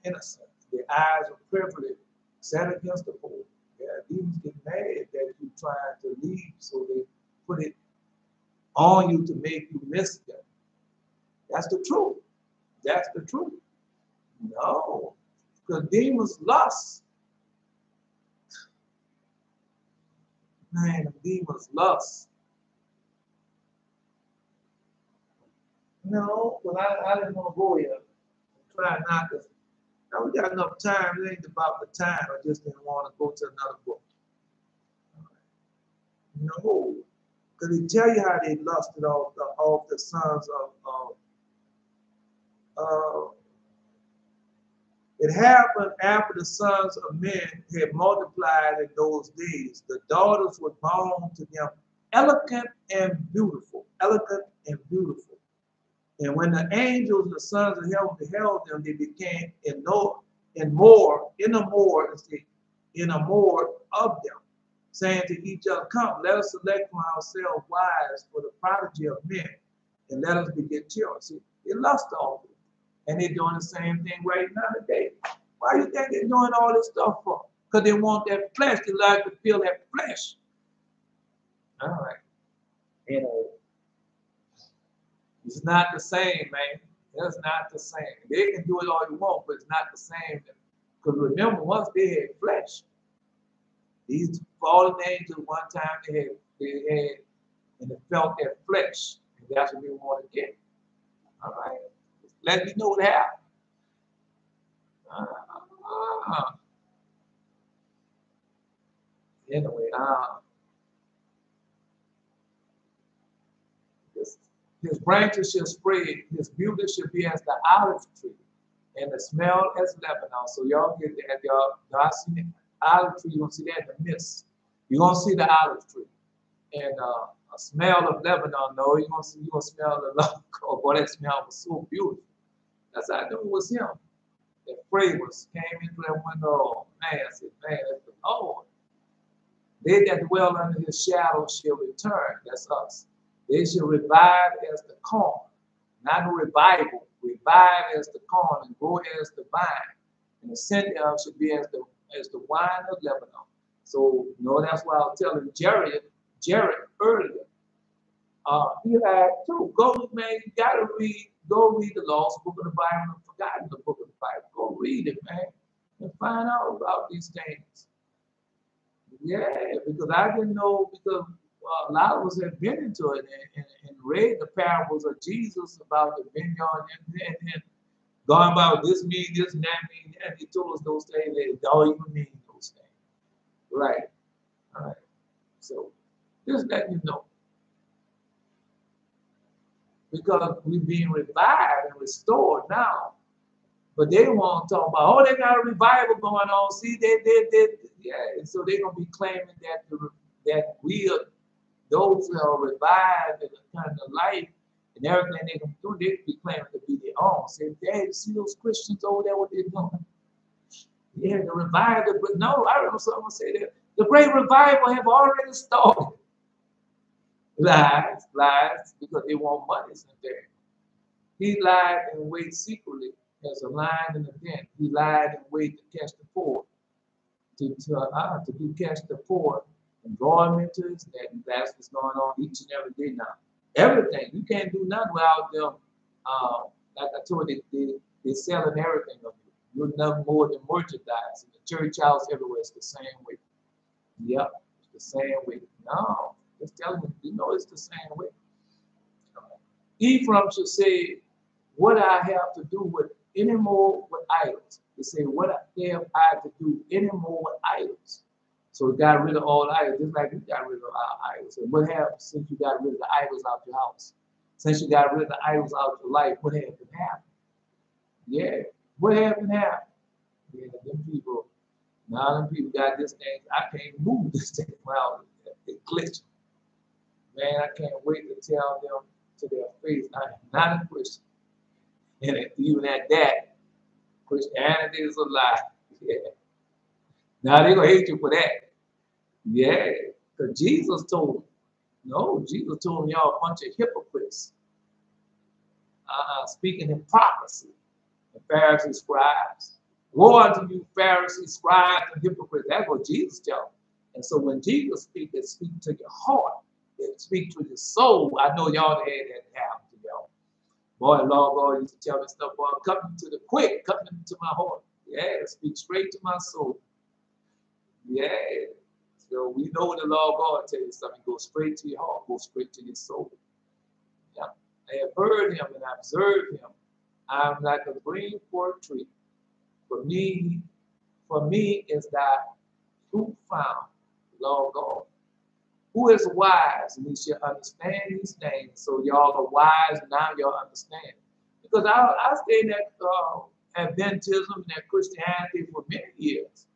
innocent. The eyes of privilege set against the poor. Yeah, demons get mad that you're trying to leave, so they put it on you to make you miss them. That's the truth. That's the truth. No, because demons lust. Man, the demons lust. No, well, I didn't want to go here. Try not to. Now we got enough time. It ain't about the time. I just didn't want to go to another book. No, because they tell you how they lusted off the sons of it happened after the sons of men had multiplied in those days. The daughters were born to them elegant and beautiful. Elegant and beautiful. And when the angels and the sons of heaven beheld them, they became enamored of them, saying to each other, come, let us select for ourselves wives for the prodigy of men, and let us beget children. See, they lust all this. And they're doing the same thing right now today. Why do you think they're doing all this stuff for? Because they want that flesh. They like to feel that flesh. All right. You know, it's not the same, man. It's not the same. They can do it all you want, but it's not the same. Because remember, once they had flesh, these fallen angels, one time they had, and they felt their flesh. And that's what we want to get. All right. Let me know what happened. Anyway, his branches shall spread, his beauty shall be as the olive tree, and the smell as Lebanon. So y'all get that, y'all see the olive tree, you're gonna see that in the mist. You're gonna see the olive tree. And a smell of Lebanon, no, you're gonna smell the love. Oh boy, that smell was so beautiful. That's how I knew it was him. That fragrance came into that window. Man, I said, man, that's the Lord. They that dwell under his shadow shall return. That's us. They shall revive as the corn. Not a revival. Revive as the corn and grow as the vine. And the scent thereof should be as the wine of Lebanon. So, you know, that's why I was telling Jared earlier. He had too. Go, man, you gotta go read the lost book of the Bible and forgotten the book of the Bible. Go read it, man, and find out about these things. Yeah, because I didn't know, because a lot of us have been into it and read the parables of Jesus about the vineyard and going about this mean this and that mean that. He told us those things that don't even mean those things. Right. All right. So just letting you know. Because we're being revived and restored now. But they want to talk about, oh, they got a revival going on. See, yeah. And so they're going to be claiming that we are those who are revived in the kind of life and everything they're going to do, they be claiming to be their own. Say, Dad, see those Christians over there, what they're doing? Yeah, the revival. But no, I remember someone say that the great revival have already started. Lies, because they want money there. He lied and wait secretly as a lion in the den. He lied and wait to catch the poor, to catch the poor and draw him into his net. And that's what's going on each and every day now. Everything. You can't do nothing without them. Like I told you, they're selling everything of you. You're nothing more than merchandise. In the church house, everywhere, it's the same way. Yep, it's the same way. No, just telling you, you know it's the same way. Ephraim should say, what I have to do with any more with idols. They say, what have I to do any more with idols? So we got rid of all idols, just like we got rid of our idols. And what happened since you got rid of the idols out your house? Since you got rid of the idols out your life, what happened? Yeah, what happened? Yeah, them people, now them people got this thing. I can't move this thing around. It glitching. Man, I can't wait to tell them to their face, I am not a Christian. And even at that, Christianity is a lie. Yeah. Now they're gonna hate you for that. Yeah. Because Jesus told them. No, Jesus told them y'all a bunch of hypocrites. Speaking hypocrisy. The Pharisees, scribes. Woe unto you, Pharisees, scribes, and hypocrites. That's what Jesus tells them. And so when Jesus speaks, it speaks to your heart. It speaks to your soul. I know y'all had that happen to y'all. Boy, Lord God used to tell me stuff, boy, come to the quick, come into my heart. Yeah, speak straight to my soul. Yeah. So we know when the Lord God tells you something, go straight to your heart, go straight to your soul. Yeah. I have heard him and observed him. I'm like a green forked tree. For me is that fruit found, Lord God. Who is wise and he shall understand these things. So y'all are wise, now y'all understand. Because I stayed at Adventism and at Christianity for many years.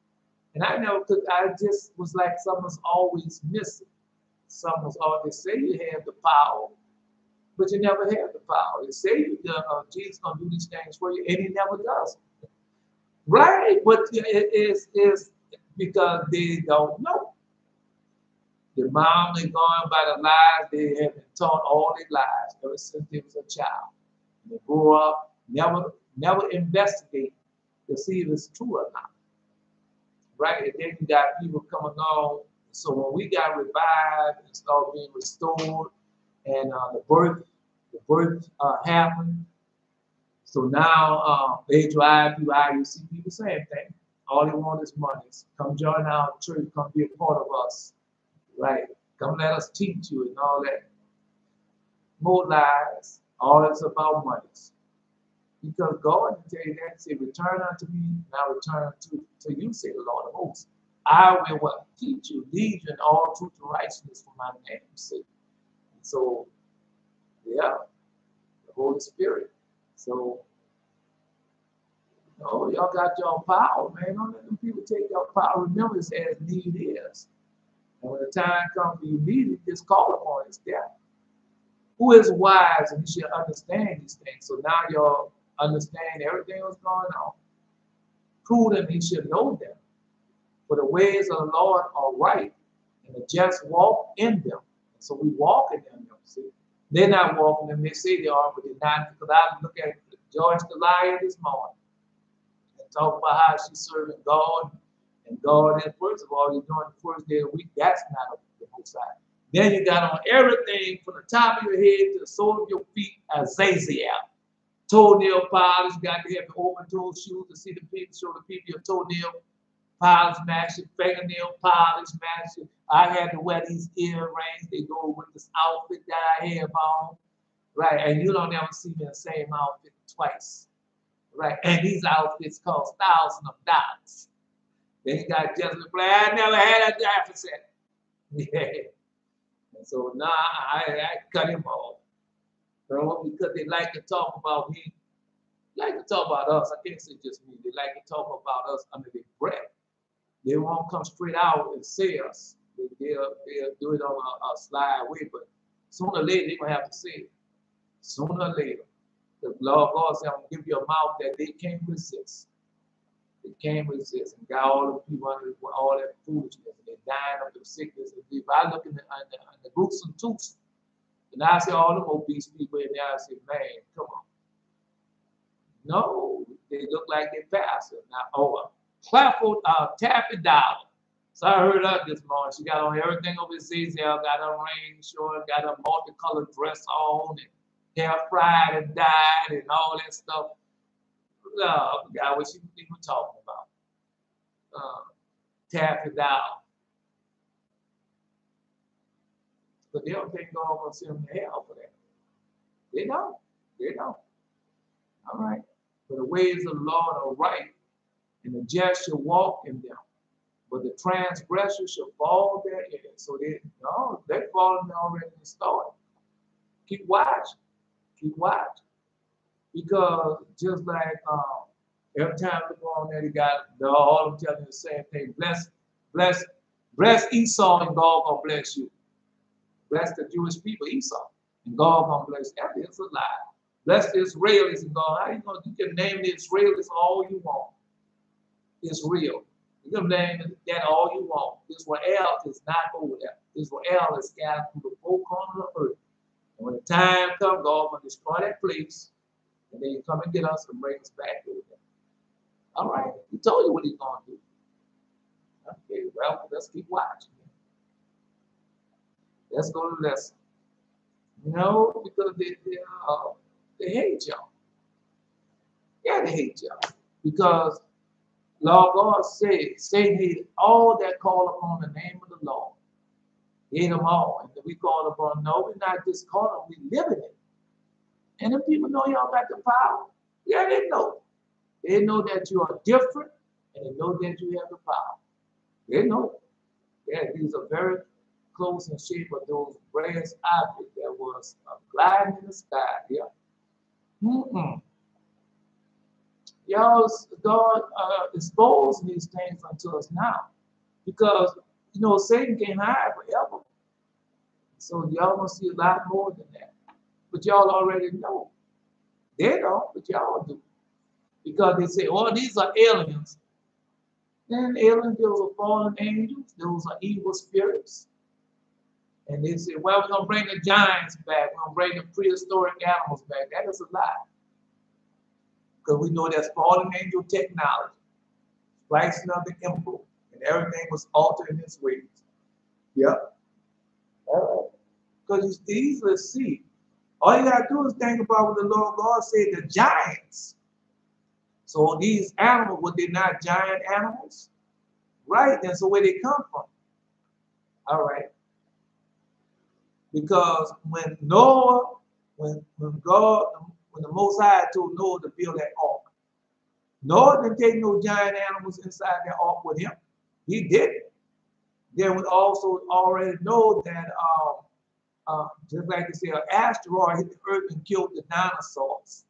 And I know because I just was like someone's always missing. Someone's always say you have the power, but you never have the power. They say Jesus gonna do these things for you, and he never does. Right? But it is because they don't know. The mom they gone by the lies they have been taught all their lives ever since they was a child. And they grow up, never investigate to see if it's true or not. Right? And then you got people coming on. So when we got revived and started being restored, and the birth happened. So now they drive through you see people saying things. All they want is money. So come join our church, come be a part of us. Right? Come let us teach you and all that. More lies. All it's about money. Because God will tell you that, say, return unto me, and I return to you, say the Lord of hosts. I will what? Teach you, lead you in all truth and righteousness for my name's sake. So, yeah, the Holy Spirit. So, y'all got your power, man. Don't let them people take your power. Remember, it's as need is. And when the time comes for you need it, just call upon his death. Who is wise and he should understand these things? So now y'all understand everything that's going on. Prudent, he should know them. For the ways of the Lord are right, and the just walk in them. And so we walk in them, see. They're not walking in them. They say they are, but they're not. Because I look at George Delia this morning and talk about how she's serving God. And God, and first of all, you're doing the first day of the week. That's not the most high. Then you got on everything from the top of your head to the sole of your feet, Azazel. Toenail polish, got to have the open toe shoes to see the people, show the people your toenail polish matching, fingernail polish matching. I had to wear these earrings. They go with this outfit that I have on. Right, and you don't ever see me in the same outfit twice. Right, and these outfits cost thousands of dollars. Then you got Justin Blair. I never had a deficit. Yeah. And so now I cut him off. Because they like to talk about me. They like to talk about us. I can't say just me. They like to talk about us under their breath. They won't come straight out and say us. They'll do it on a slide way, but sooner or later they're going to have to say it. Sooner or later. The Lord God said, I'm going to give you a mouth that they can't resist. They can't resist. And got all the people under all that foolishness. And they're dying of the sickness. And I look in the groups and tools. And I see all them obese people in there. I say, man, come on. No, they look like they're passive. Now, Taffy Dollar. So I heard her this morning. She got on everything over Zizelle, got her rain short, got her multicolored dress on, and hair fried and dyed, and all that stuff. I forgot what she was talking about. Taffy Dollar. But they don't think God gonna send them to hell for that. They don't. They don't. All right. For the ways of the Lord are right, and the just shall walk in them. But the transgressor shall fall therein. So they're falling already in the story. Keep watching. Keep watching. Because just like every time we go on there, they're all telling you the same thing. Bless Esau and God gonna bless you. Bless the Jewish people, Esau, and God gonna bless them. It's a lie. Bless the Israelis and God. How you can name the Israelis all you want. It's real. You can name that all you want. Israel is not over there. Israel is scattered through the four corners of the earth. And when the time comes, God will destroy that place, and then you come and get us and bring us back over there. All right. He told you what he's going to do. Okay, well, let's keep watching. Let's go to the lesson. No, because they hate y'all. Yeah, they hate y'all. Because Lord God said, Satan hated all that call upon the name of the Lord. He hate them all. And we call upon, no, we're not just calling, we live in it. And if people know y'all got the power, yeah, they know. They know that you are different, and they know that you have the power. They know. Yeah, these are very close in shape of those brass objects that was gliding in the sky. Yeah. Y'all, God exposing these things unto us now. Because, Satan can't hide forever. So y'all gonna see a lot more than that. But y'all already know. They don't, but y'all do. Because they say, oh, these are aliens. Then aliens, those are fallen angels. Those are evil spirits. And they say, well, we're going to bring the giants back. We're going to bring the prehistoric animals back. That is a lie. Because we know that's fallen angel technology. Slicing of the emperor. And everything was altered in its ways. Yep. All right. Because you easily see. All you got to do is think about what the Lord God said, the giants. So these animals, were they not giant animals? Right. And so where they come from? All right. Because when Noah, when the Most High told Noah to build that ark, Noah didn't take no giant animals inside that ark with him. He didn't. Then we also already know that just like you say, an asteroid hit the earth and killed the dinosaurs.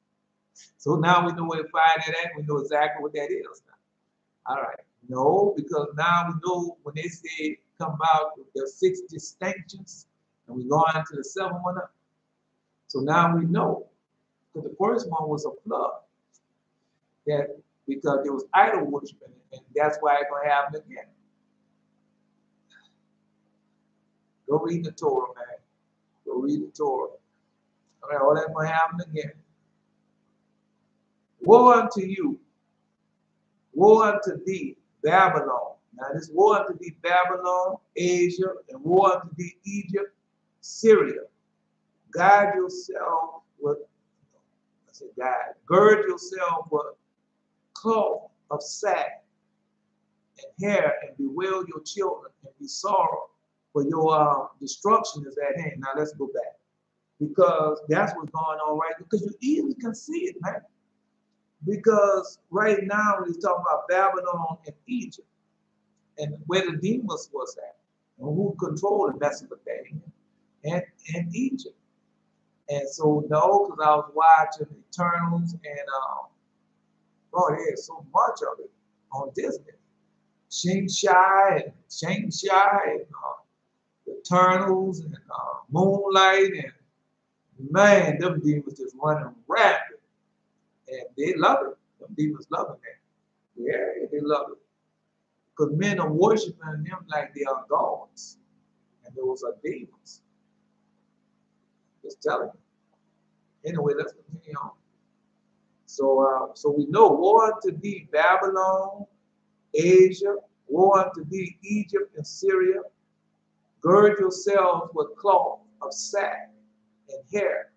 So now we know where to find that at. We know exactly what that is now. All right. No, because now we know when they say come about the 6 distinctions, and we go on to the 7th one up. So now we know. Because the first one was a flood. That because there was idol worshiping, and that's why it's going to happen again. Go read the Torah, man. Go read the Torah. All right, all that's going to happen again. Woe unto you. Woe unto thee, Babylon. Now this woe unto thee, Babylon, Asia, and woe unto thee, Egypt, Syria. Guide yourself with, gird yourself with cloth of sack and hair, and bewail your children, and be sorrow, for your destruction is at hand. Now let's go back. Because that's what's going on right now. Because you easily can see it, man. Because right now we're talking about Babylon and Egypt, and where the demons was at, and who controlled Mesopotamia and Egypt. And so no, because I was watching Eternals, and there's so much of it on Disney. Shang-Chi and the Eternals and Moonlight, and man, them demons just running rapid. And they love it. Them demons loving that. Yeah, they love it. Because men are worshiping them like they are gods. And those are demons. Just telling you. Anyway, let's continue on. So we know, woe unto thee, Babylon, Asia, woe unto thee, Egypt and Syria. Gird yourselves with cloth of sack and hair,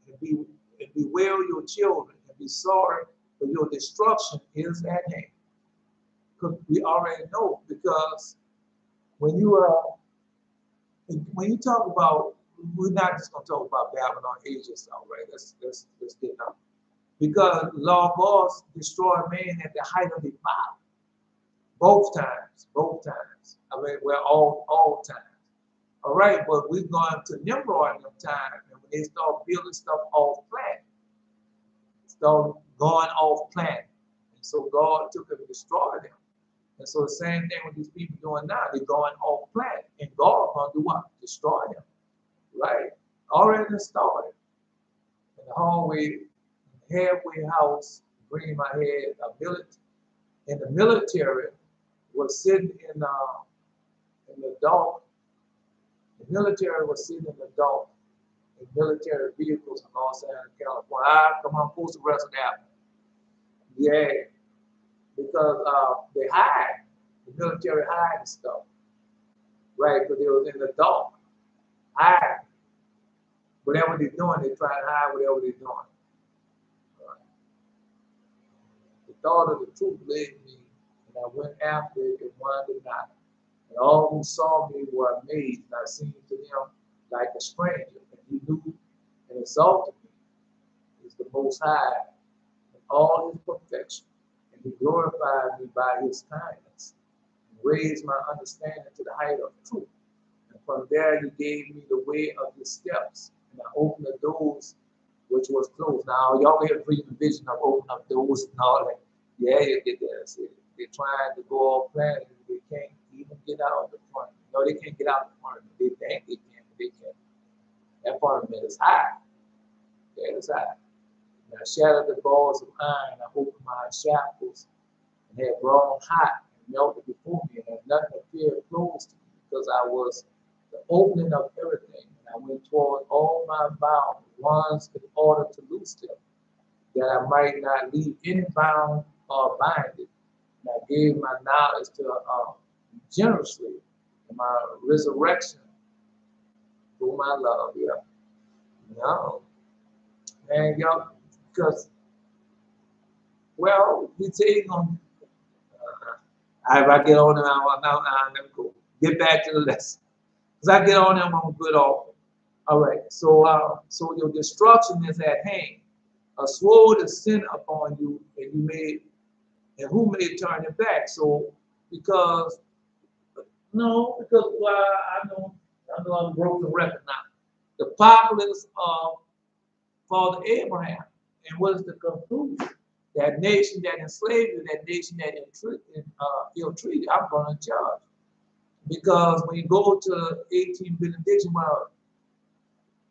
and bewail your children, and be sorry, for your destruction is at hand. Because we already know, because when you talk about we're not just going to talk about Babylon, Asia, all right? Let's get down. Because the Lord God destroyed man at the height of his power. Both times. I mean, well, all times. All right, but we're going to Nimrod in them time, and when they start building stuff off planet, start going off planet. And so God took them and destroyed them. And so the same thing with these people doing now, they're going off planet. And God gonna do what? Destroy them. Right? Already started. In the hallway, halfway house, bringing my head, in the military was sitting in the dock. The military was sitting in the dock in military vehicles in Los Angeles, California. Come on, post the rest of that. Yeah, because they hide. The military hide stuff. Right, because they was in the dock. Hide. Whatever they're doing, they try to hide whatever they're doing. Right. The thought of the truth led me, and I went after it and wanted not. And all who saw me were amazed, and I seemed to them like a stranger. And he knew and exalted me is the Most High in all his perfection. And he glorified me by his kindness, and raised my understanding to the height of truth. And from there he gave me the way of his steps, and I opened the doors which was closed. Now, y'all have dream and vision of opening up doors and all that. Yeah, you get that. They're trying to go off planet, and they can't even get out of the front. No, they can't get out of the front. They think they can, but they can't. That firmament is high. That is high. And I shattered the balls of iron. I opened my shackles and had grown hot and melted before me, and had nothing appeared close to me, because I was the opening of everything. And I went toward all my bound ones in order to loose them, that I might not leave any bound or binded. And I gave my knowledge to generously, and my resurrection through my love. Yeah. No. And y'all, because, well, we take on. If I get on them, now, let me go. Get back to the lesson. Because I get on them, I'm good off. All right. So your destruction is at hand. A sword is sent upon you, and who may turn it back? So because I know I'm broken record now. The populace of Father Abraham, and what is the conclusion? That nation that enslaved you, that nation that ill-treated, I'm going to judge. Because when you go to 18 benediction,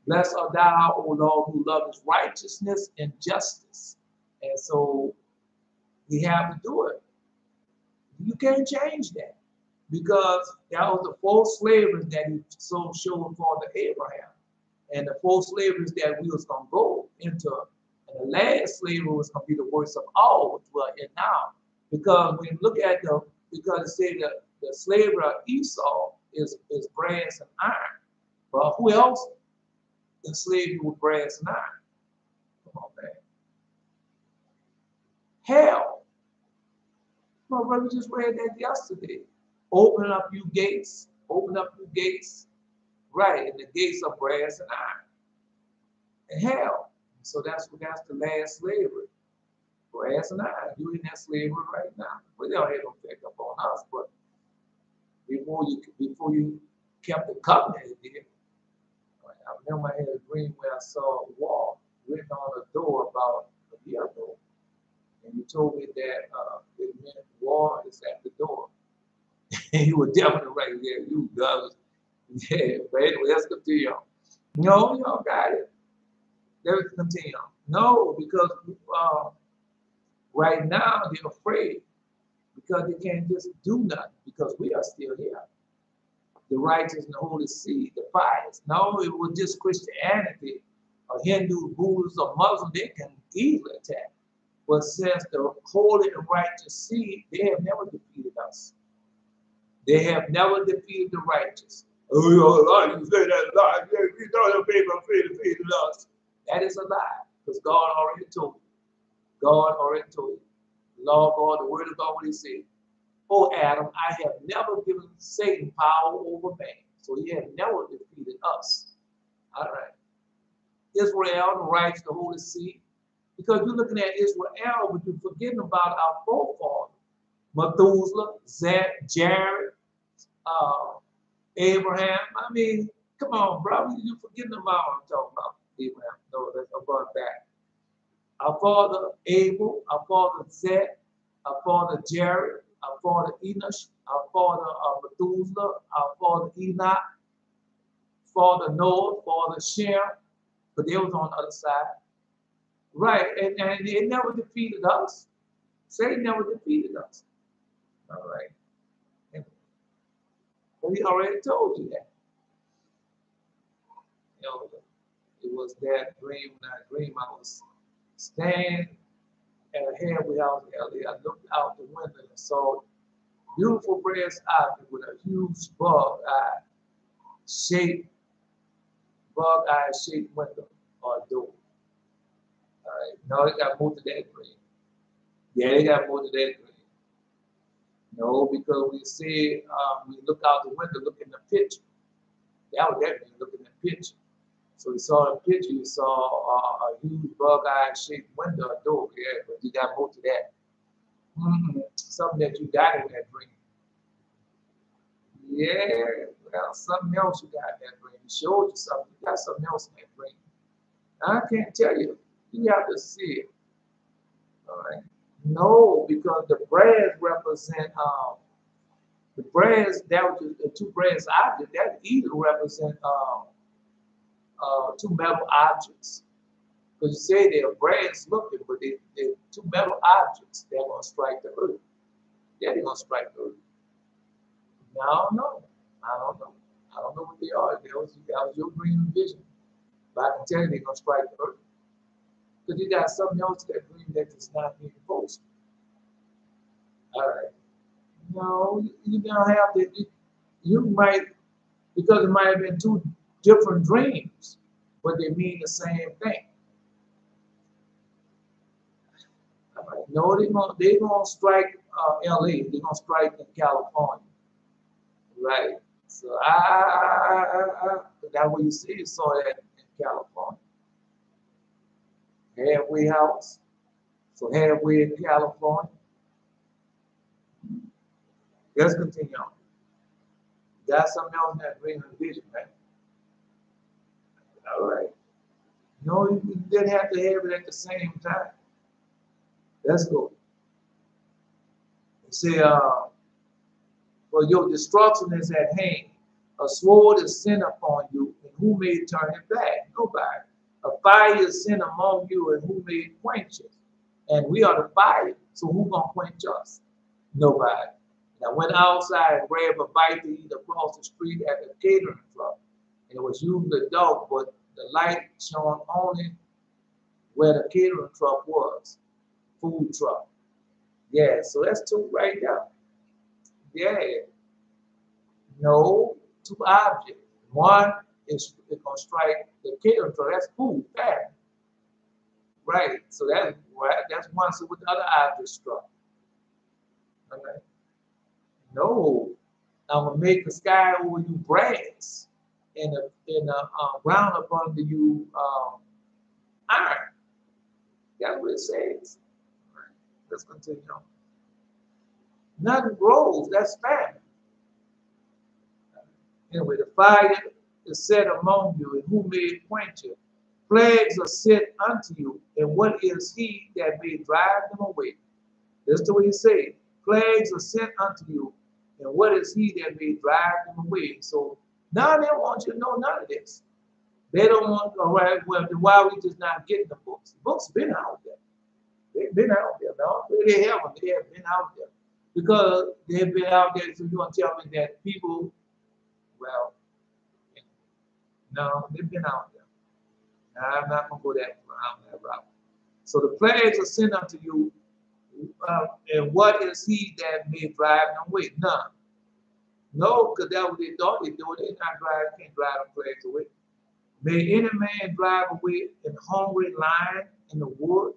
blessed art thou, O Lord, who lovest righteousness and justice. And so we have to do it. You can't change that, because that was the false slavery that he so showed for the Abraham, and the false slavery that we was going to go into, and the last slavery was going to be the worst of all, which we're in now. Because when you look at because it say that the slavery of Esau is brass and iron. Well, who else enslaved you with brass and iron? Come on, man. Hell. My brother just read that yesterday. Open up you gates. Right, and the gates of brass and iron. And hell. So that's the last slavery. Brass and iron. You're in that slavery right now. But they don't have no pick up on us. But before you kept the covenant, it did. I remember I had a dream where I saw a wall written on a door about a year ago. And you told me that it meant war is at the door. And you were definitely right there. You guys. Yeah, but anyway, let's continue on. No, y'all got it. Let's continue on. No, because right now they're afraid, because they can't just do nothing, because we are still here. The righteous and the holy seed, the pious. No, it was just Christianity, or Hindu, Buddhists, or Muslim, they can easily attack. But since the holy and righteous seed, they have never defeated us. They have never defeated the righteous. Oh, you say that lie. You know the people defeated us. That is a lie, because God already told you. God already told you. The law of God, the word of God, what he said. Oh, Adam, I have never given Satan power over man. So he had never defeated us. All right. Israel, the rights, the Holy See. Because you're looking at Israel, but you're forgetting about our forefathers. Methuselah, Jared, uh, Abraham. I mean, come on, bro. You're forgetting about what I'm talking about. Abraham. No, that's above that. Our father Abel, our father Zed, our father Jared, our father Enosh, our father Methuselah, our father Enoch, father Noah, father Shem, but they was on the other side. Right, and it never defeated us. Satan never defeated us. All right. And we already told you that. You know, it was that dream. When I dreamed, I was standing at a halfway house in LA. I looked out the window and saw beautiful brass object with a huge shaped bug eye shaped window or door. All right. No, they got moved to that dream. Yeah, they got moved to that dream. No, because we said we look out the window, look in the picture. That was that mean, look in the picture. So we saw the picture, you saw a huge bug-eye shaped window, a door. Yeah, but you got moved to that. Something that you got in that dream. Yeah, well, something else you got in that dream. He showed you something. You got something else in that dream. I can't tell you. You have to see it. All right. No, because the brass represent the brass, that was the two brass objects, that either represent two metal objects. Because you say they're brass looking, but they're two metal objects that are going to strike the earth. Yeah, they're going to strike the earth. Now, I don't know. I don't know. I don't know what they are. That was your dream vision. But I can tell you they're going to strike the earth. Because you got something else in that dream that is not being posted. All right. No, you don't have to. You might, because it might have been two different dreams, but they mean the same thing. Right. No, they gonna strike LA. They're gonna strike in California, right? So that what you see. You saw that in California. Halfway house. So halfway in California. Let's continue on. Got something else in that dream and vision, man. All right. No, you didn't have to have it at the same time. Let's go. You see, for your destruction is at hand. A sword is sent upon you, and who may turn it back? Nobody. A fire is sent among you, and who may quench it? And we are the fire, so who gonna quench us? Nobody. And I went outside and grabbed a bite to eat across the street at the catering truck. And it was usually dark, but the light shone only where the catering truck was. Food truck. Yeah, so that's two right there. Yeah. No, two objects. One is going to strike the catering truck. That's food, fat. Right. So that's right. That's one. So what the other object struck? Okay. No, I'm gonna make the sky over you brass, and the ground up under you iron. That's what it says. Right. Let's continue on. Nothing grows. That's famine. Anyway, the fire is set among you, and who may quench it? Plagues are sent unto you, and what is he that may drive them away? That's the way he said. Plagues are sent unto you, and what is he that may drive them away? So now they want you to know none of this. They don't want, all right, well, then why are we just not getting the books? The books been out there. They've been out there, no? They haven't. They have been out there. Because they've been out there, so you're going to tell me that people, well, no, they've been out there. Now, I'm not going to go that route. So the plagues are sent unto you, and what is he that may drive them away? None. No, because that's what they thought they do. They can't drive the plagues away. May any man drive away an hungry lion in the wood,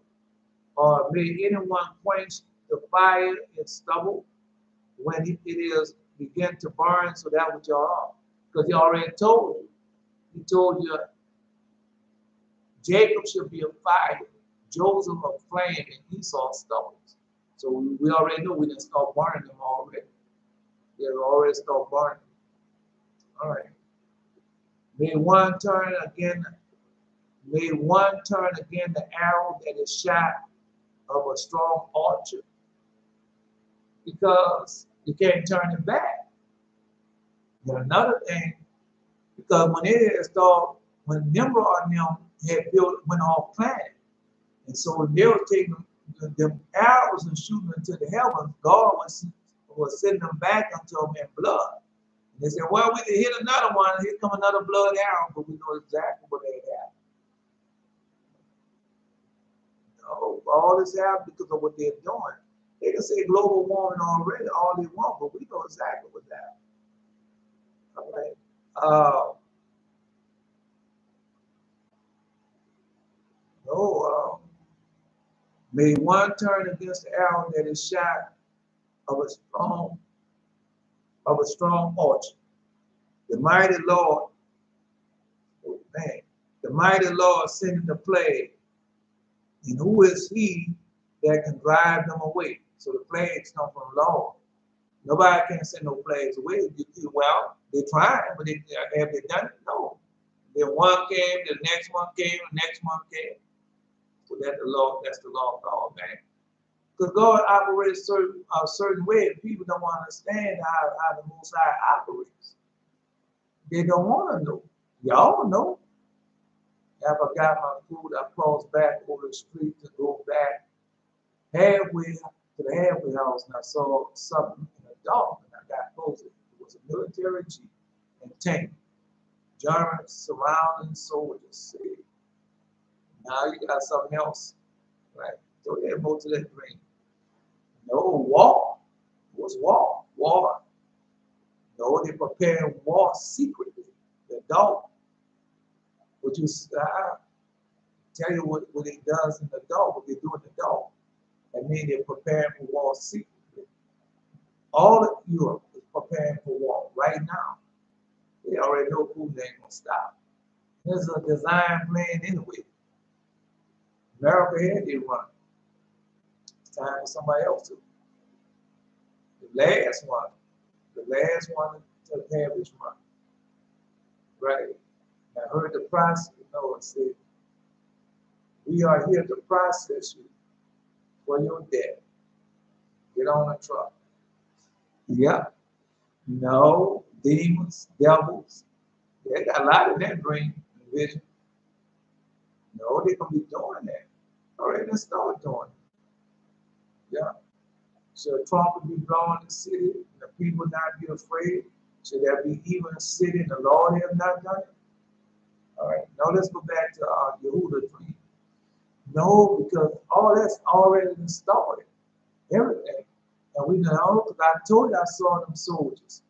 or may anyone quench the fire in stubble when it is begin to burn? So that what y'all are. Because he already told you. He told you Jacob shall be a fire, Joseph a flame, and Esau stones. So we already know we didn't start burning them already. They already start burning. All right. May one turn again the arrow that is shot of a strong archer, because you can't turn it back. And another thing, because when Nimrod and them had went off planet, and so they were taking them arrows and shooting into the heavens, God was sending them back unto them in blood. And they said, well, we can hit another one, here come another blood arrow, but we know exactly what they had. No, all this happened because of what they're doing. They can say global warming already, all they want, but we know exactly what happened. All right. May one turn against the arrow that is shot of a strong archer. The mighty Lord, oh man, the mighty Lord sending the plague, and who is he that can drive them away? So the plagues come from the Lord. Nobody can send no plagues away. Well, they're trying, but have they done it? No. Then one came, the next one came, the next one came. So that's the Lord of God, man. Because God operates a certain way, and people don't want to understand how the Most High operates. They don't want to know. Y'all know. After I got my food, I crossed back over the street to go back halfway to the halfway house, and I saw something in the dark, and I got closer. It was a military jeep and tank. German surrounding soldiers. See? Now you got something else, right? So they moved to that green. No war. What's war? War. No, they preparing war secretly. The dark. Would you tell you what it does in the dark, what they do in the dark? That means they're preparing for war secretly. All of Europe is preparing for war right now. They already know who they ain't gonna stop. There's a design plan anyway. America had they run. It's time for somebody else to. The last one to have this run. Right. I heard the process, it said, we are here to process you for your death. Get on the truck. Yeah. No, demons, devils. They got a lot of that dream and vision. No, they're going to be doing that. All right, let's start doing it. Yeah. Should a trumpet be blown in the city and the people not be afraid? Should there be even a city and the Lord have not done it? All right, now let's go back to Yehuda dream. No, because all that's already been started. Everything. And we know, because I told you I saw them soldiers.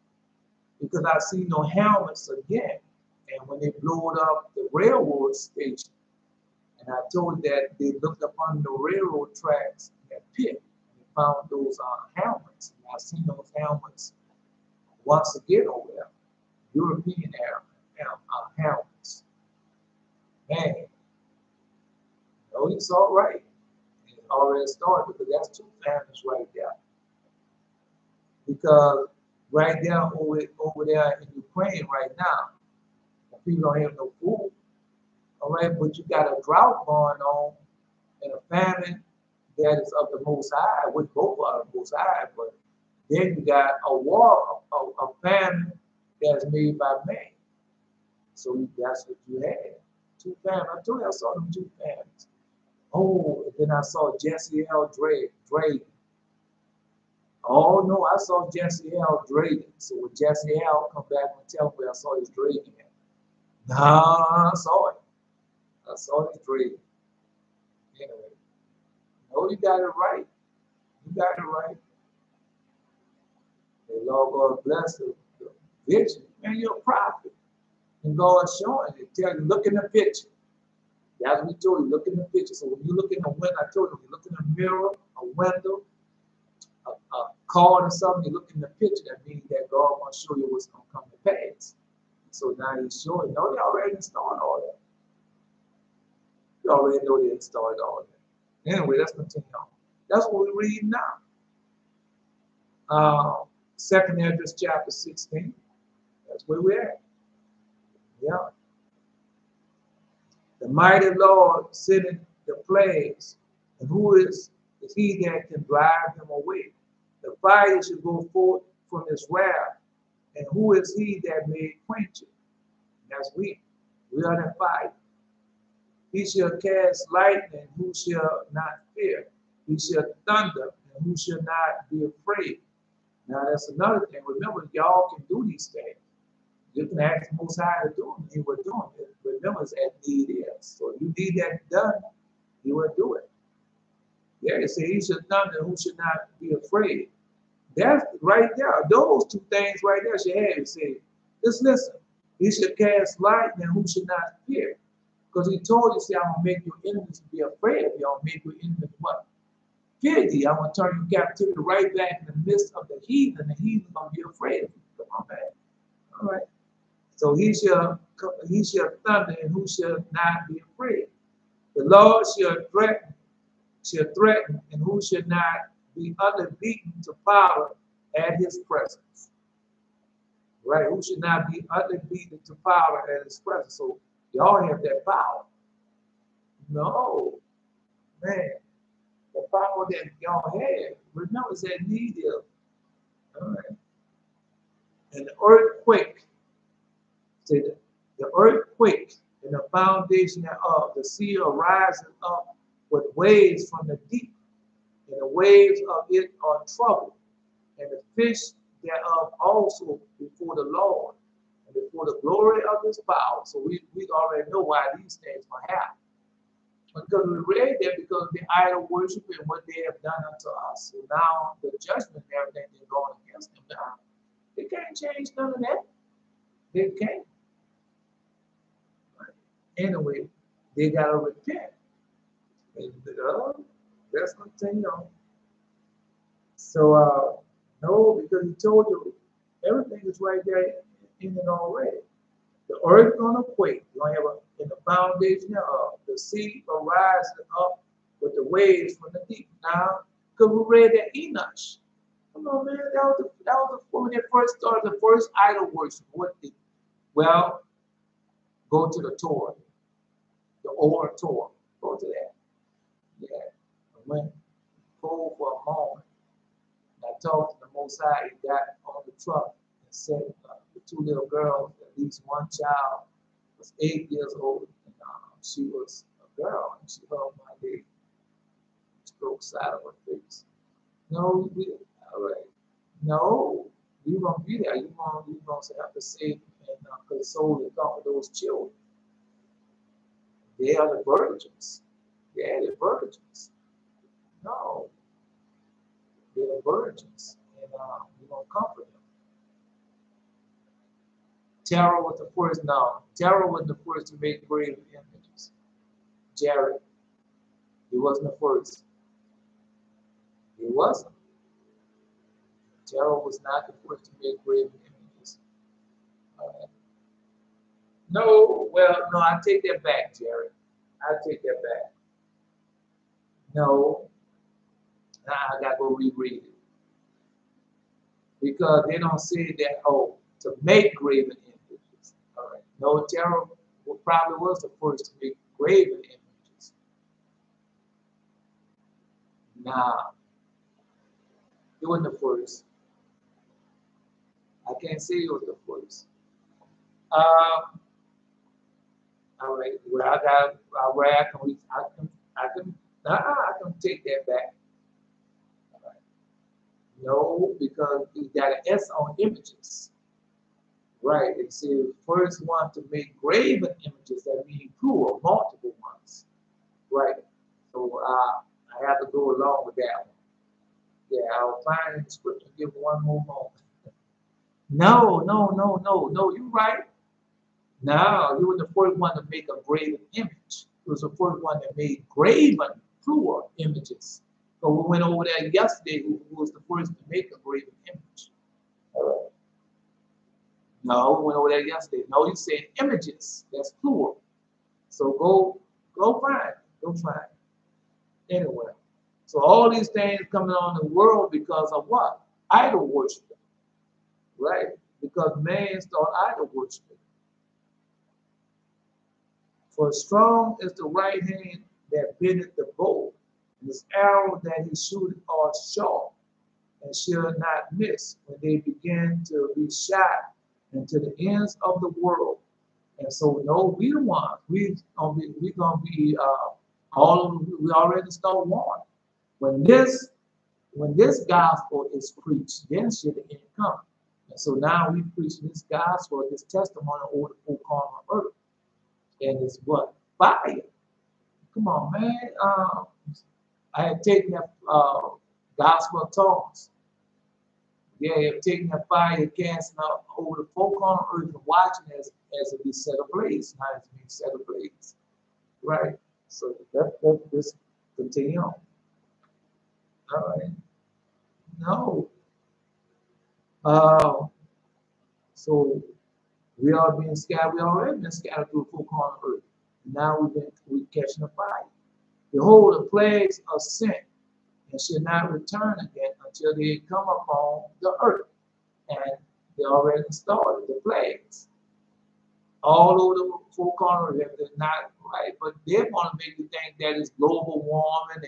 Because I see no helmets again. And when they blew up the railroad station, and I told that they looked upon the railroad tracks in that pit, and they found those helmets. And I've seen those helmets once again over there. European helmets. Man, no, it's all right. It already started because that's two families right there. Because right there, over there in Ukraine right now, people don't have no food. All right, but you got a drought going on and a famine that is of the Most High, which both are the Most High, but then you got a war, a famine that's made by man. So that's what you had. Two families. I told you I saw them two families. Oh, and then I saw Jesse L. Drayden. Oh no, I saw Jesse L. Drayden. So when Jesse L. come back and tell me I saw his Drayden. Nah, I saw it. I saw his Drayden. Anyway, no, you got it right. You got it right. The Lord God bless the vision. Man, you're a prophet. And God is showing you. Tell you, look in the picture. That's what we told you, look in the picture. So when you look in the window, I told you, you look in a mirror, a window, a card or something, you look in the picture, that means that God wants to show you what's going to come to pass. So now he's showing, no, they already started all that. already know they started all that. Anyway, let's continue on. That's what we're reading now. Second Esdras chapter 16. That's where we're at. Yeah. The mighty Lord sending the plagues, and who is he that can drive them away? The fire shall go forth from his wrath, and who is he that may quench it? That's we. We are the fire. He shall cast lightning, who shall not fear? He shall thunder, and who shall not be afraid? Now that's another thing. Remember, y'all can do these things. You can ask the Most High to do them. He will do them. Remember, it's at need is. So if you need that done, He will do it. Yeah, it says, He shall thunder, and who shall not be afraid? That's right there. Those two things right there should have it. Say, just listen. He shall cast lightning, and who shall not fear? Because He told you, see, I'm going to make your enemies be afraid of you. I'm going to make your enemies what? Fear thee. I'm going to turn your captivity right back in the midst of the heathen. The heathen going to be afraid of you. Come on, man. All right. So he shall thunder, and who shall not be afraid? The Lord shall threaten, and who shall not be utterly beaten to powder at his presence. Right? Who should not be utterly beaten to powder at his presence? So y'all have that power. No, man. The power that y'all have. Remember, it's that need is. All right. And the earthquake. Say the earthquake and the foundation thereof, the sea arises up with waves from the deep, and the waves of it are troubled, and the fish thereof also before the Lord, and before the glory of his power. So we already know why these things will happen. Because we read that because of the idol worship and what they have done unto us. So now the judgment and everything they're going against them now, they can't change none of that. They can't. Anyway, they got to repent. And let's continue on. So, no, because He told you everything is right there in it already. The earth going to quake. You're going to have in the foundation of the sea arising up with the waves from the deep. Now, because we read that Enoch. Come on, man. That was when they first started the first idol worship. Well, go to the Torah. The old Torah. Go to that. Yeah. I went cold for a moment. And I talked to the Most High. He got on the truck and said the two little girls, at least one child was 8 years old, and she was a girl, and she held my leg, stroked side of her face. No, all right. No, you're gonna be there. You're gonna have to save and console and comfort those children. They are the virgins. Yeah, they're virgins. No, they're the virgins, and you're gonna comfort them. Terah was the first. No, Terah was the first to make graven images. Jared, he wasn't the first. He wasn't. Terah was not the first to make graven images. No, well, no, I take that back, Jared. I take that back. No, I gotta go reread it. Because they don't say that, to make graven images. All right. No, Terah probably was the first to make graven images. Nah, he wasn't the first. I can't say he was the first. All right. Well, I can take that back. All right. No, because he got an S on images. Right. It says first one to make graven images, that means plural, multiple ones. Right. So I have to go along with that one. Yeah, I'll find in the scripture and give one more moment. No, you're right. No, you were the first one to make a graven image. It was the first one that made graven, plural images. So we went over there yesterday, who was the first to make a graven image. No, we went over there yesterday. No, you said images. That's plural. So go find. Go find it anywhere. So all these things coming on in the world because of what? Idol worship, right? Because man started idol worshiping. For strong is the right hand that bendeth the bow, and his arrow that he shooteth are sharp, and shall not miss when they begin to be shot into the ends of the world. And so, no, we the ones. We already start warning. When this gospel is preached, then shall the end come. And so now we preach this gospel, this testimony over the full corner of earth. And it's what? Fire. Come on, man. I had taken that gospel of tongues. Yeah, you're taking that fire, casting out over the four corner of earth and watching as it be set ablaze. Now it's being set ablaze. Right? So that this continue on. All right. No. So we are being scattered. We already been scattered through the four corner of earth. Now we catching the fire. Behold, the plagues are sent and shall not return again until they come upon the earth. And they already started the plagues. All over the four corners, they're not right, but they want to make you think that it's global warming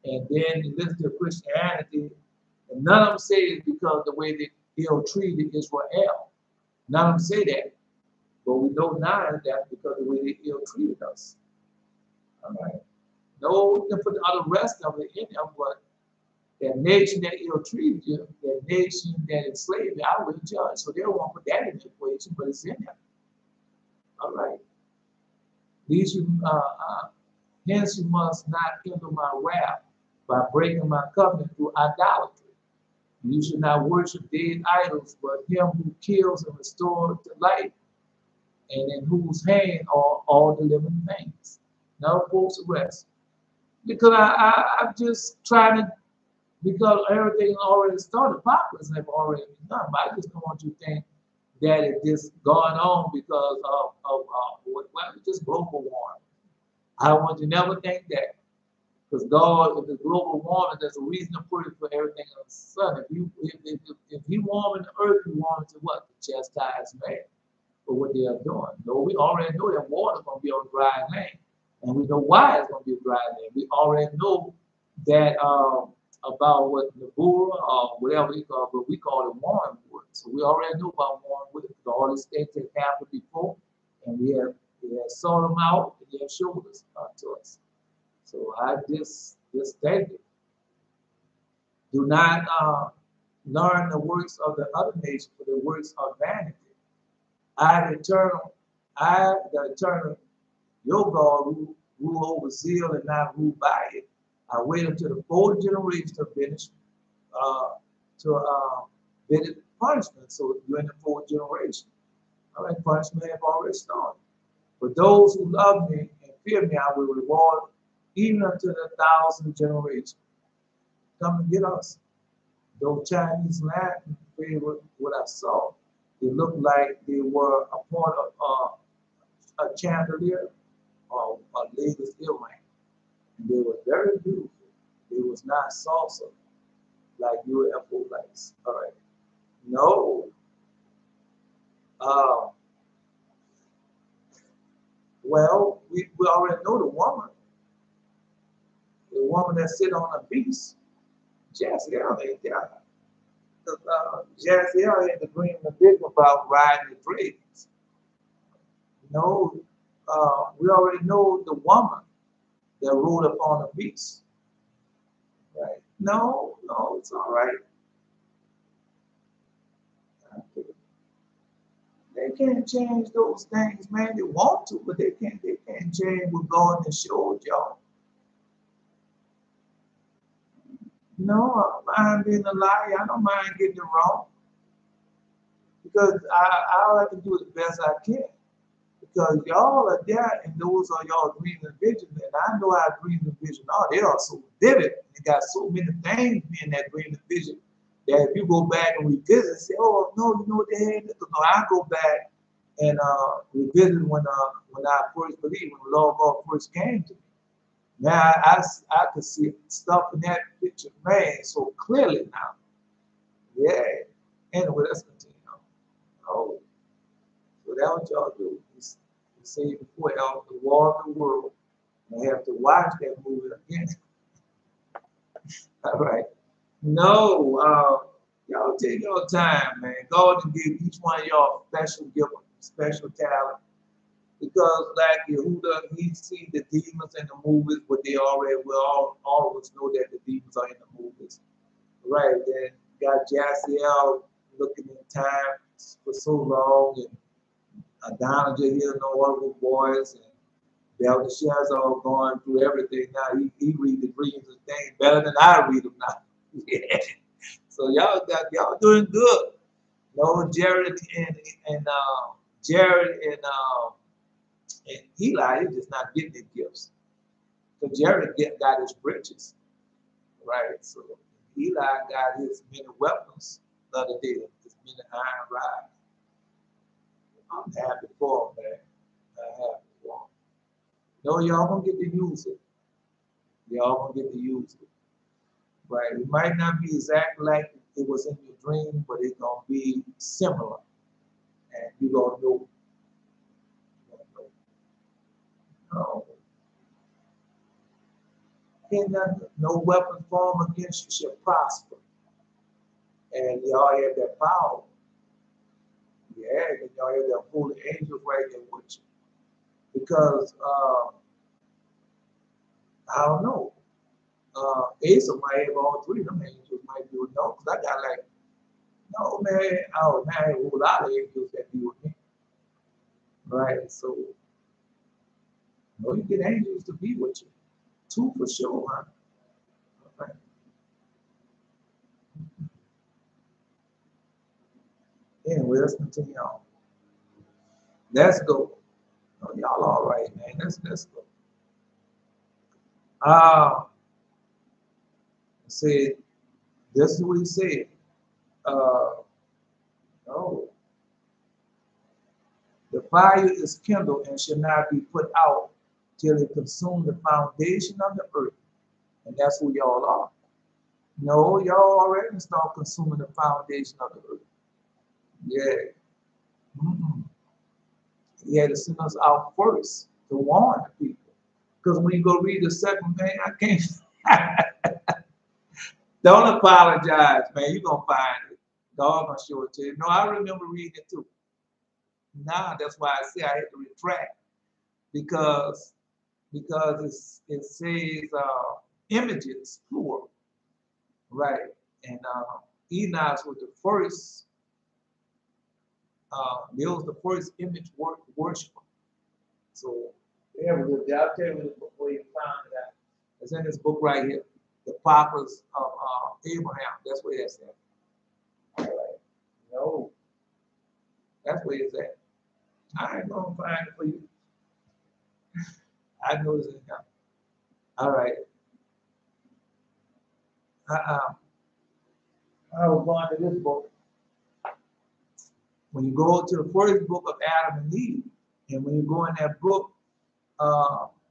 and then you listen to Christianity, and none of them say it's because the way they ill-treated Israel. None of them say that. But we know now that's because of the way they ill-treated us. All right. No, for the rest of it in them, but that nation that ill-treated you, that nation that enslaved you, I will judge. So they don't want to put that in the equation, but it's in there. All right. Hence you must not kindle my wrath by breaking my covenant through idolatry. You should not worship dead idols, but him who kills and restores to life, and in whose hand are all the living things. Now, folks, rest. Because I'm just trying to, because everything already started, apocalypse have already been done. But I just don't want you to think that it's just going on because of just global warming. I want you to never think that. Because God, if it's global warming, there's a reason to put it for everything on the sun. If he warming the earth, he warming to what? To chastise man for what they are doing. No, we already know that water's going to be on dry land. And we know why it's going to be a dry land. We already know that about what Nebuah or whatever we call it, but we call it wormwood. So we already know about wormwood because all these things that happened before, and we have sought them out and they have showed us to us. So I just thank you. Do not learn the works of the other nations, for the works of vanity. I, the eternal, your God, who rule over zeal and not rule by it. I wait until the fourth generation to finish, finish punishment. So you're in the fourth generation. All right, punishment have already started. For those who love me and fear me, I will reward even unto the 1,000th generation. Come and get us. Those Chinese Latin favorite what I saw. They looked like they were a part of a chandelier or a lady's earring. And they were very beautiful. They was not salsa like UFO lights. All right. No. Well, we already know the woman that sit on a beast. Jazziel ain't there. Jazziel had to bring the big about riding the dragons. No, we already know the woman that rode upon a beast. Right? No, it's all right. They can't change those things, man. They want to, but they can't change what God has showed y'all. No, I don't mind being a liar. I don't mind getting it wrong. Because I'll have to do the best I can. Because y'all are there and those are y'all dreams and visions. And I know how dreams and visions are. They are so vivid. They got so many things in that dream and vision that if you go back and revisit and say, oh, no, you know what they had? No, I go back and revisit when I first believed, when the Lord God first came to me. Now I could see stuff in that picture, man, so clearly now. Yeah. Anyway, let's continue. Oh, so that's what y'all do. You say before y'all the war of the world. And you have to watch that movie again. All right. No, y'all take your time, man. God will give each one of y'all special gift, special talent. Because like Yehuda, he see the demons in the movies, but they already all of us know that the demons are in the movies. Right. Then got Jassiel looking in time for so long, and Adonijah here know all the boys, and Belteshazzar going through everything now. He read the dreams and things better than I read them now. Yeah. So y'all doing good. No, Jared and Eli is just not getting their gifts. So Jared got his britches, right? So Eli got his many weapons the other day, his many iron rods. I'm happy for him, man. I'm happy for him. No, y'all gonna get to use it. Y'all gonna get to use it. Right? It might not be exactly like it was in your dream, but it's gonna be similar. And you're gonna know. No. And no weapon formed against you shall prosper. And y'all have that power. Yeah, and y'all have that holy angels right there with you. Because I don't know. Asa might have all three of them angels might do it. No, because I got like, no man, oh man, I have a whole lot of angels that be with me. Right. So you get angels to be with you. Two for sure, huh? Right. Anyway, let's continue on. Let's go. Oh, y'all all right, man. Let's go. Said, this is what he said. Oh, the fire is kindled and shall not be put out till it consume the foundation of the earth. And that's who y'all are. No, y'all already start consuming the foundation of the earth. Yeah. Mm-hmm. He had to send us out first to warn the people. Because when you go read the second thing, I can't. Don't apologize, man. You're going to find it. God going to show it to you. No, I remember reading it too. Now, that's why I say I had to retract. Because it says images, plural. Right. And Enoch was the first, there was the first image worshiper. So, yeah, I'll tell you this before you found it out. It's in this book right here, The Paupers of Abraham. That's where it's at. All right. No, that's where it's at. I ain't gonna find it for you. I know it's in there. All right. I was going to this book. When you go to the first book of Adam and Eve, and when you go in that book,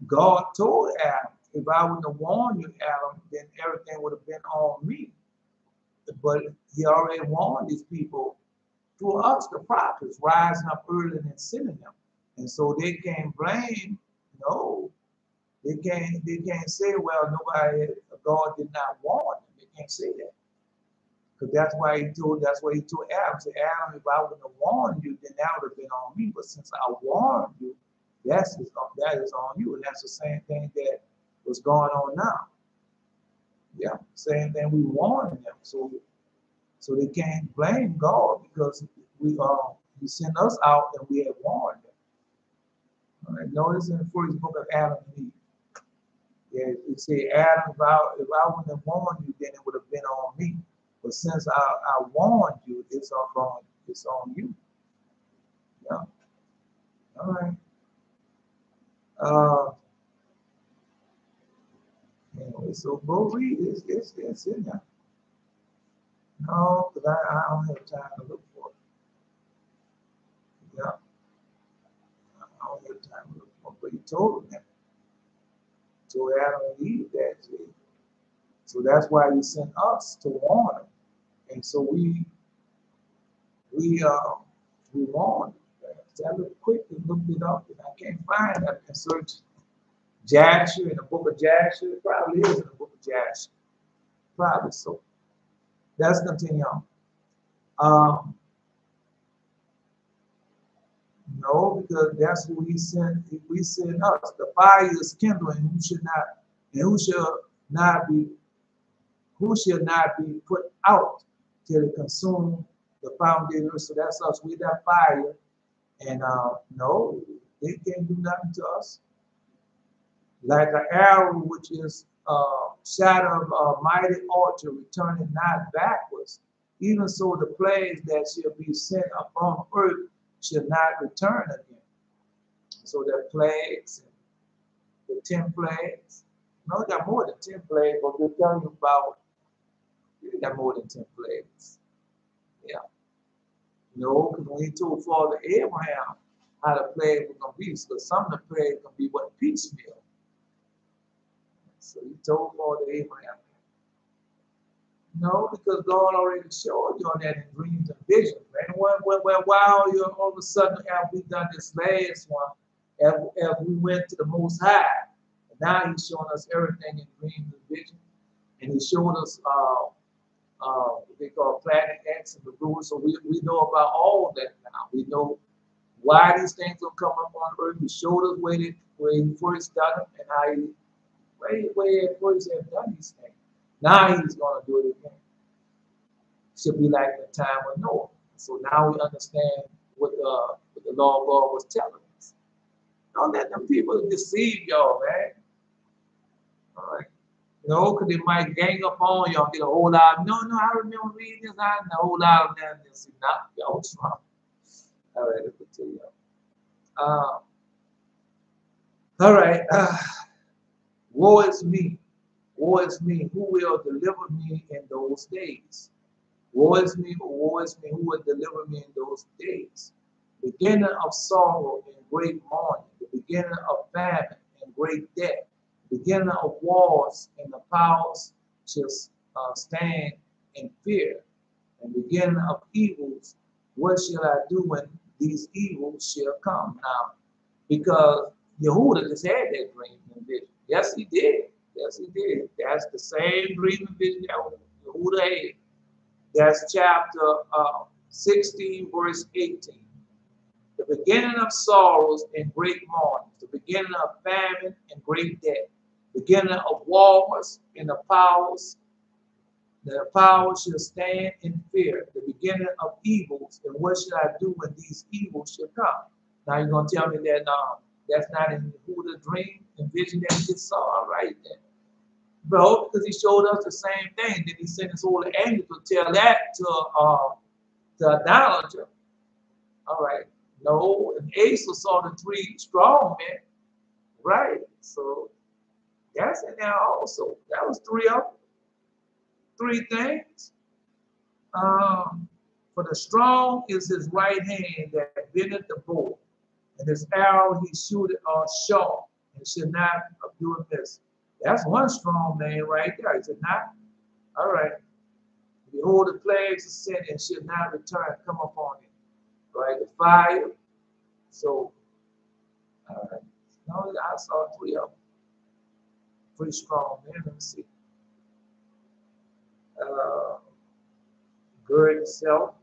God told Adam, if I wouldn't have warned you, Adam, then everything would have been on me. But he already warned these people through us, the prophets, rising up early and sending them. And so they can't blame, no, they can't say, well, God did not warn them. They can't say that. Because that's why he told Adam, say, Adam, if I wouldn't have warned you, then that would have been on me. But since I warned you, that is on you. And that's the same thing that was going on now. Yeah, same thing we warned them. So they can't blame God because he sent us out and we had warned them. All right, notice in the first book of Adam and Eve. Yeah, it said, Adam, if I wouldn't have warned you, then it would have been on me. But since I warned you, it's on you. Yeah. All right. Anyway, so go read it. It's in there. No, because I don't have time to look for it. Yeah. I don't have time to look for it. But he told them that. show Adam and Eve that. See? So that's why he sent us to warn them. And so we warned them. So I looked quick and looked it up, and I can't find that. I searched Jasher in the book of Jasher. It probably is in the book of Jasher. Probably so. Let's continue on. No, because that's who he sent. We sent us. The fire is kindling. Who shall not be put out till it consume the foundation. So that's us. We that fire. And no, they can't do nothing to us. Like an arrow which is shot of a mighty archer, returning not backwards. Even so, the plagues that shall be sent upon earth shall not return again. So the plagues, the 10 plagues. No, we got more than 10 plagues, but we're telling you about, we got more than 10 plagues. Yeah. No, because when he told Father Abraham how the plague was going to be, so some of the plagues going to be what? Piecemeal. So he told Father Abraham. No, because God already showed you on that in dreams and visions, man. While you all of a sudden after we done this last one, as we went to the Most High, and now He's showing us everything in dreams and visions, and He showed us what they call planet X and the rule. So we know about all that now. We know why these things will come up on earth. He showed us where He first done it and how He where He first had done these things. Now He's going to do it again. Should be like the time of Noah. So now we understand what the law of God was telling us. Don't let them people deceive y'all, man. All right. No, because they might gang up on y'all, get a whole lot. No, I remember reading this. I know a whole lot of them. See, not y'all wrong. All right, let's continue. All right. Woe is me. Woe is me. Who will deliver me in those days? Woe is me, who will deliver me in those days? Beginning of sorrow and great mourning, the beginning of famine and great death, beginning of wars, and the powers shall stand in fear, and beginning of evils. What shall I do when these evils shall come? Now, because Yehuda just had that dream and vision. Yes, he did. Yes, he did. That's the same dream and vision that Yehuda had. That's chapter 16, verse 18. The beginning of sorrows and great mourning, the beginning of famine and great death, beginning of wars and the powers shall stand in fear, the beginning of evils, and what should I do when these evils shall come? Now you're going to tell me that that's not in the dream and vision that you just saw. All right then. Bro, because he showed us the same thing. Then he sent his holy angel to tell that to idolater. All right. No, and Asshur saw the 3 strong men. Right. So that's in there also. That was 3 of them. 3 things. For the strong is his right hand that bendeth the bow, and his arrow he shooteth short, and shall not do amiss. That's one strong man right there. Is it not? All right. Behold, the plagues of sin and shall not return, come upon him. Right? The fire. So, all right. No, I saw 3 of them. 3 strong men. Let me see. Gird itself.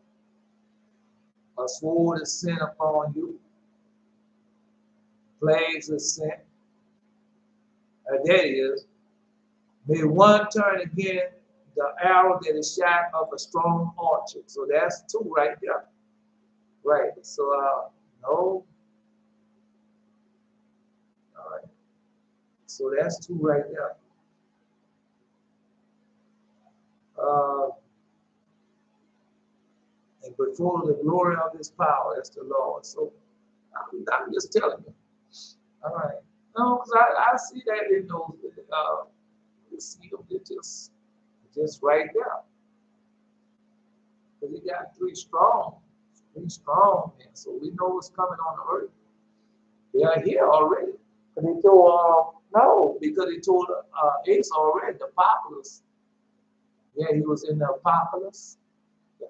A sword is sent upon you. Plagues of sin. There it is. May one turn again the arrow that is shot of a strong archer. So that's 2 right there. Right. So no. All right. So that's 2 right there. And before the glory of his power, that's the Lord. So I'm just telling you. All right. No, because I see that in those. You see them, they're just right there. Because he got 3 strong men. So we know what's coming on the earth. They are here already. And they told No, because he told Ace already, the populace. Yeah, he was in the apocalypse. The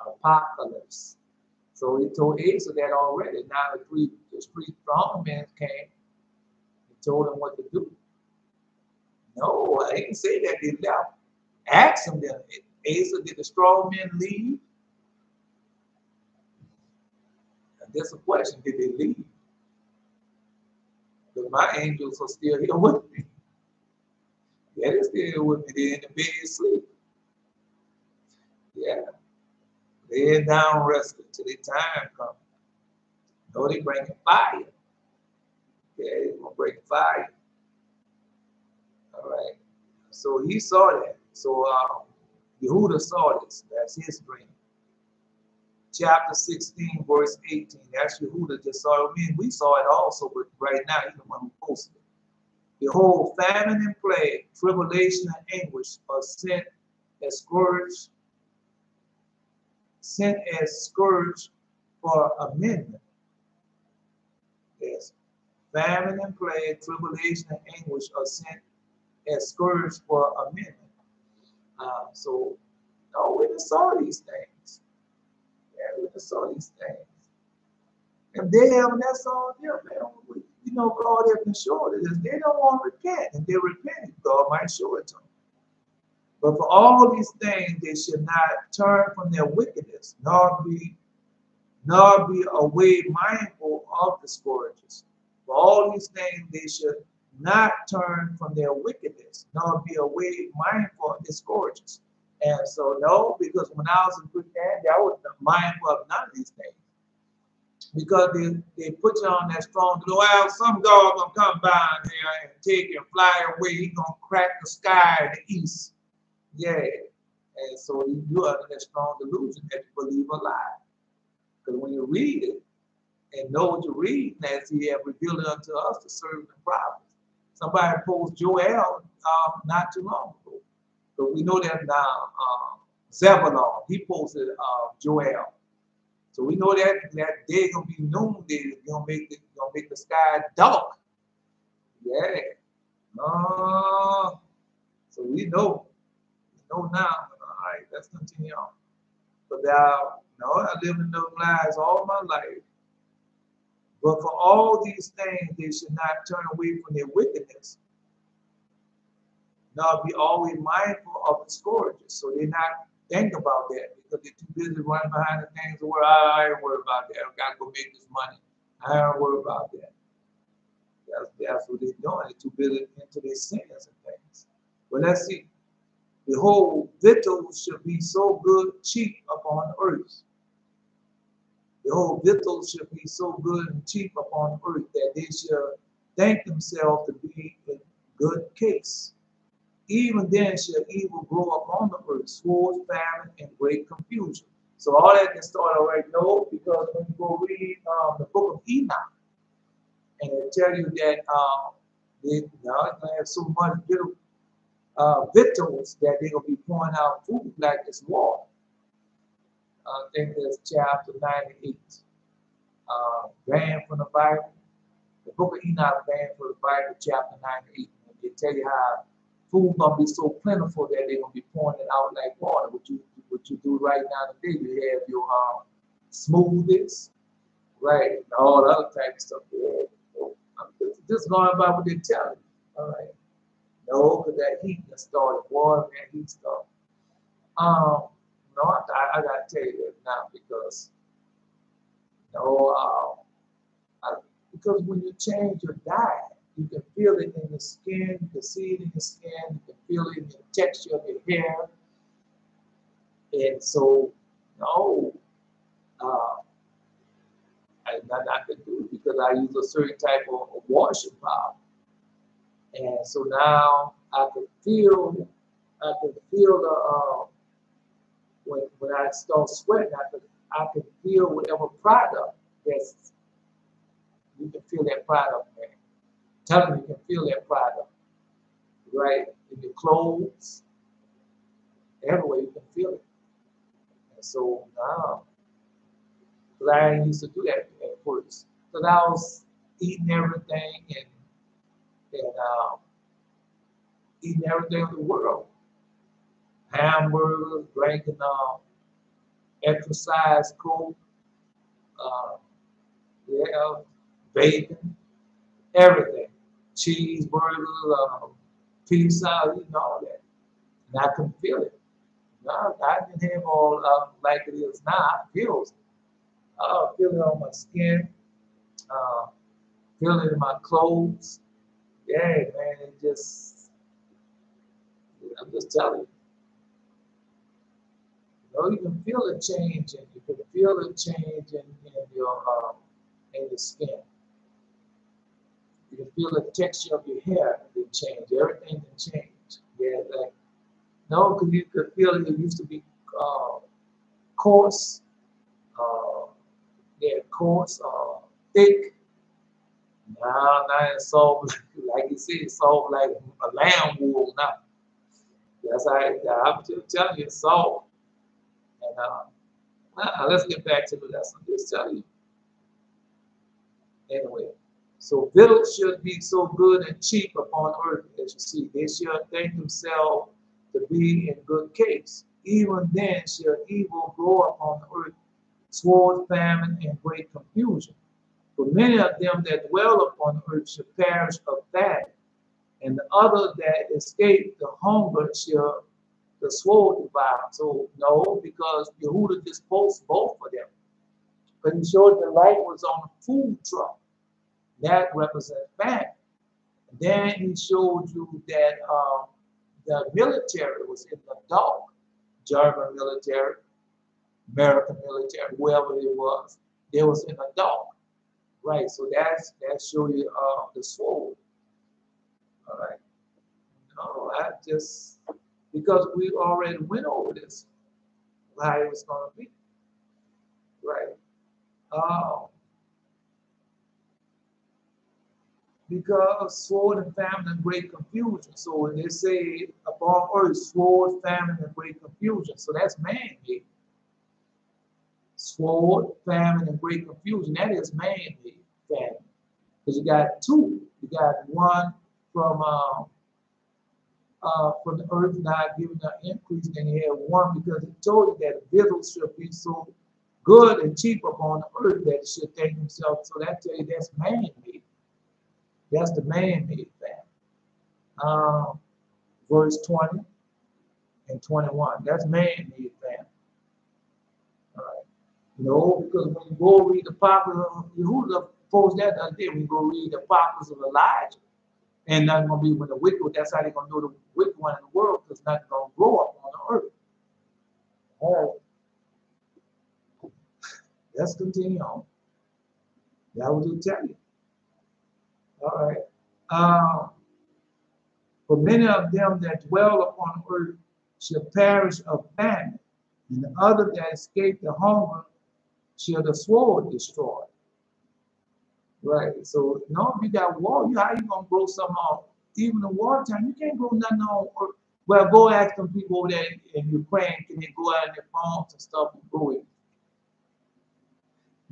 apocalypse. So he told Asa that already. Now the three strong men came and told him what to do. No, I didn't say that they left. Ask him then. Asa, did the strong men leave? And that's a question. Did they leave? But my angels are still here with me. Yeah, they're still here with me. They're in the bed asleep. Yeah. They're down rested till their time comes. No, they bringing fire. Yeah, they're gonna bring fire. All right. So he saw that. So Yehuda saw this. That's his dream. Chapter 16, verse 18. That's Yehuda just saw it. I mean, we saw it also, but right now he's the one who posted it. Behold, famine and plague, tribulation and anguish are sent as scourge for amendment. Yes. Famine and plague, tribulation and anguish are sent as scourge for amendment. So, no, we just saw these things. Yeah, we just saw these things. And they have, and that's all them, man. You know, God has been showing this. They don't want to repent. If they repent, God might show it to them. But for all these things, they should not turn from their wickedness, nor be away mindful of the scourges. For all these things, they should not turn from their wickedness, nor be away mindful of the scourges. And so, no, because when I was in Christianity, I was mindful of none of these things. Because they put you on that strong, well, some God gonna come by here and take you and fly away. He gonna crack the sky in the east. Yeah. And so you're under that strong delusion that you believe a lie. Because when you read it and know what you read, as he have revealed it unto us to serve the prophets. Somebody posted Joel not too long ago. So we know that now Zebulon, he posted Joel. So we know that day gonna be noonday, gonna make the sky dark. Yeah. So we know now. All right, let's continue on. But I lived in those lives all my life. But for all these things, they should not turn away from their wickedness. Now be always mindful of the scourges. So they're not thinking about that because they're too busy running behind the things of where I ain't worried about that. I gotta go make this money. I don't worry about that. That's what they're doing. They're too busy into their sins and things. But let's see. Behold, victuals should be so good, cheap upon earth. Behold, victuals should be so good and cheap upon earth that they shall think themselves to be in good case. Even then shall evil grow upon the earth, sword, famine, and great confusion. So all that can start already know, because when you go read the book of Enoch, and it tell you that they're going to have so much victuals that they're going to be pouring out food like it's water. I think that's chapter 98. Banned from the Bible. The book of Enoch banned from the Bible, chapter 98. And they tell you how food gonna be so plentiful that they're gonna be pouring it out like water. What you do right now today, you have your smoothies, right, and all the other type of stuff. Yeah. So I'm just going by what they're telling you. All right. No, because that heat that started boiling, that heat stuff. No, I gotta tell you that now because because when you change your diet, you can feel it in your skin, you can see it in your skin, you can feel it in the texture of your hair. And so, I can do it because I use a certain type of washing powder. And so now I can feel the when I start sweating, I can feel whatever product that's you can feel that product, man. Tell them you can feel that product, right? In your clothes, everywhere you can feel it. And so now, because I used to do that at first. Because I was eating everything and and eating everything in the world. Hamburgers, drinking exercise coke, uh, yeah, bacon, everything. Cheeseburgers, pizza, eating all that. And I couldn't feel it. No, I didn't have all like it is now. I feel it. I feel it on my skin, uh, feel it in my clothes. Yeah, man, it just, I'm just telling you. You know, you can feel a change, and you can feel a change in your skin. You can feel the texture of your hair can change. Everything can change. Yeah, like no, because you could feel it used to be uh, coarse, uh, yeah, coarse, thick. Now it's soft, like you see, it's soft like a lamb wool now. That's how I'm just telling you, it's soft. And let's get back to the lesson. Just tell you anyway. So victuals should be so good and cheap upon earth, as you see. They should think themselves to be in good case. Even then shall evil grow upon the earth, sword, famine, and great confusion. For many of them that dwell upon the earth shall perish of famine, and the other that escape the hunger shall the sword devour. So no, because Yehuda disposed both of them. But he showed the light was on the food truck. That represents famine. Then he showed you that the military was in the dark. German military, American military, whoever it was, they was in the dark. Right, so that show you the sword. All right. No, I just because we already went over this, how it was gonna be. Right. Um, because sword and famine and great confusion. So when they say upon earth, sword, famine, and great confusion, so that's man-made. Sword, famine, and great confusion, that is man-made famine. Because you got two. You got one from the earth not giving an increase, then you have one because he told you that victuals should be so good and cheap upon the earth that it should take himself. So that tell you that's man-made. That's the man-made famine. Verse 20 and 21. That's man-made famine. All right. No, because when you go read the prophets, Yehuda posed that the other day, when you go read the prophets of Elijah, and nothing gonna be when the wicked, that's how they're gonna know the wicked one in the world, because nothing gonna grow up on the earth. All right. Let's continue on. That was to tell you. All right. For many of them that dwell upon the earth shall perish of famine, and the other that escape the hunger shall the sword destroy. Right. So no, you got war. How you gonna grow something off? Even in wartime, you can't grow nothing on earth. Well, go ask some people over there in Ukraine, can they go out in their farms and stuff and grow it?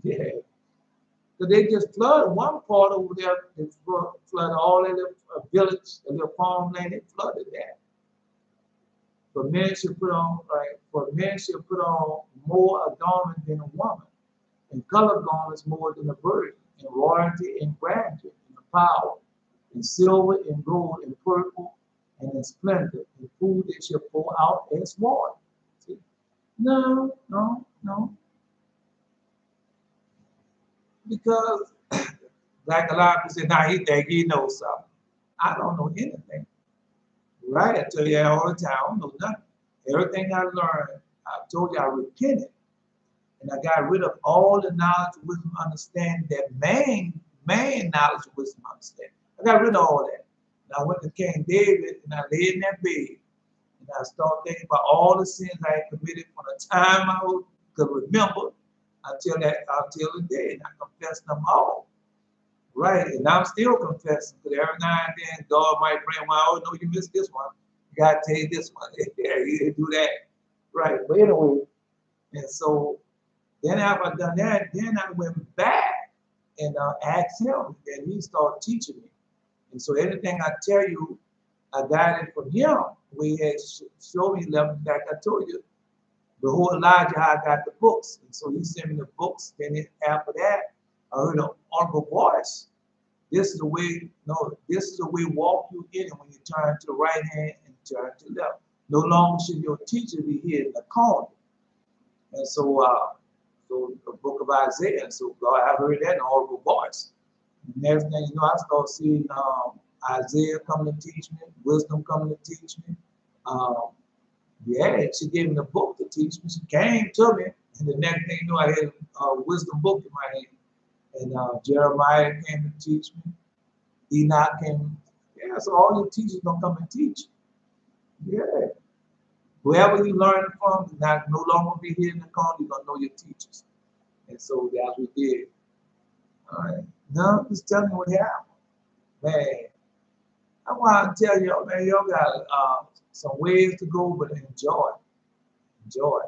Yeah. So they just flooded one part over there. They flooded all of the village, and their farmland. They flooded that. For men should put on, right? For men should put on more adornment than a woman, and color garments more than a virgin, and royalty and grandeur, and power, and silver and gold and purple, and in splendor, and food they shall pour out as water. See? No, no, no. Because like a lot of people say, now he think he knows something. I don't know anything. Right? I tell you that all the time. I don't know nothing. Everything I learned, I told you I repented. And I got rid of all the knowledge, wisdom, understanding that man knowledge, wisdom, understanding. I got rid of all that. And I went to King David and I laid in that bed. And I started thinking about all the sins I had committed from the time I could remember until the day. And I confessed them all. Right, and I'm still confessing, because every now and then God might bring one, oh no, you missed this one. You gotta take this one. Yeah, you didn't do that. Right. But anyway, and so then after I done that, then I went back and asked him, and he started teaching me. And so anything I tell you, I got it from him. We had showed me 11. Like I told you, behold Elijah, how I got the books. And so he sent me the books. Then after that, I heard an audible voice. This is the way, no, this is the way walk you in it when you turn to the right hand and turn to the left. No longer should your teacher be here in the corner. And so, so the book of Isaiah. So God, I heard that in an audible voice. And next thing you know, I start seeing Isaiah coming to teach me, wisdom coming to teach me. Yeah, she gave me the book to teach me. She came to me, and the next thing you know, I had a wisdom book in my hand. And Jeremiah came to teach me. Enoch came. Yeah, so all your teachers gonna come and teach. Yeah. Whoever you learn from, you're not no longer be here in the corner, you're gonna know your teachers. And so that's what we did. All right. Now I'm just telling you what happened. Man, I want to tell y'all, man, y'all got some ways to go, but enjoy. Enjoy.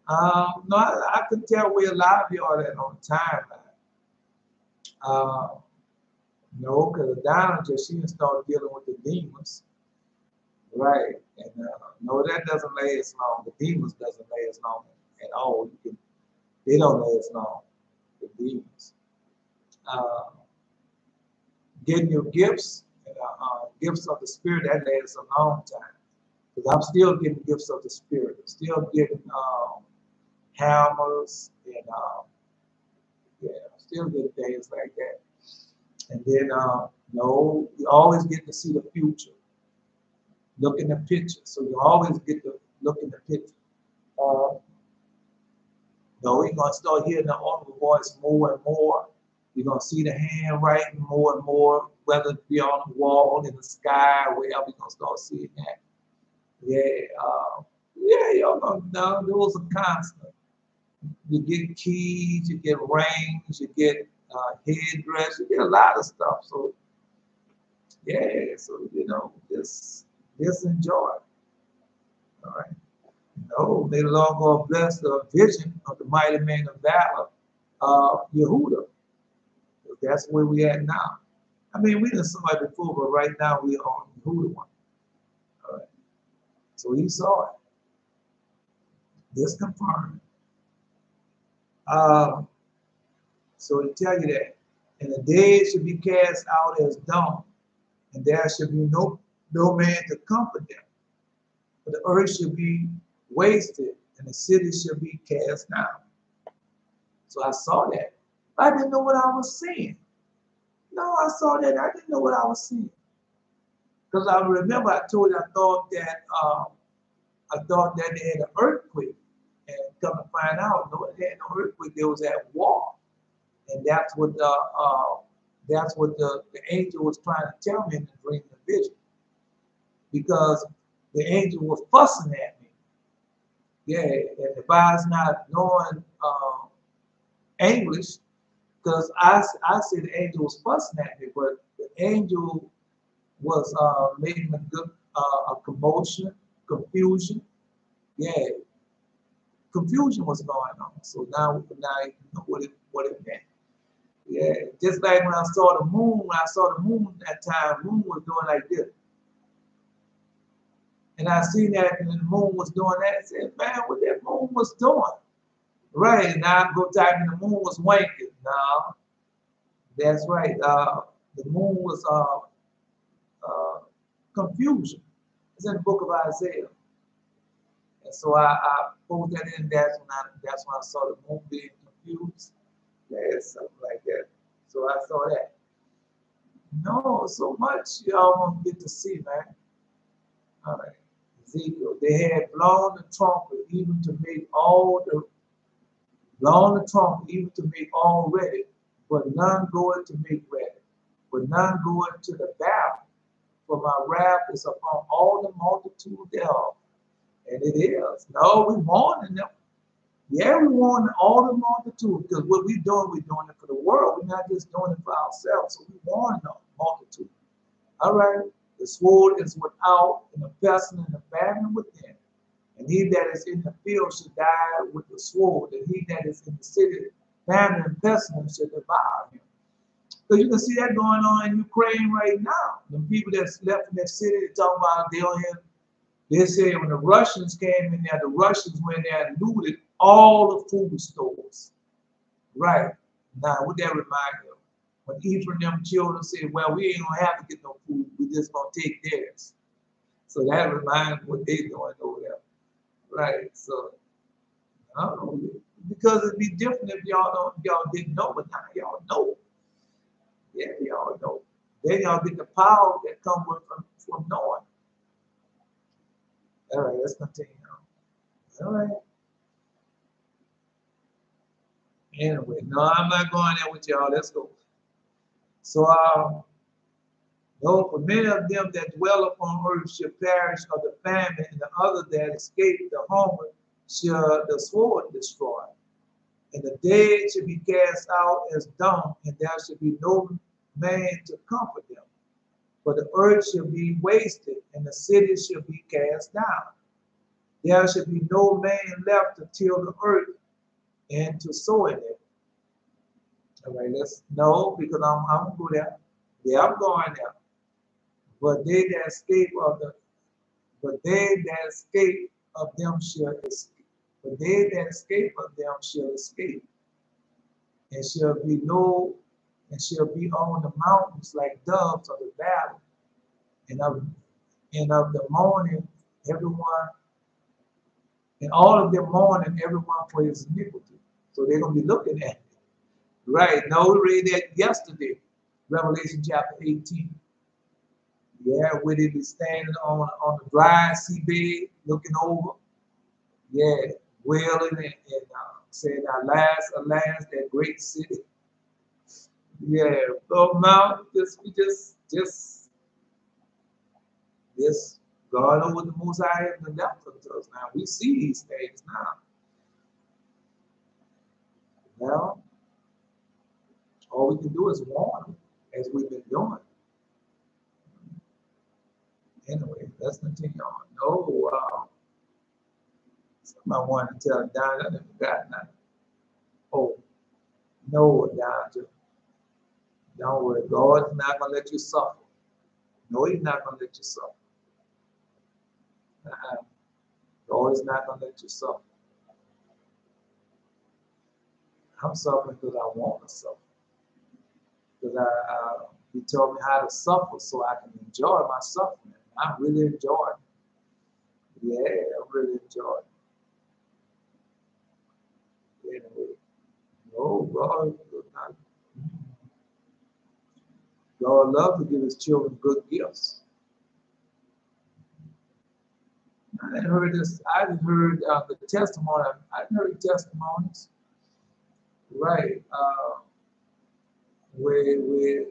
No, I can tell where a lot of y'all at on the timeline. No, because Donna just she didn't start dealing with the demons. Right. And no, that doesn't last long. The demons doesn't last long at all. They don't last long. The demons. Getting your gifts, gifts of the Spirit, that lasts a long time. Because I'm still getting gifts of the Spirit. I'm still getting hammers and yeah, I'm still getting things like that. And then no, you always get to see the future. Look in the picture. So you always get to look in the picture. No, you're going to start hearing the audible voice more and more. You're going to see the handwriting more and more, whether it be on the wall, in the sky, wherever you're going to start seeing that. Yeah, y'all going to know those are constant. You get keys, you get rings, you get headdress, you get a lot of stuff. So, yeah, so, you know, just enjoy. All right. No, may the Lord God bless the vision of the mighty man of valor, Yehuda. That's where we at now. I mean, we didn't saw it before, but right now we are on Yehuda one. All right. So he saw it. This confirmed. So to tell you that, and the days should be cast out as dawn, and there should be no man to comfort them. But the earth should be wasted, and the city should be cast down. So I saw that. I didn't know what I was seeing. No, I saw that. I didn't know what I was seeing. Because I remember I told you I thought that they had an earthquake. And come to find out, no, they had no earthquake. They was at war. And that's what the angel was trying to tell me in the dream and vision. Because the angel was fussing at me. Yeah, and if I was not knowing English, because I said the angel was fussing at me, but the angel was making a commotion, confusion. Yeah, confusion was going on. So now you know what it meant. Yeah, just like when I saw the moon, that time, the moon was doing like this. And I seen that, and the moon was doing that. I said, man, what that moon was doing? Right, and I go type in the moon was wanking. No, that's right. The moon was confusion. It's in the book of Isaiah. And so I pulled that in. That's when I saw the moon being confused. Yeah, something like that. So I saw that. No, so much y'all won't get to see, man. All right. Ezekiel, they had blown the trumpet even to make all ready, but none goeth to make ready, but none goeth to the battle. For my wrath is upon all the multitude thereof. And it is. No, we warning them. Yeah, we warn all the multitude, because what we're doing it for the world. We're not just doing it for ourselves. So we warn the multitude. All right. The sword is without, and the pestilence and the famine within. And he that is in the field should die with the sword, and he that is in the city, famine and pestilence should devour him. Because you can see that going on in Ukraine right now. The people that's left in that city, they talk about they say when the Russians came in there, the Russians went there and looted all the food stores. Right. Now, what that remind you of? When each of them children said, well, we ain't going to have to get no food. We just going to take theirs. So that reminds what they doing over there. Right. So, I don't know. Because it'd be different if y'all didn't know, but now y'all know. Yeah, y'all know. Then y'all get the power that comes from knowing. All right, let's continue on. All right. Anyway, no, I'm not going there with y'all. Let's go. So, no, for many of them that dwell upon earth shall perish of the famine, and the other that escape the hunger shall the sword destroy. And the dead shall be cast out as dung, and there shall be no man to comfort them. For the earth shall be wasted, and the cities shall be cast down. There shall be no man left to till the earth and to sow in it. All right, because I'm gonna go there. Yeah, I'm going there. But they that escape of them shall escape. But they that escape of them shall escape, and shall be on the mountains like doves of the valley, and of the morning everyone, and all of them mourning everyone for his iniquity. So they're gonna be looking at it. Right. Now we read that yesterday, Revelation chapter 18. Yeah, where they be standing on the dry seabed looking over. Yeah, wailing and saying, alas, alas, that great city. Yeah, so now just God knows what the Most High has been done to us. Now we see these things now. Well, all we can do is warn them, as we've been doing. Anyway, let's continue on. No, somebody wanted to tell Don, I never forgot nothing. Oh, no, Don, don't worry. God is not going to let you suffer. No, he's not going to let you suffer. God is not going to let you suffer. I'm suffering because I want to suffer. Because he told me how to suffer so I can enjoy my suffering. I'm really enjoying it. Yeah, I'm really enjoying it. Anyway, no, God loves to give his children good gifts. I didn't heard this. I didn't heard the testimony. I didn't heard testimonies. Right. Where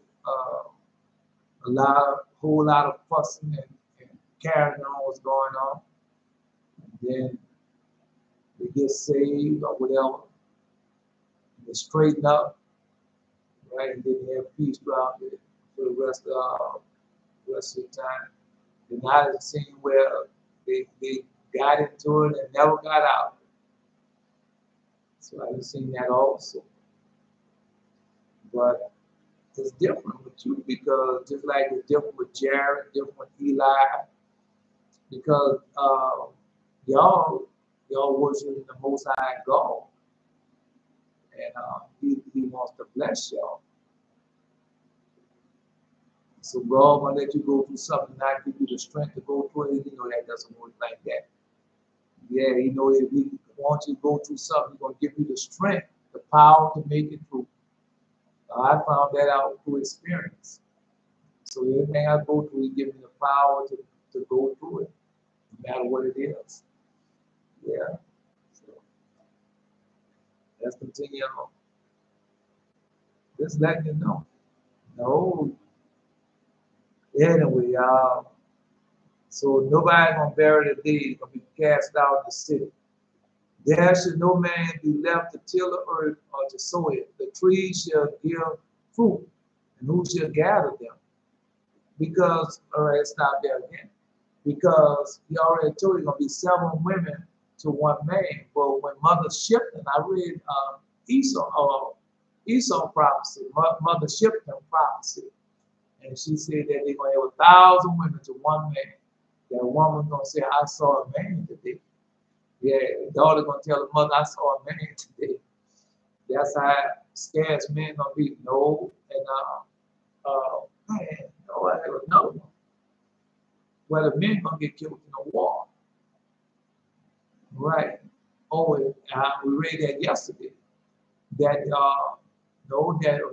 whole lot of fussing and carrying on what's going on. And then they get saved or whatever. They straighten up, right? And then they have peace throughout for the rest of the time. And now it's seen where they got into it and never got out. So I've seen that also. But it's different with you because just like it's different with Jared, different with Eli, because y'all worship the Most High God, and he wants to bless y'all. So God gonna let you go through something, not give you the strength to go through it. You know that doesn't work like that. Yeah, if he wants you to go through something, he's gonna give you the strength, the power to make it through. I found that out through experience. So everything I go through, he gives me the power to go through it, no matter what it is. Yeah. So let's continue on. Just letting you know. No. Anyway, so nobody gonna bury the dead, gonna be cast out of the city. There should no man be left to till the earth or to sow it. The trees shall give fruit, and who shall gather them? Because, all right, stop there again. Because he already told you gonna be 7 women to 1 man. But when mother shifted, I read Esau, Esau prophecy, Mother Shipton prophecy. And she said that they're going to have 1,000 women to one man. That woman going to say, I saw a man today. Yeah, the daughter going to tell the mother, I saw a man today. That's how scarce men going to be. No, and man, no, I have another one. Well, the men going to get killed in the war. Right. Oh, and we read that yesterday. That, no, that a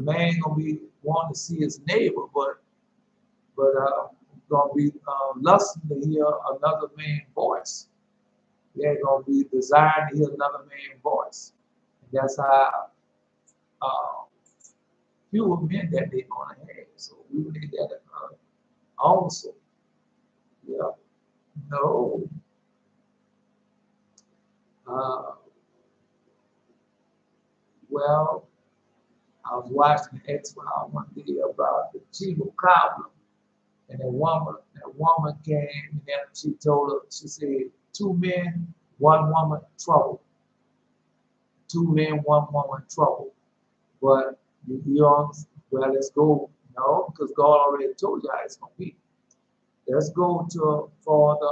man gonna be wanting to see his neighbor, but gonna be lusting to hear another man's voice. They're gonna be desiring to hear another man's voice. And that's how fewer men that they're gonna have. So we read that also. Yeah. No. Well, I was watching the X-File one day about the Chico problem. And that woman came and then she told her, she said, 2 men, 1 woman, trouble. 2 men, 1 woman, trouble. But you know, well, let's go. No, because God already told you how it's gonna be. Let's go for the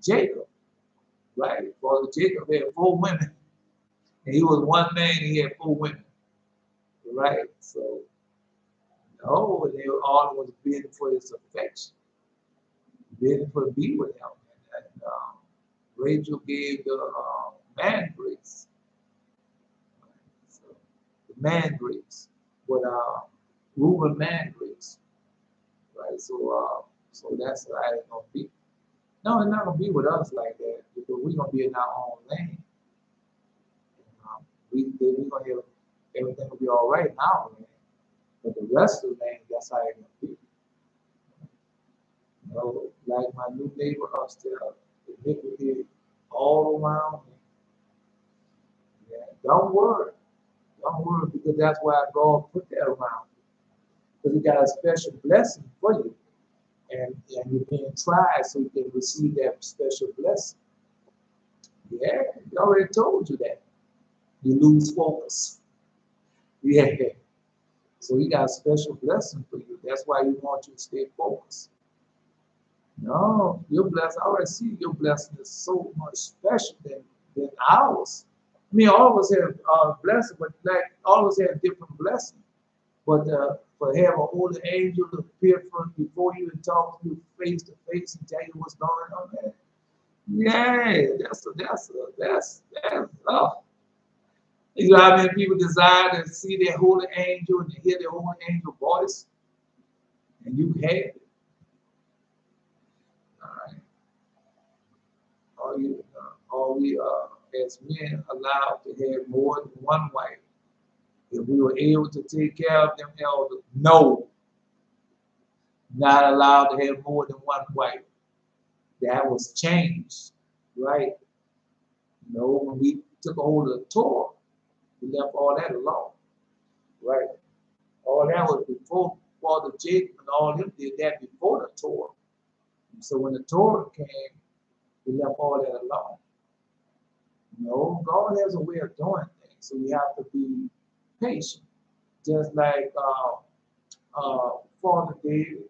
Jacob, right? For the Jacob, he had 4 women. And he was 1 man and he had 4 women. Right? So no, they were all was bidding for his affection, bidding for to be with him. And Rachel gave the man grace. So, the man grace, but Reuben man grace. Right? So that's how it's gonna be. No, it's not gonna be with us like that because we're gonna be in our own lane. We're gonna have everything will be all right now, man. But the rest of the land, that's how it's gonna be. You know, like my new neighbor upstairs, the iniquity all around me. Yeah, don't worry because that's why God put that around you. Because He got a special blessing for you, and you're being tried so you can receive that special blessing. Yeah, He already told you that. You lose focus. Yeah. So He got a special blessing for you. That's why He wants you to stay focused. No, your blessing, I already see your blessing is so much special than ours. I mean, all of us have blessing, but like all of us have different blessings. But for have a holy angel to appear before you and talk to you face to face and tell you what's going on, man. Yeah, that's oh. You know how many people desire to see their holy angel and to hear their holy angel voice? And you have it. All right. Are we as men allowed to have more than 1 wife? If we were able to take care of them elders, no. Not allowed to have more than 1 wife. That was changed, right? No, when we took a hold of the Torah, we left all that alone, right? All that was before Father Jacob and all them did that before the Torah. So when the Torah came, we left all that alone. No, God has a way of doing things, so we have to be patient. Just like Father David,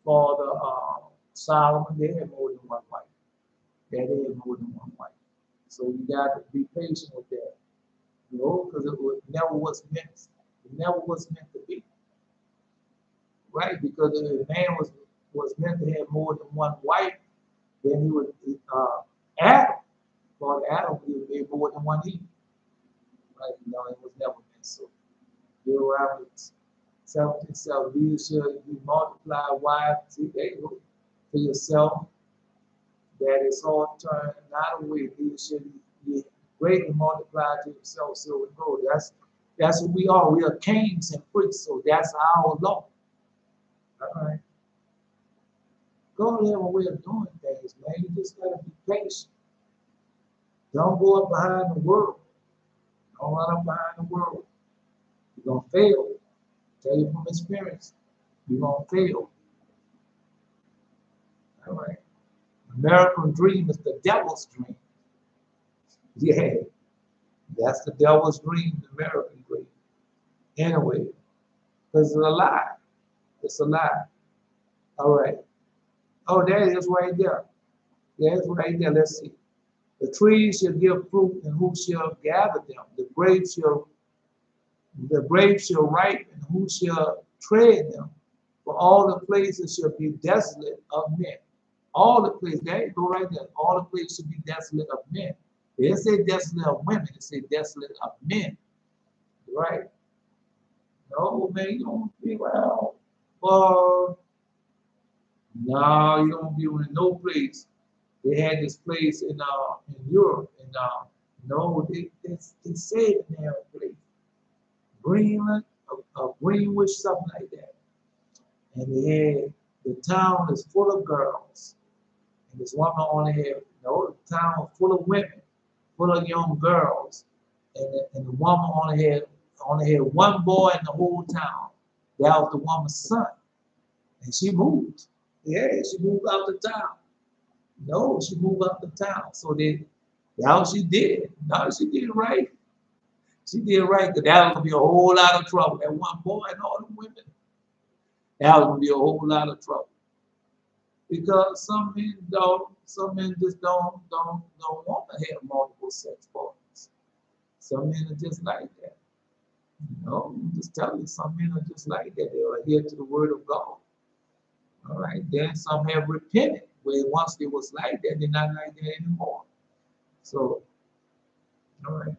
Father Solomon, they had more than 1 wife. They had more than 1 wife. So you got to be patient with that. You know, because it never was meant to be. Right? Because if a man was meant to have more than 1 wife, then he would Adam. For Adam, he would have more than 1 Eve. Right? You know, it was never meant so. Deuteronomy 17:7, you shall multiply wives, see, there you go, for yourself, that is all turned not away. You should be greatly multiplied to yourself, silver and gold. That's what we are. We are kings and priests, so that's our law. All right. God have a way of doing things, man. You just gotta be patient. Don't go up behind the world. Don't run up behind the world. You're gonna fail. Tell you from experience, you're gonna fail. All right. American dream is the devil's dream. Yeah, that's the devil's dream, the American dream. Anyway, because it's a lie. It's a lie. All right. Oh, there it is right there. There's right there. Let's see. The trees shall give fruit, and who shall gather them? The grapes shall ripen, and who shall tread them? For all the places shall be desolate of men. All the places, there you go right there. All the places should be desolate of men. They didn't say desolate of women, it said desolate of men. Right? No, man, you don't be well. No, you don't be in no place. They had this place in Europe, and no, they said in their place, Greenland, Greenwich, something like that. And they had the town is full of girls, and this woman only had no, the town was full of women, full of young girls, and the woman only had one boy in the whole town. That was the woman's son, and she moved. Yeah, she moved out the town. No, she moved out the town. So now she did. No, she did right. She did right, because that was gonna be a whole lot of trouble. That one boy and all the women, that was gonna be a whole lot of trouble. Because some men just don't want to have multiple sex partners. Some men are just like that. I'm just telling you, some men are just like that. They are adhere to the word of God. All right. Then some have repented, where once they was like that, they're not like that anymore. So, all right.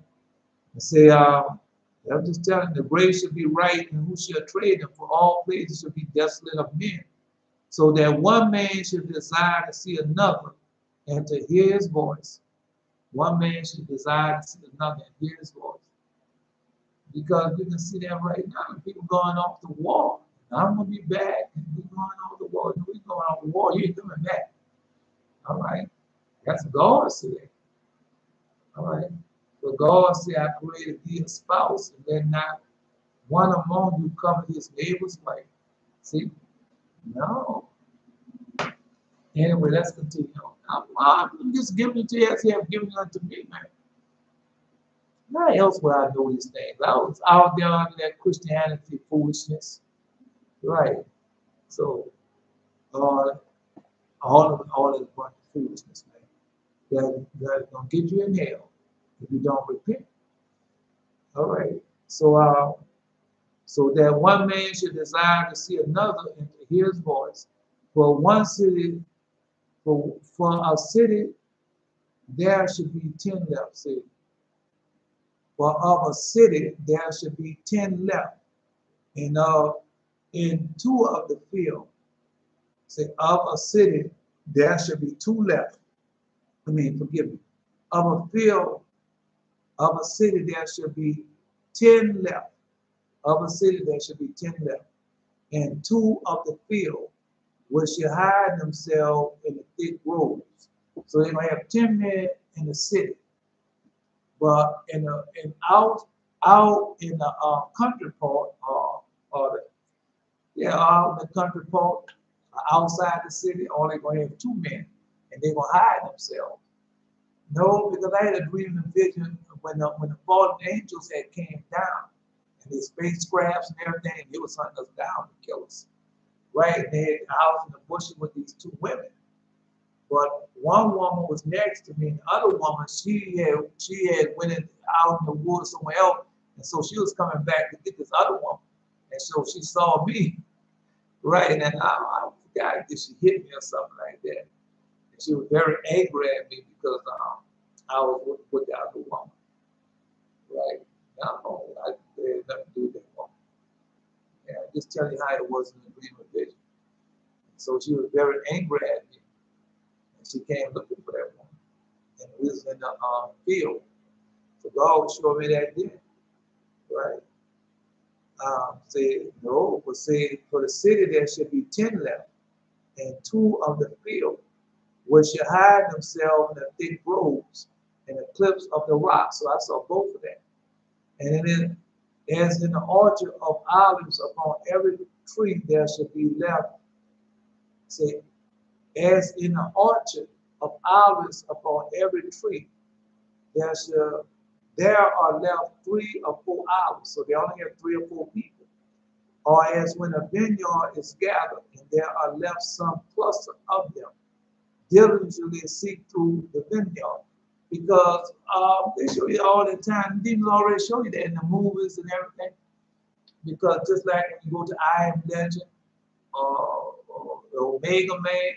I say, I'm just telling you, the grave should be right, and who shall trade them? For all places should be desolate of men. So that one man should desire to see another and to hear his voice. One man should desire to see another and hear his voice. Because you can see that right now, people going off the wall. I'm gonna be back, and we're going off the wall. We're going off the wall. You ain't coming back. All right, that's God said. All right, but God said, "I created thee a spouse, and let not one among you cover his neighbor's wife." See, no. Anyway, let's continue on. I'm just giving it to you as He have given it unto me, man. Why else would I know these things? I was out there under that Christianity foolishness, right? So, all of a bunch of foolishness, man. That's gonna get you in hell if you don't repent. All right. So that one man should desire to see another and to hear his voice. For one city, for a city, there should be 10 left. See, for of a city there should be 10 left, and in two of the field. Say, of a city there should be two left. Forgive me. Of a field, of a city there should be 10 left. Of a city there should be 10 left. And two of the field which should hide themselves in the thick groves. So they're gonna have 10 men in the city. But out in the country part, out in the country part, outside the city, only gonna have 2 men, and they're gonna hide themselves. No, because I had a dream and vision when the fallen angels had came down, and the spacecrafts and everything, it was hunting us down to kill us. Right? They had a house in the bushes with these 2 women. But one woman was next to me, and the other woman, she had went out in the woods somewhere else, and so she was coming back to get this other woman. And so she saw me, right? And then I forgot if she hit me or something like that. And she was very angry at me because I was with the other woman, right? No, I had nothing to do with that woman. Yeah, just tell you how it was in the dream of vision. So she was very angry at me. She came looking for that woman. And we was in the field. So God was showing me that then. Right? Say, no, but say for the city there should be 10 left, and 2 of the field, which should hide themselves in the thick groves and the cliffs of the rocks. So I saw both of that. And then as in the orchard of olives upon every tree there should be left. Say, as in the orchard of olives upon every tree, there are left 3 or 4 hours, so they only have 3 or 4 people. Or as when a vineyard is gathered, and there are left some cluster of them, diligently seek through the vineyard. Because they show you all the time, demons already show you that in the movies and everything. Because just like when you go to I Am Legend or Omega Man,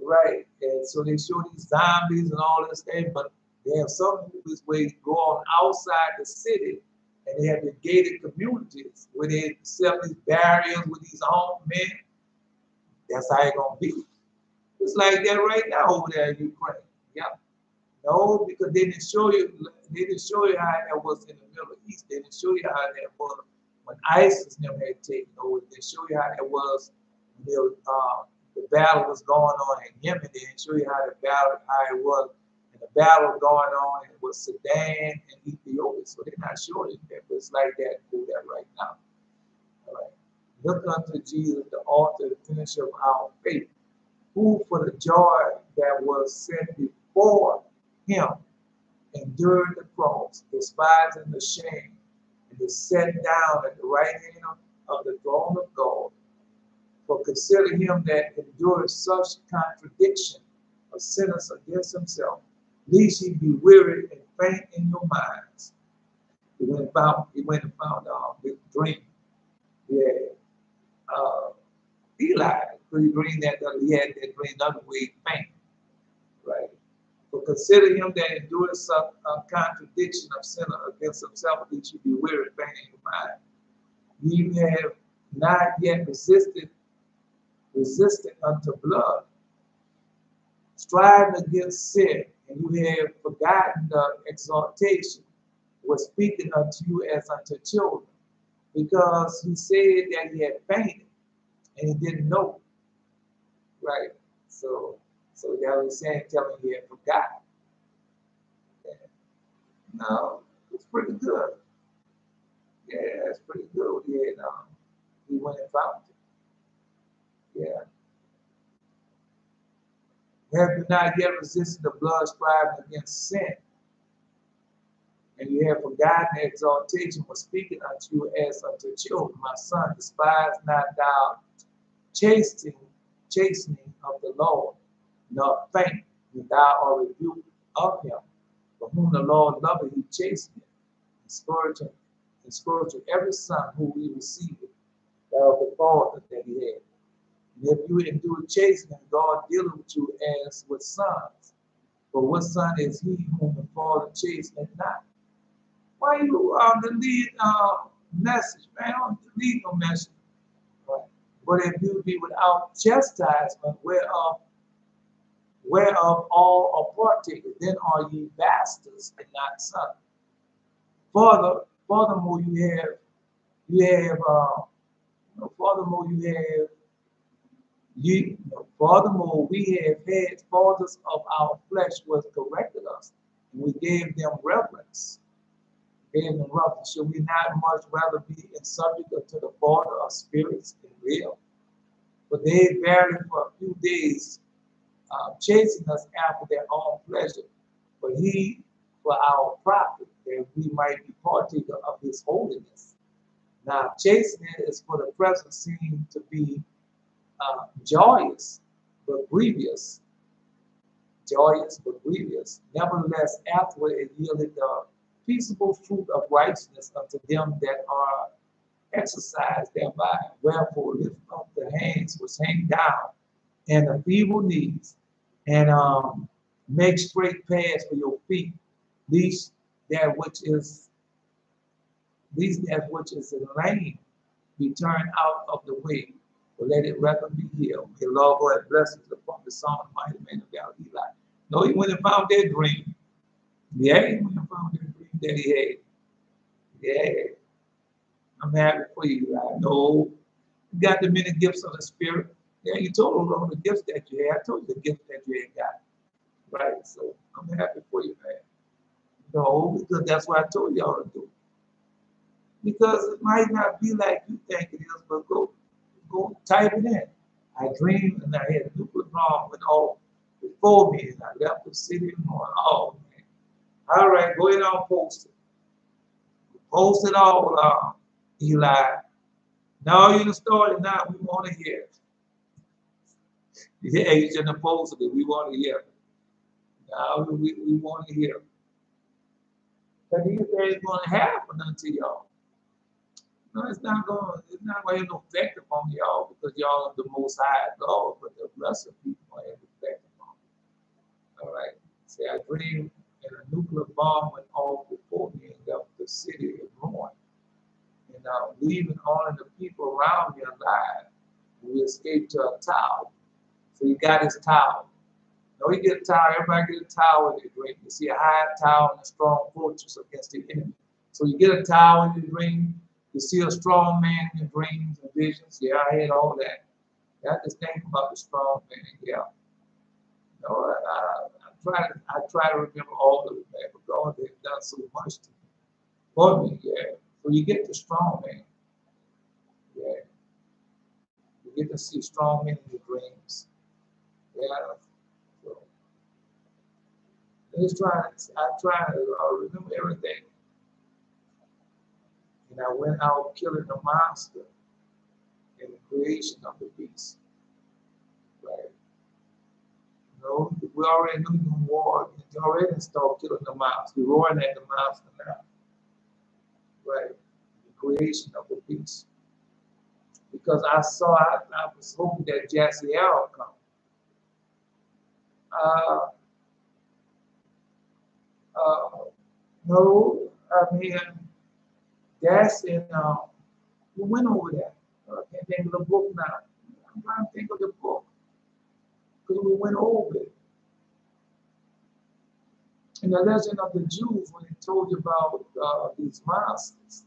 right? And so they show these zombies and all this thing, but they have some movies where you go on outside the city and they have the gated communities where they set up these barriers with these armed men. That's how it's gonna be. It's like that right now over there in Ukraine. Yeah. No, because they didn't show you how that was in the Middle East. They didn't show you how that was when ISIS never had taken over. They show you how that was when the battle was going on in Yemen. They didn't show you how it was and the battle going on with Sudan and Ethiopia. So they're not showing you that, but it's like that over there right now. All right. Look unto Jesus, the author and finisher of our faith, who for the joy that was set before him endured the cross, despising the shame, and is set down at the right hand of the throne of God. For consider him that endured such contradiction of sinners against himself, lest ye be weary and faint in your minds. He went and found this dream. Yeah. Eli, because he dreamed that he had that dream another way faint. Right. But consider him that endured some contradiction of sinner against himself, that you be weary, faint in your mind. You have not yet resisted unto blood, striving against sin, and you have forgotten the exhortation was speaking unto you as unto children, because he said that he had fainted and he didn't know. Right. So that was saying, telling he had forgotten. No, it's pretty good. Yeah, it's pretty good. Yeah, he went and found it. Yeah. Have you not yet resisted the blood striving against sin? And you have forgotten the exaltation was speaking unto you as unto children. My son, despise not thou chastening of the Lord, nor faint when thou art rebuked of him. For whom the Lord loveth, he chasteneth, and scourgeth every son who he receiveth, of the father that he had. And if you endure chastening, God dealeth with you as with sons. For what son is he whom the father chasteneth not? Why you delete message, man? I don't delete no message. Right? But if you be without chastisement, whereof all are partakers, then are ye bastards and not sons. Furthermore, we have had fathers of our flesh was corrected us, and we gave them reverence. Should we not much rather be in subject unto the Father of spirits and real? But they barely for a few days chasing us after their own pleasure, but he for our profit, that we might be partaker of his holiness. Now, chastening is for the present seem to be joyous, but grievous. Joyous, but grievous. Nevertheless, afterward it yielded the peaceable fruit of righteousness unto them that are exercised thereby. Wherefore, lift up the hands which hang down, and the feeble knees, and make straight paths for your feet, lest that which is lame be turned out of the way, but let it rather be healed. May the Lord go and bless us upon the son of mighty man of God, Eli. No, he went and found that dream. Yeah, he went and found that dream that he had. Yeah. I'm happy for you, Eli. No, you got the many gifts of the Spirit. Yeah, you told us all the gifts that you had. I told you the gifts that you had got. Right, so I'm happy for you, man. No, because that's what I told y'all to do. Because it might not be like you think it is, but go type it in. I dreamed and I had a nuclear bomb went off before me, and I left the city and going, oh man, All right, go ahead and post it. Post it all, Eli. No, you started now. We want to hear it. Yeah, you shouldn't have posted it. We want to hear it. Now we want to hear it. Because these things going to happen unto y'all. No, it's not going to have no effect upon y'all because y'all are the most high God, but the lesser people have effect upon you. All right. See, I dreamed and a nuclear bomb went off before me and left the city in ruin. And leaving only the people around me alive. We escaped to a tower. So he got his tower. No, he get a tower. Everybody get a tower in their dream. You see a high tower and a strong fortress against the enemy. So you get a tower in your dream. You see a strong man in your dreams and visions. Yeah, I had all that. I just think about the strong man. Yeah. No, I try to remember all of it, man. But God has done so much to me. For me, yeah. So you get the strong man. Yeah. You get to see strong men in your dreams. Yeah. So I try to remember everything. And I went out killing the monster in the creation of the beast. Right? You know, we already knew you war. You already installed killing the monster. We're roaring at the monster now. Right? The creation of the beast. Because I was hoping that Jaziel would come. No, I mean, that's in, we went over that. I can't think of the book now. I'm trying to think of the book. Because we went over it. In the legend of the Jews, when it told you about these monsters.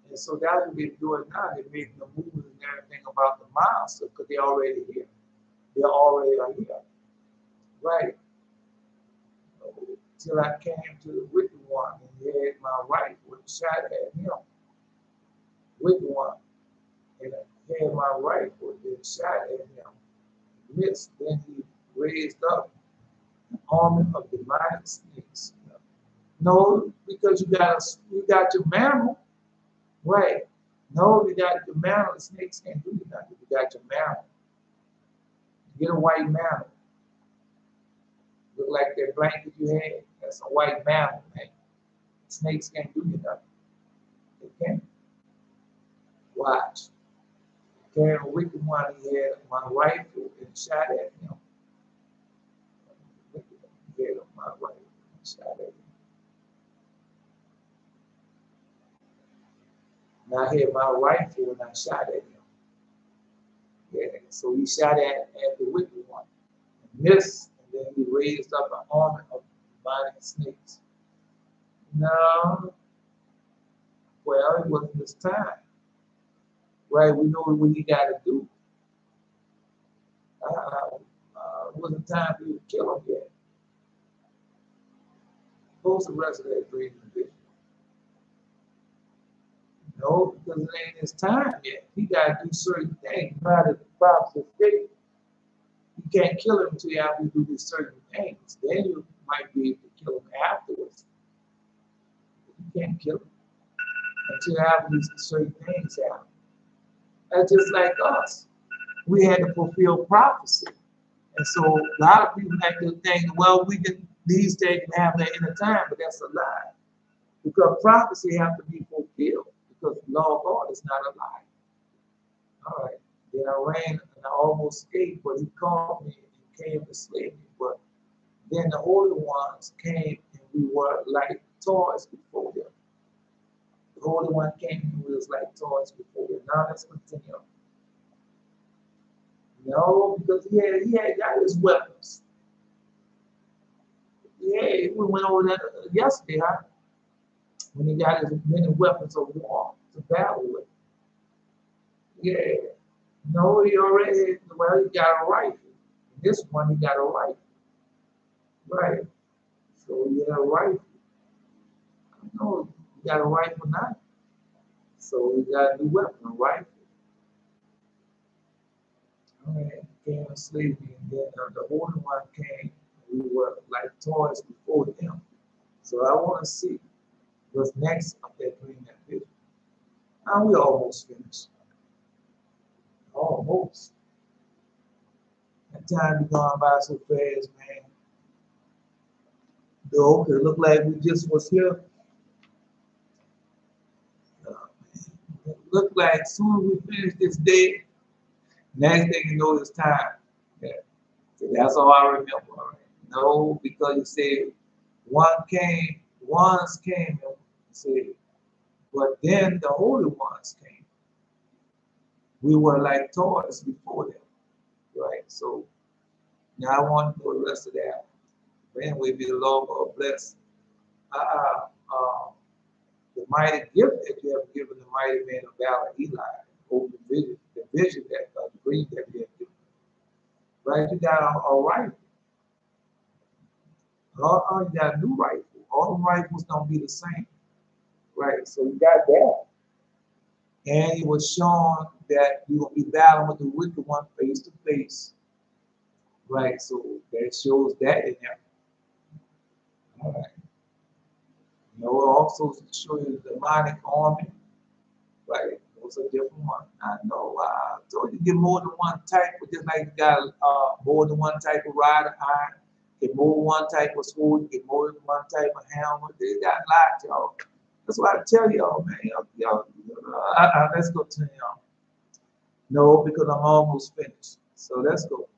And so that's what they're doing now. They're making the movies and everything about the monster because they're already here. They already are here. Right. Till I came to the wicked one and he had my rifle and shot at him. Wicked one. And I had my rifle and shot at him. Missed. Then he raised up an army of demonic snakes. No, because you got your mammal. Right. No, you got your mammal. The snakes can't do nothing. You got your mammal. Get a white mammal. Look like that blanket you had. That's a white mammal, man. Snakes can't do you nothing. They can't. Watch. Carrying a wicked one, he had my rifle and shot at him. He had my rifle and shot at him. And I had my rifle and I shot at him. Yeah, so he shot at the wicked one. And missed, and then he raised up an army of demonic snakes. No. Well, it wasn't his time. Right? We know what he got to do. It wasn't time for you to kill him yet. Post the rest of that dream and vision. No, because it ain't his time yet. He got to do certain things. Not as the prophet stated. You can't kill him until you have to do these certain things. Then you might be able to kill him afterwards. You can't kill him until you have these certain things happen. That's just like us. We had to fulfill prophecy. And so a lot of people have to think, well, we can these days can have that in a time, but that's a lie. Because prophecy has to be fulfilled. Because the law of God is not a lie. All right. Then I ran and I almost escaped, but he called me and came to slay me. But then the Holy Ones came and we were like toys before them. The Holy One came and we was like toys before them. Now let's continue. No, because he had got his weapons. Yeah, we went over that yesterday, huh? When he got his many weapons of war to battle with. Yeah. No, he already, well, he got a rifle. This one, he got a rifle. Right. So he had a rifle. I know he got a rifle now. So he got a new weapon, a rifle. All right. Came and slaved me, and then the Holy One came. We were like toys before him. So I want to see what's next up there cleaning that vision. Now we almost finished. Almost. That time be going by so fast, man. Okay, look like we just was here. Look like as soon as we finish this day, next thing you know, it's time. Yeah. So that's all I remember. All right. No, because you said ones came and said, but then the holy ones came. We were like toys before them. Right? So now I want to know the rest of that. Man, we be the Lord will bless the mighty gift that you have given the mighty man of valor, Eli, over the vision that the dream that you have given. Right? You got a rifle. You got a new rifle. All the rifles don't be the same. Right? So you got that. And it was shown that you will be battling with the wicked one face to face. Right? So that shows that in there. All right. You know, it also show you the demonic army. Right? Those are different ones. I know. I told you get more than one type, but just like you got more than one type of rod of iron, get more than one type of sword, get more than one type of helmet. They got lots, y'all. That's why I tell y'all, man. Let's go to y'all. No, because I'm almost finished. So let's go.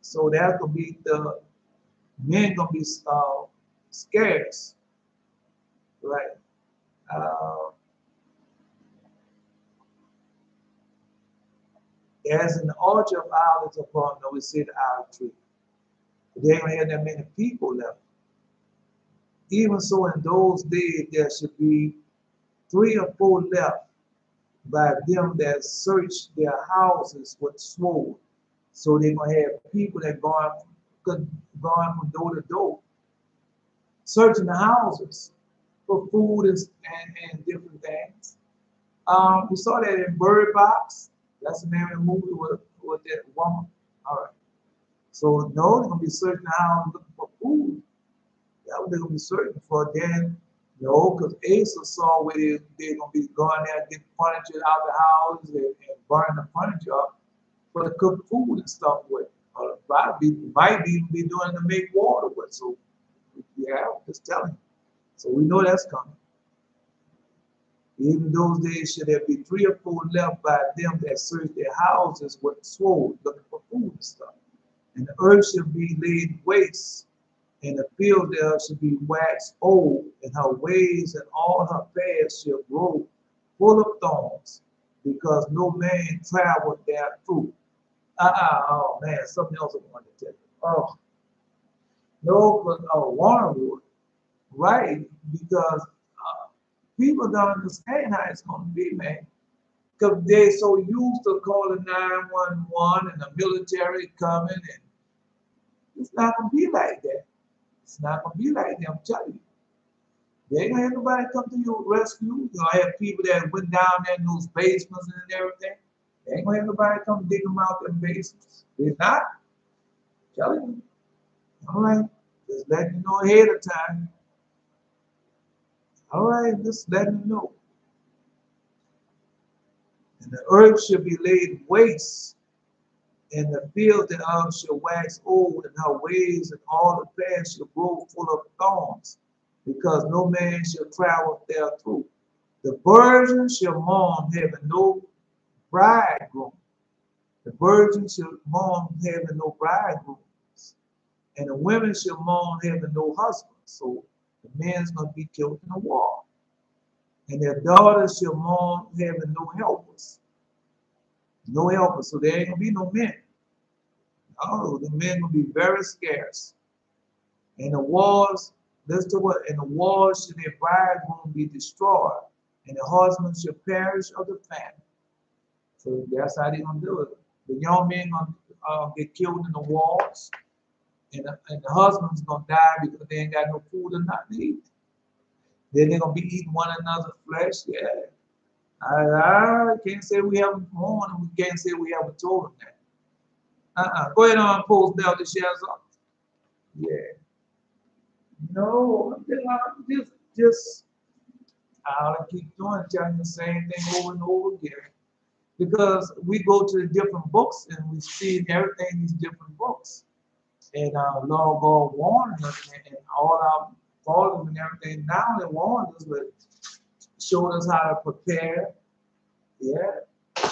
So that's gonna be the men gonna be scarce, right? As an altar of olives upon, no, we said olive tree. They ain't gonna have that many people left. Even so, in those days there should be 3 or 4 left by them that search their houses with sword. So they're gonna have people that going from door to door, searching the houses for food and different things. We saw that in Bird Box. That's the name of the movie with that woman. All right. So no, they're gonna be searching the house looking for food. That's what they're gonna be searching for. Then no, because Asshur saw where they're gonna be going there and getting furniture out the house and burning the furniture up for to cook food and stuff with. Probably might even be doing to make water with. So yeah, I'm just telling you. So we know that's coming. Even those days should there be 3 or 4 left by them that search their houses with sword, looking for food and stuff. And the earth shall be laid waste, and the field there shall be waxed old, and her ways and all her paths shall grow full of thorns, because no man traveled there through. Oh man, something else I wanted to tell you. Oh, no, but Warrenwood, right? Because people don't understand how it's going to be, man. Because they're so used to calling 911 and the military coming, and it's not going to be like that. It's not going to be like that, I'm telling you. They ain't going to have nobody come to your rescue. You're going to have people that went down there in those basements and everything. They ain't going to have nobody come dig them out them basements. They're not. I'm telling you. All right. Just letting you know ahead of time. All right, just letting you know. And the earth shall be laid waste, and the field thereof shall wax old, and her ways and all the paths shall grow full of thorns, because no man shall travel there through. The virgin shall mourn, having no bridegroom. The virgin shall mourn, having no bridegrooms. And the women shall mourn, having no husband. So the men's going to be killed in the war. And their daughters shall mourn, having no helpers. No helpers. So there ain't going to be no men. Oh, the men will be very scarce. And the wars, listen to what, and the wars shall their bridegroom be destroyed, and the husband shall perish of the famine. So that's how they're going to do it. The young men going to get killed in the wars, and the husband's going to die because they ain't got no food or nothing to eat. Then they're going to be eating one another's flesh. Yeah. I can't say we haven't warned them. We can't say we haven't told them that. Go ahead on, post now the shares up. Yeah. No, just I'll keep doing, telling the same thing over and over again. Because we go to the different books and we see everything in these different books. And Lord God warned us and all our faults and everything. Not only warned us, but showed us how to prepare. Yeah.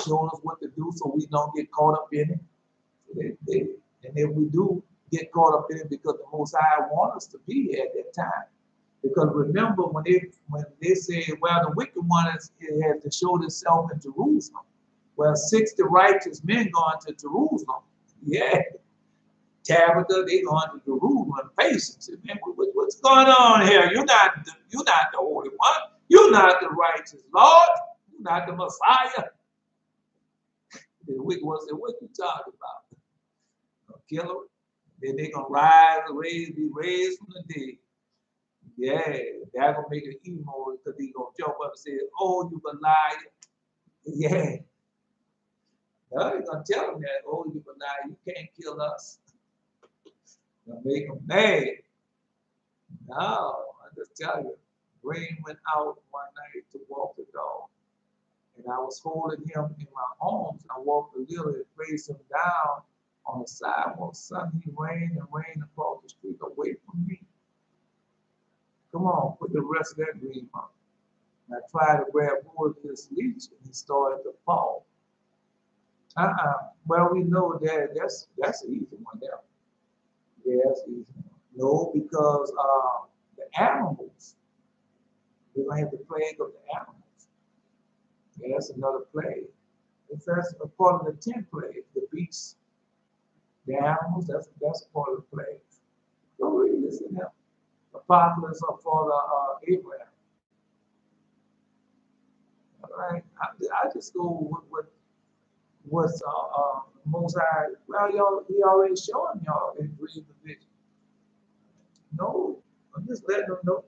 Showed us what to do so we don't get caught up in it. And if we do get caught up in it because the Most High wants us to be here at that time. Because remember when they say, well, the wicked one has to show itself in Jerusalem. Well, 60 righteous men going to Jerusalem. Yeah. Tabitha, they going to Jerusalem and face him. Say, man, what's going on here? You're not the Holy One. You're not the righteous Lord. You're not the Messiah. The wicked one said, what you talking about? Gonna kill him? Then they gonna be raised from the dead. Yeah, that gonna make it emo because he gonna jump up and say, oh, you a liar. Yeah. No, he's gonna tell him that, oh, you a liar, you can't kill us. Gonna make him mad. No, I just tell you, Rain went out one night to walk the dog. And I was holding him in my arms. I walked a little and placed him down on the sidewalk. Suddenly he ran across the street away from me. Come on, put the rest of that dream on. And I tried to grab hold of his leash and he started to fall. Well, we know that that's an easy one there. Yeah, that's easy. No, because the animals, we're going to have the plague of the animals. Yeah, that's another plague. That's a part of the 10th plague, the beasts, the animals, that's a part of the plague. Go read this in there. The fatherless are for the Abraham. All right, I just go with what's Most High. Well, he already showing y'all in dream the vision. No, I'm just letting them know.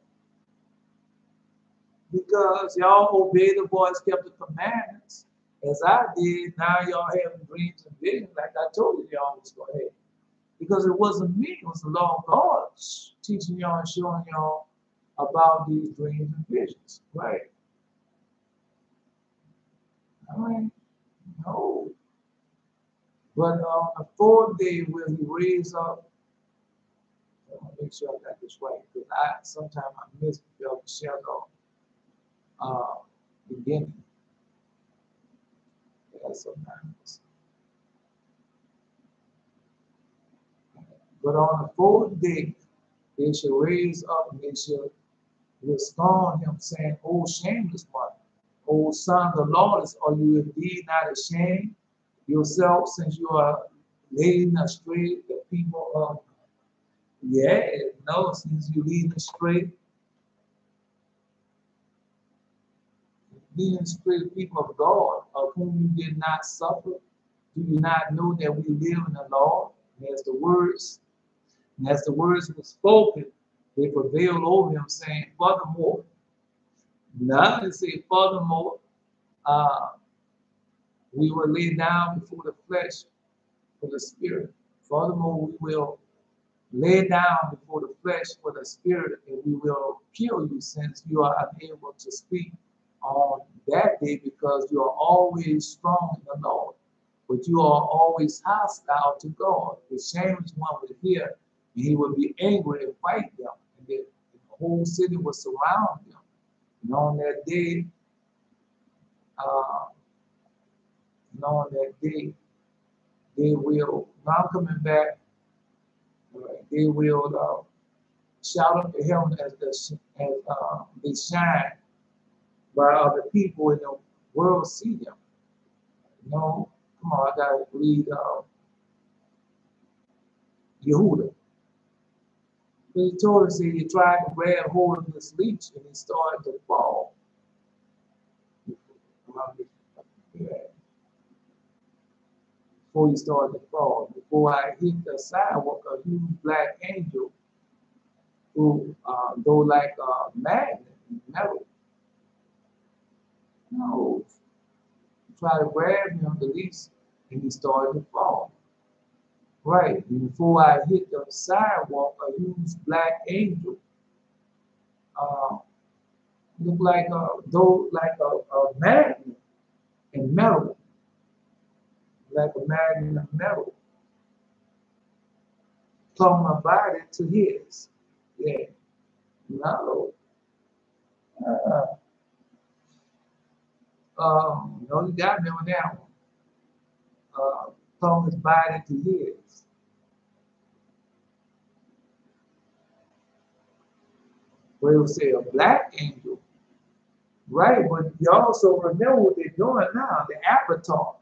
Because y'all obey the voice, kept the commandments, as I did. Now y'all having dreams and visions, like I told you y'all was going to have. Because it wasn't me, it was the Lord God teaching y'all and showing y'all about these dreams and visions, right? I mean, no. But on the fourth day, will he raise up? I want to make sure I got this right, because sometimes I miss the shadow beginning. Yeah, sometimes. But on the fourth day, they shall raise up and they shall restore him, saying, O shameless one, O son of the Lord, are you indeed not ashamed yourself, since you are leading astray the people of, yeah, no, since you leading astray the people of God, of whom you did not suffer? Do you not know that we live in the Lord? And as the words were spoken, they prevailed over him, saying, furthermore, now they say, furthermore, we will lay down before the flesh for the spirit. Furthermore, we will lay down before the flesh for the spirit, and we will kill you, since you are unable to speak on that day, because you are always strong in the Lord. But you are always hostile to God. The shameless one would hear, and he would be angry and fight them, and the whole city would surround them. And on that day, they will, now coming back, they will shout up to heaven as they shine, while other people in the world see them. No, come on, I gotta read Yehuda. He told us he tried to grab hold of this leech and he started to fall. Yeah. Before he started to fall, before I hit the sidewalk, a huge black angel who, though like a magnet, metal, no, tried to grab him the leech and he started to fall. Right, and before I hit the sidewalk, a huge black angel uh, look like a magnet in metal, like a magnet in metal, from my body to his. Yeah, no. Uh, no, you got me on that one. From his body to his. But it will say a black angel, right? But you also remember what they're doing now, the avatar,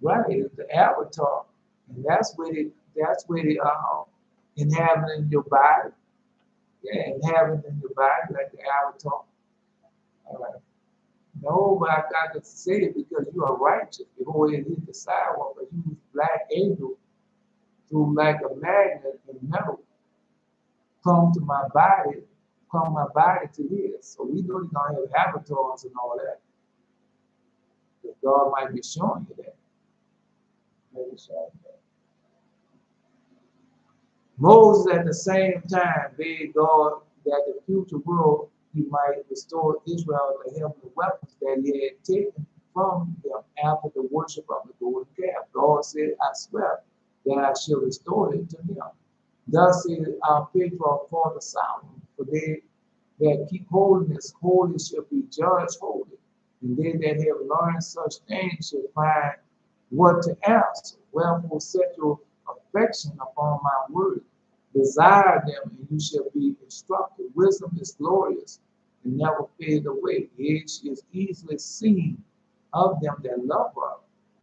right? It's the avatar, and that's where they inhabiting your body, yeah, inhabiting your body like the avatar. All right. No, but I got to say it because you are righteous. You go ahead and hit the sidewalk, but you use black angel through like a magnet in metal, come to my body, come my body to his. So we know you're gonna have avatars and all that. But God might be showing you that. Maybe showing you that. Moses at the same time begged God that the future world he might restore Israel the heavenly weapons that he had taken from them after the worship of the golden calf. God said, I swear that I shall restore it to them. Thus said our patriarch Father Solomon, for they that keep holiness, holy shall be judged holy. And they that have learned such things shall find what to answer. Wherefore set your affection upon my word. Desire them, and you shall be instructed. Wisdom is glorious and never fade away. It is easily seen of them that love her,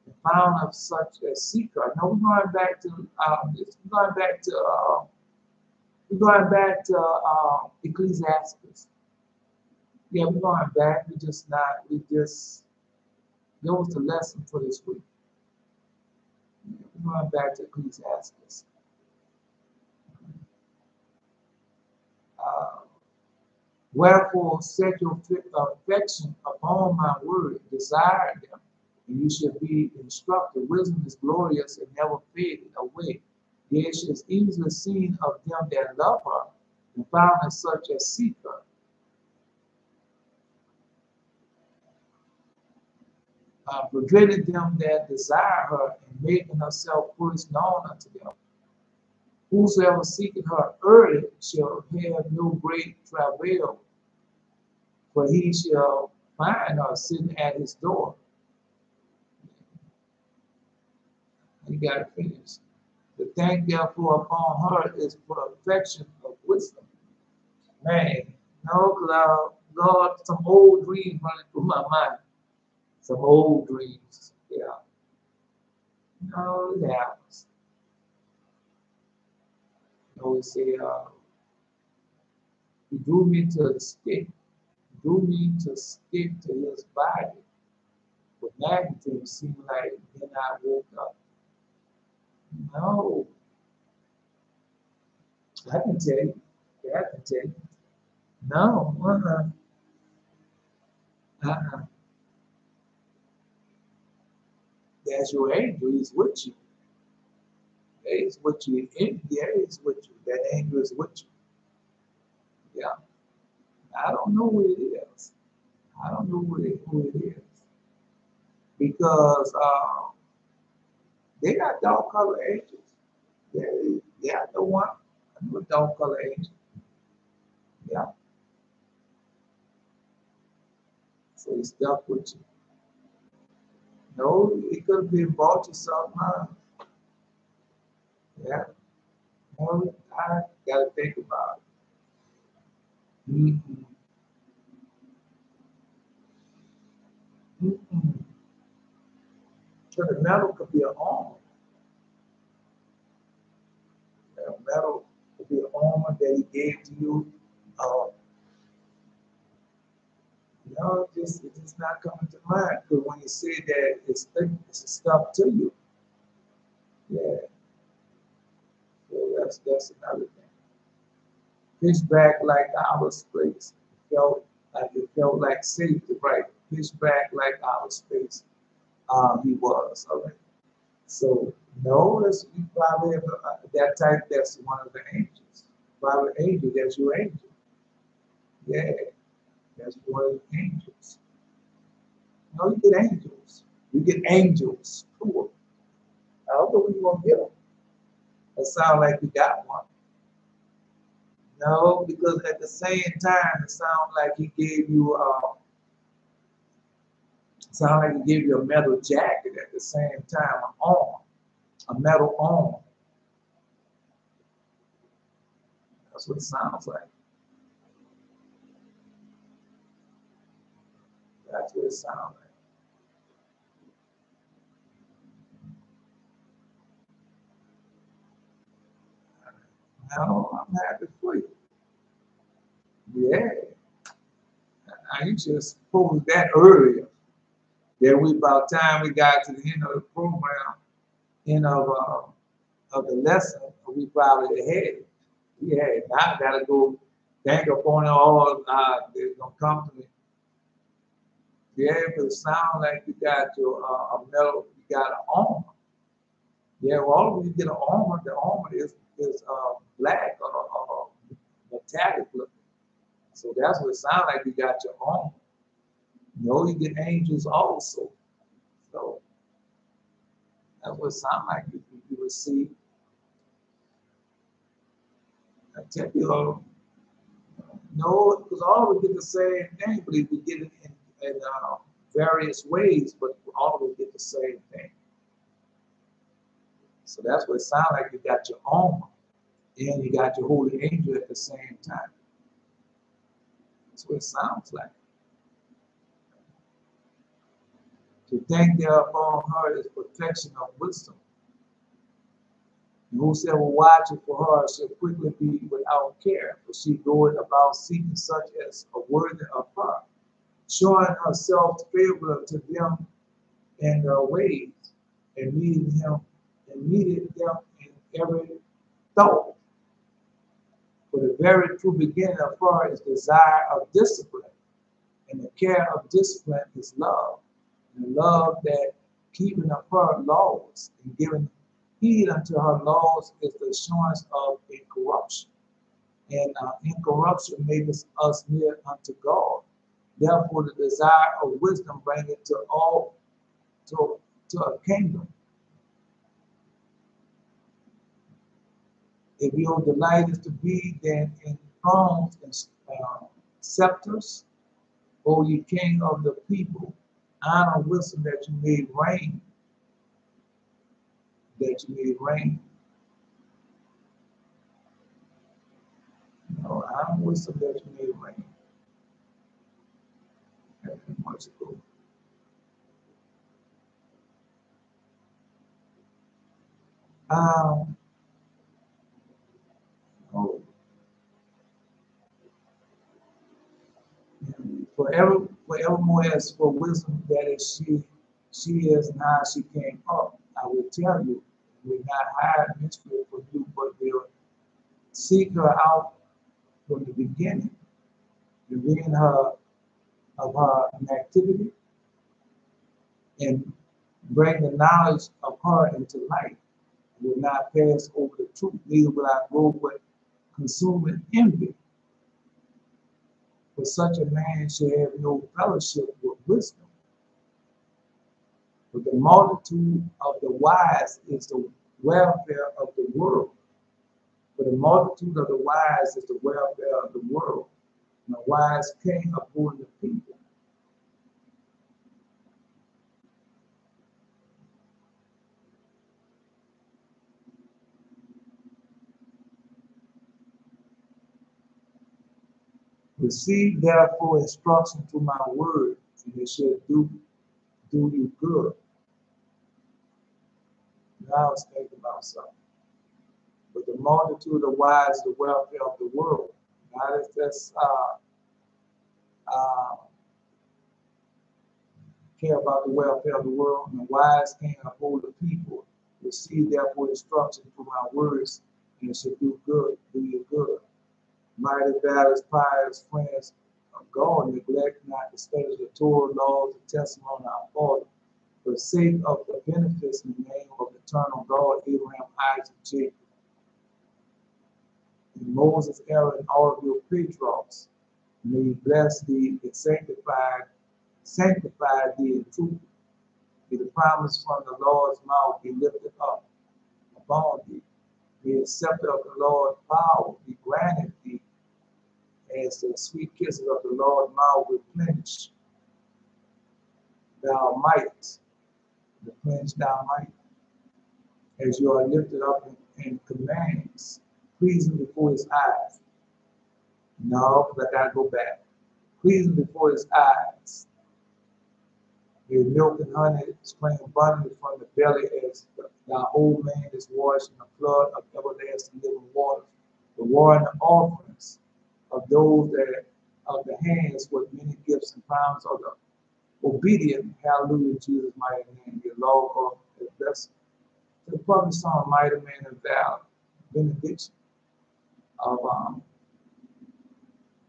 and found of such as seek her. Now we're going back to Ecclesiastes. Yeah, we're going back. That was the lesson for this week. We're going back to Ecclesiastes. Uh, Wherefore set your affection upon my word, desire them, and you shall be instructed. Wisdom is glorious and never faded away. Yet she is easily seen of them that love her, and found in such as seek her. Prevented them that desire her, and making herself first known unto them. Whosoever seeketh her early shall have no great travail, for he shall find her sitting at his door. You got to finish. The thank therefore upon her is perfection of wisdom. Man, no cloud, Lord, some old dreams running through my mind. Some old dreams. Yeah. No, it happens. You know, we say, he drew me to the stick. He drew me to stick to his body. But magnitude seemed like then I woke up. No, I can tell you. Yeah, I can tell you. No, That's your angel. He's with you. He's with you. Yeah, he's with you. That angel is with you. Yeah. I don't know who it is. I don't know who it is. Because they got dog color angels. Yeah, I know one. I know a dog color angel. Yeah. So he's stuck with you. No, it could have been bought you something. Yeah. No, I gotta think about it. Mm-mm. Mm-mm. So the metal could be an armor. The metal could be an armor that he gave to you. Uh, it's just not coming to mind. Because when you say that it's stuff to you, yeah. So that's another thing. Pitch back like our space. It felt like safety, right? Pitch back like our space. He was, all right. So no, that's you probably have that type. That's one of the angels. Probably angel. That's your angel. Yeah, that's one of the angels. No, you get angels. You get angels. Cool. I don't know when you're going to get them. That sound like you got one. No, because at the same time, it sounds like he gave you a metal jacket at the same time, an arm, a metal arm. That's what it sounds like. That's what it sounds like. No, I'm happy for you. Yeah, I just posed that earlier. That we about time we got to the end of the program, end of the lesson, we probably had it. We had it. Now I gotta go think upon it all. They're gonna come to me. Yeah, but it sounds like you got your a metal, you got an armor. Yeah, well, when you get an armor, the armor is black or metallic looking. So that's what it sounds like. You got your armor. No, you get angels also. So that's what it sounds like. You receive. I tell you, no, because all of us get the same thing, but if we get it in various ways, but all of us get the same thing. So that's what it sounds like. You got your armor and you got your holy angel at the same time. That's what it sounds like. To think thereupon her is perfection of wisdom. And whosoever watcheth for her shall quickly be without care, for she goeth about seeking such as are worthy of her, showing herself favorable to them in their ways, and meeting them in every thought. For the very true beginning of her is desire of discipline, and the care of discipline is love. And love that keeping of her laws and giving heed unto her laws is the assurance of incorruption. And incorruption makes us near unto God. Therefore, the desire of wisdom bringeth to all to a kingdom. If your delight is to be then in thrones and scepters, O ye king of the people, honor wisdom that you may reign, that you may reign. No, honor wisdom that you may reign. That's much ago. Oh, forevermore as for wisdom that is she is now she came up. I will tell you, will not hide mystery from you, but will seek her out from the beginning, revealing her of her activity, and bring the knowledge of her into light. I will not pass over the truth, neither will I go with consuming envy. For such a man shall have no fellowship with wisdom. But the multitude of the wise is the welfare of the world. For the multitude of the wise is the welfare of the world. And the wise king upon the people. Receive therefore instruction to my word, and it shall do you good. Now let's think about something. But the multitude of the wise is the welfare of the world. Now let's uh, care about the welfare of the world, and the wise king uphold the people. Receive therefore instruction from my words, and it shall do you good. Mighty battles, pious friends of God, neglect not the study of the Torah, laws, and testimony of our Father, for the sake of the benefits in the name of the eternal God, Abraham, Isaac, Jacob, and Moses, Aaron, and all of your patriarchs, May he bless thee and sanctify thee in truth. May the promise from the Lord's mouth be lifted up upon thee. May the scepter of the Lord's power be granted thee, as the sweet kisses of the Lord's mouth replenish thou might, replenish thou might, as you are lifted up in commands, pleasing before his eyes. No, but I gotta go back. Pleasing before his eyes. Your milk and honey spring abundantly from the belly, as thy whole man is washed in the flood of everlasting living water. The war and the offerings of those that of the hands with many gifts and crowns of the obedient. Hallelujah, Jesus' mighty name. Your Lord of the blessing. The public song, Mighty Man of Valor, benediction of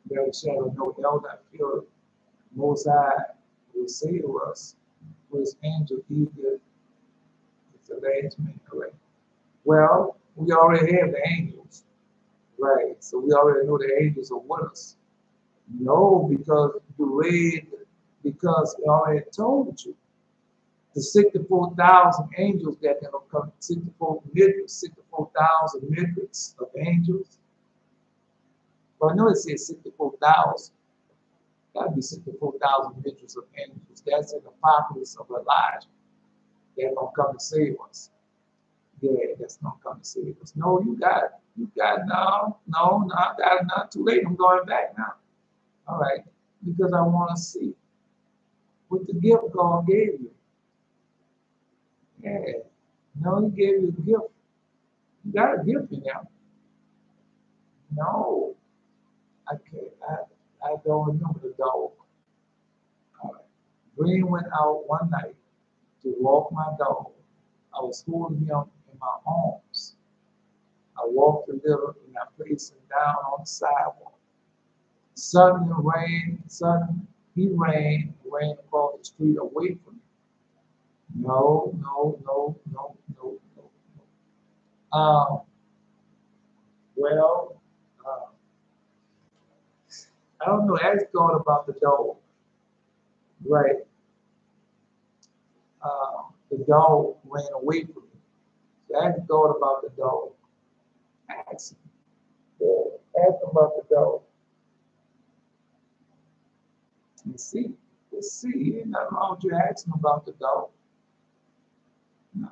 very shadow, no elder, I feel Most High will say to us, for his angel, he did, it's the last man, correct? Well, we already have the angels, right? So we already know the angels are with us. No, because you read, because he already told you. The 64,000 angels that are going to come, 64,000 midgets of angels. Well, I know it says 64,000. Got to be 64,000 midgets of angels. That's in the populace of Elijah. They're going to come to save us. Yeah, that's going to come to save us. No, no, I got it, not too late. I'm going back now. All right, because I want to see what the gift God gave you. Yeah, no, he gave you a gift. You got a gift in there. No, I can't. I don't remember the dog. All right. Green went out one night to walk my dog. I was holding him in my arms. I walked a little and I placed him down on the sidewalk. Suddenly he ran across the street away from me. No. Well, uh, I don't know. Ask God about the dog. Right. The dog ran away from me. So ask God about the dog. Ask him. Yeah. Ask him about the dog. And see. Let's see. Ain't nothing wrong with you asking about the dog.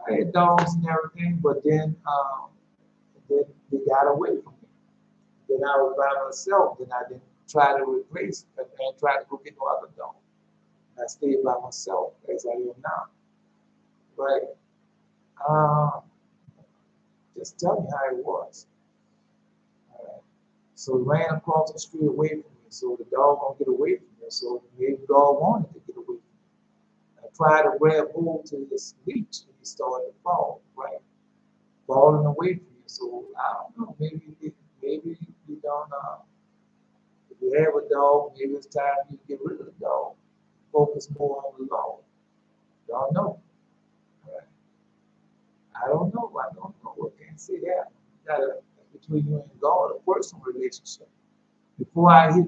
I had dogs and everything, but then they got away from me. Then I was by myself. Then I didn't try to replace it and try to go get no other dog. I stayed by myself as I am now. Right. Just tell me how it was. So he ran across the street away from me. So the dog won't get away from me. So maybe the dog wanted to get away from me. I tried to grab hold to his leash and he started to fall, right? Falling away from me. So I don't know. Maybe you don't if you have a dog, maybe it's time you get rid of the dog. Focus more on the Lord. Don't know. Right? I don't know. I can't say that. Between you and God, a personal relationship. Before I hit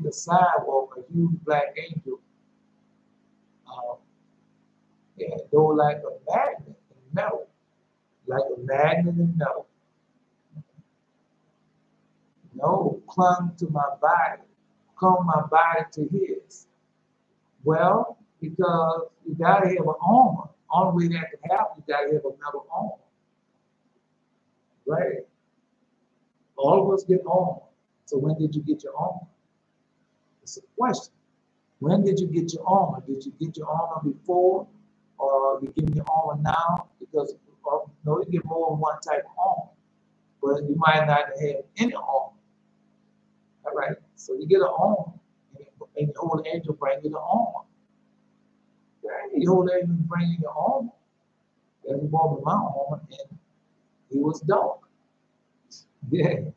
the sidewalk, a huge black angel, go like a magnet in metal, like a magnet in metal. No, clung to my body, clung my body to his. Well, because you gotta have an armor. Only way that can happen, you gotta have a metal armor. Right? All of us get armor. So when did you get your armor? It's a question. When did you get your armor? Did you get your armor before, or you getting your armor now? Because you get more than one type of armor, but you might not have any armor. All right, so you get an armor, and the Holy Angel bring you the armor. Right? The Holy Angel bring you the armor. And he brought me my armor, and it was dark. Yeah,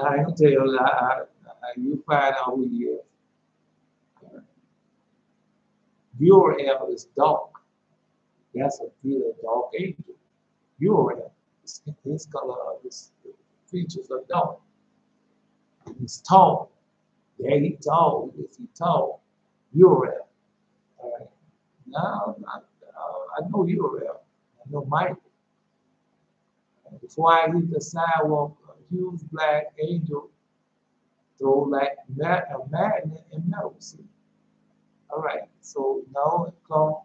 I can tell you, you find out who he is. Uriel is dark. That's a real dark angel. Uriel, his color, his features are dark. He's tall. Yeah, he tall. He tall. Uriel. All right. Now, I know Uriel. I know Mike. Before I hit the sidewalk, a huge black angel throw like a magnet and metal. See? All right. So now it come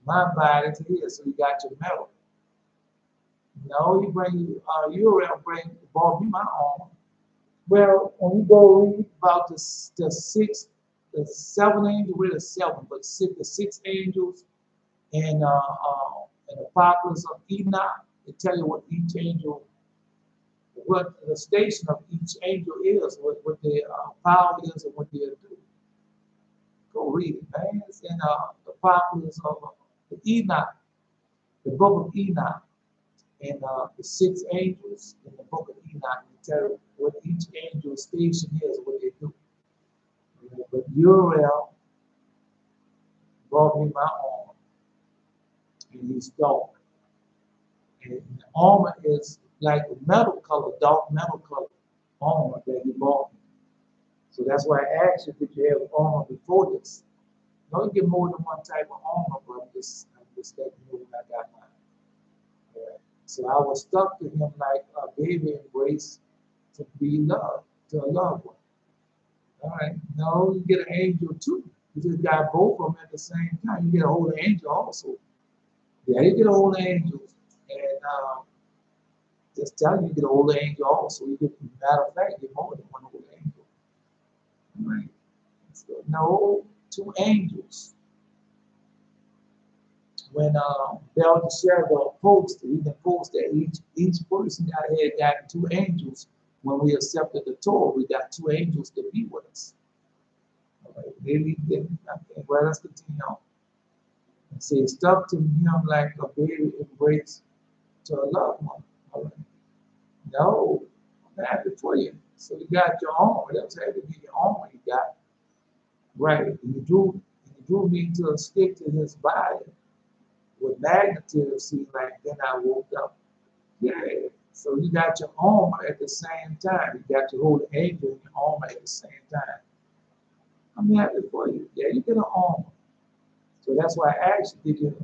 my body to here. So you got your metal. No, you bring Uriel bring brought me my arm. Well, when we go read about the seven angels, really seven, but the six angels and the apocalypse of Enoch, they tell you what each angel, what the station of each angel is, what their power is, and what they do. Go read it, man. It's in the apocalypse of Enoch, the book of Enoch, and the six angels in the book of Enoch. They tell you what each angel station is, what they do. But Uriel brought me my arm, and he's dark. And the armor is like a metal color, dark metal color armor that he bought me. So that's why I asked you, did you have armor before this? No, you get more than one type of armor, but I'm just letting you know when I got mine. Yeah. So I was stuck to him like a baby embrace to be loved, to a loved one. All right. No, you get an angel too. You just got both of them at the same time. You get a holy angel also. Yeah, you get a holy angel. And just tell you get a holy angel also. You get, matter of fact, you get more than one holy angel. All right. So, no, two angels. When Belteshazzar posted, he didn't post that each person had gotten two angels. When we accepted the Torah, we got two angels to be with us. All right. Maybe didn't. Okay, well, let's continue on. And say, stuck to him like a baby embrace to a loved one. All right. No, I'm happy for you. So you got your armor. That was happy to be your armor you got. Right. And you drew me to a stick to his body with magnetism. See, like then I woke up. Yeah. So you got your armor at the same time. You got your holy angel and your armor at the same time. I'm happy for you. Yeah, you get an armor. So that's why I asked you,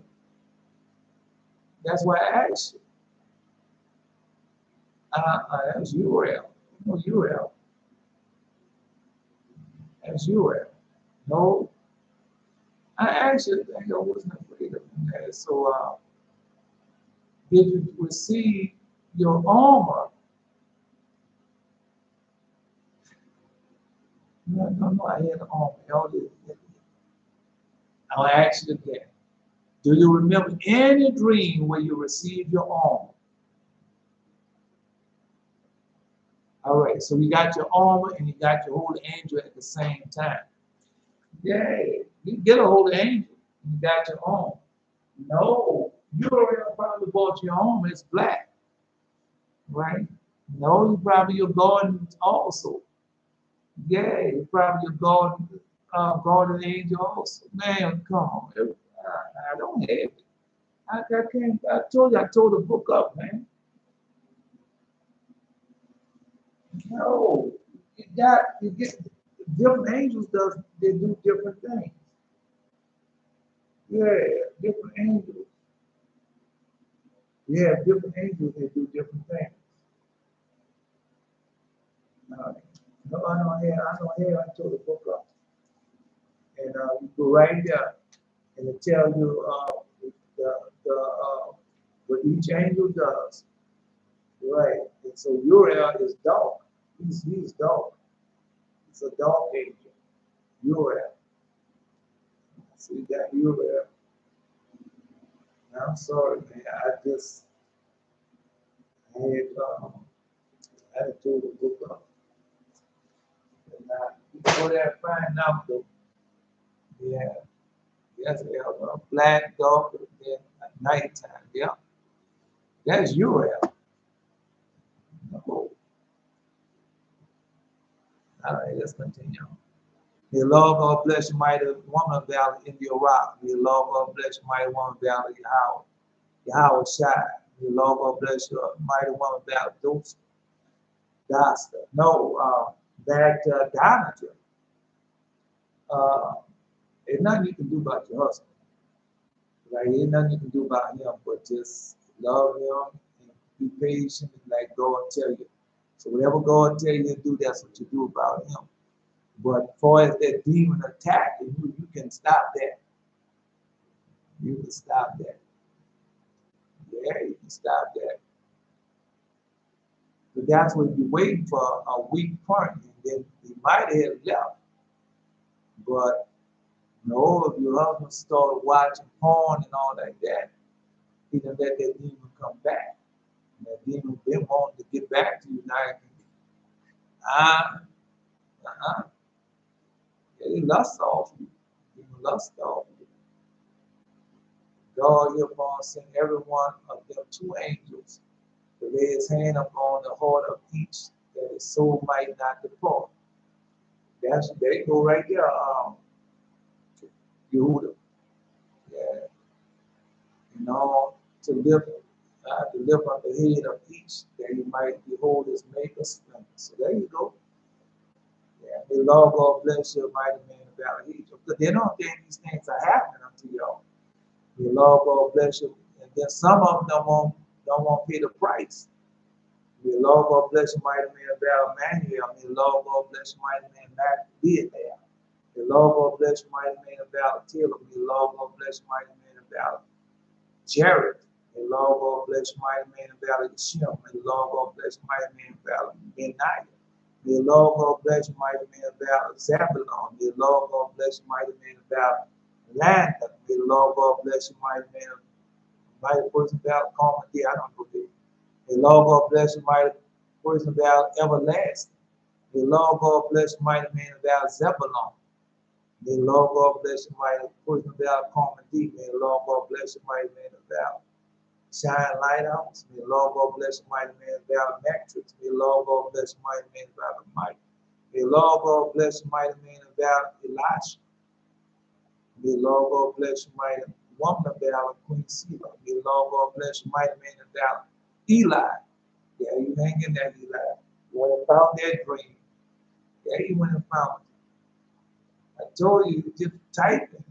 that's why I asked you. That was Uriel. No, Uriel. That's Uriel. No, I actually think I wasn't afraid of that. So, did you receive your armor? No, I had an armor. I'll ask you again. Do you remember any dream where you received your armor? All right, so you got your armor and you got your holy angel at the same time. Yeah, you get a holy angel and you got your armor. No, you already probably bought your armor. It's black, right? No, you probably your garden also. Yeah, you probably your garden angel also. Man, come on. I don't have it. I can't. I told you. I tore the book up, man. No, you get different angels. They do different things? Yeah, different angels. Yeah, different angels. They do different things. Uh, no, I don't have. I tore the book up, and you go right there, and it tells you what each angel does. Right. And so Uriel is dark. He's dark. It's a dark angel. Uriel. So you got Uriel. I'm sorry, man. I had I had to the book up. And you go there and find out though. Yeah. Yes, they have a black dog at nighttime. Yeah. That's Uriel. No. All right, let's continue. May the Lord God bless you, mighty woman of valor in your rock. May the Lord God bless you, mighty woman of valor, Yahweh Shai. May the Lord God bless you, mighty woman of valor, Dasta. No, that Donator. There's nothing you can do about your husband. Like, ain't nothing you can do about him, but just love him and be patient and like God tell you. So whatever God tell you to do, that's what you do about him. But as far as that demon attacking you, you can stop that. You can stop that. Yeah, you can stop that. But that's what you're waiting for, a weak point, and then he might have left. But no, if your husband started watching porn and all like that, he done let that demon come back. And that demon been wanting to get back to you now. Yeah, he lust off you. He lust off you. God hereupon sent every one of them 2 angels to lay his hand upon the heart of each, that his soul might not depart. There you go right there, Yehuda. Yeah. You know, to lift up the head of each, that he might behold his maker's splendor. So there you go. Yeah, may Lord God bless you, mighty man of valor. Because they don't think these things are happening unto y'all. May Lord God bless you. And then some of them don't want to pay the price. May Lord God bless you, mighty man of valor, Manuel. May Lord God bless you, mighty man, Matt, be it there. May Lord God bless you, mighty man of valor, Taylor. May Lord God bless you, mighty man of valor, Jared. May Lord God bless you, mighty man of valor, Shem. May Lord God bless you, mighty man of valor, Benaiah. May Lord God bless you, mighty man of valor, Zabulon. May Lord God bless you, mighty man of valor, Landon. May Lord God bless you, mighty man of mighty person of valor, Carmen. I don't know this. May Lord God bless you, mighty person of valor, Everlasting. May Lord God bless you, mighty man of valor, Zebulon. May Lord God bless you, mighty person of valor, Carmen. May Lord God bless you, mighty man of valor, Shine Lighthouse. May Lord God bless you, mighty man of valor, Matrix. May Lord God bless you, mighty man of valor, Mike. May Lord God bless you, mighty man of valor, Elisha. May Lord God bless you, mighty woman of valor, Queen Seba. May Lord God bless you, mighty man of valor, Eli. Yeah, you hang in there, Eli. You went and found that dream. Yeah, you went and found it. I told you, just type and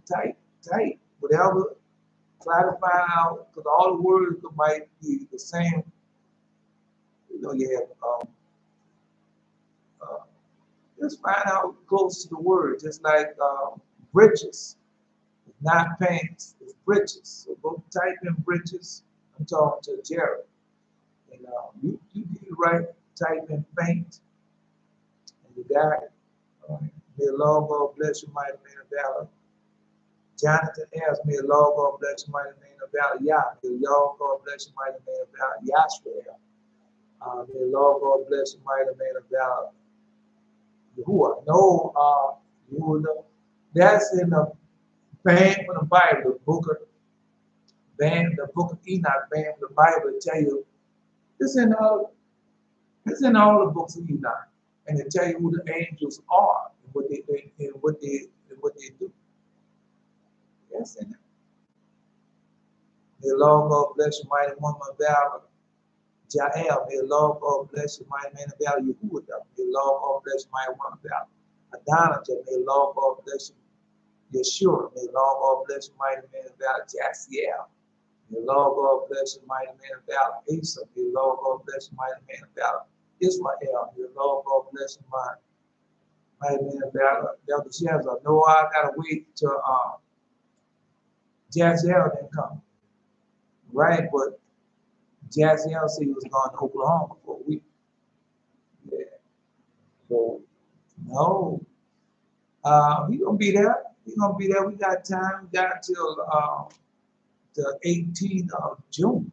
type, whatever. Try to find out, because all the words might be the same. You know, you have, just find out close to the word, just like bridges. It's not pants, it's bridges. So go type in bridges. I'm talking to Jared. And you did right, type in faint, and you got it. May the Lord God bless you, mighty man of valor. Jonathan S. May the Lord God bless you, mighty man of valor. Yah. May the Lord God bless you, mighty man of valor. Yashrael. May the Lord God bless you, mighty man of valor. Yahuwah. No, Yahuwah. That's in the band for the Bible, the book of Enoch, band for the Bible tell you it's in all the books of Enoch, and it tell you who the angels are and what they do. Yes, in it. May the Lord God bless you, mighty woman of valor. Jael, may the Lord God bless you, mighty man of valor. Yahuwah, may the Lord God bless you, mighty woman of valor. Adonijah, may the Lord God bless you. Yeshua, may the Lord God bless you, mighty man of valor. Jasiel, may the Lord God bless you, mighty man of valor. Asa, may the Lord God bless you, mighty man of valor. Ismael, may the Lord God bless you, mighty man of valor. Elder Shazar, no, I gotta wait till Jasiel didn't come. Right, but Jasiel said he was going to Oklahoma for a week. Yeah. So no. He gonna be there. He gonna be there. We got time. We got till the 18th of June.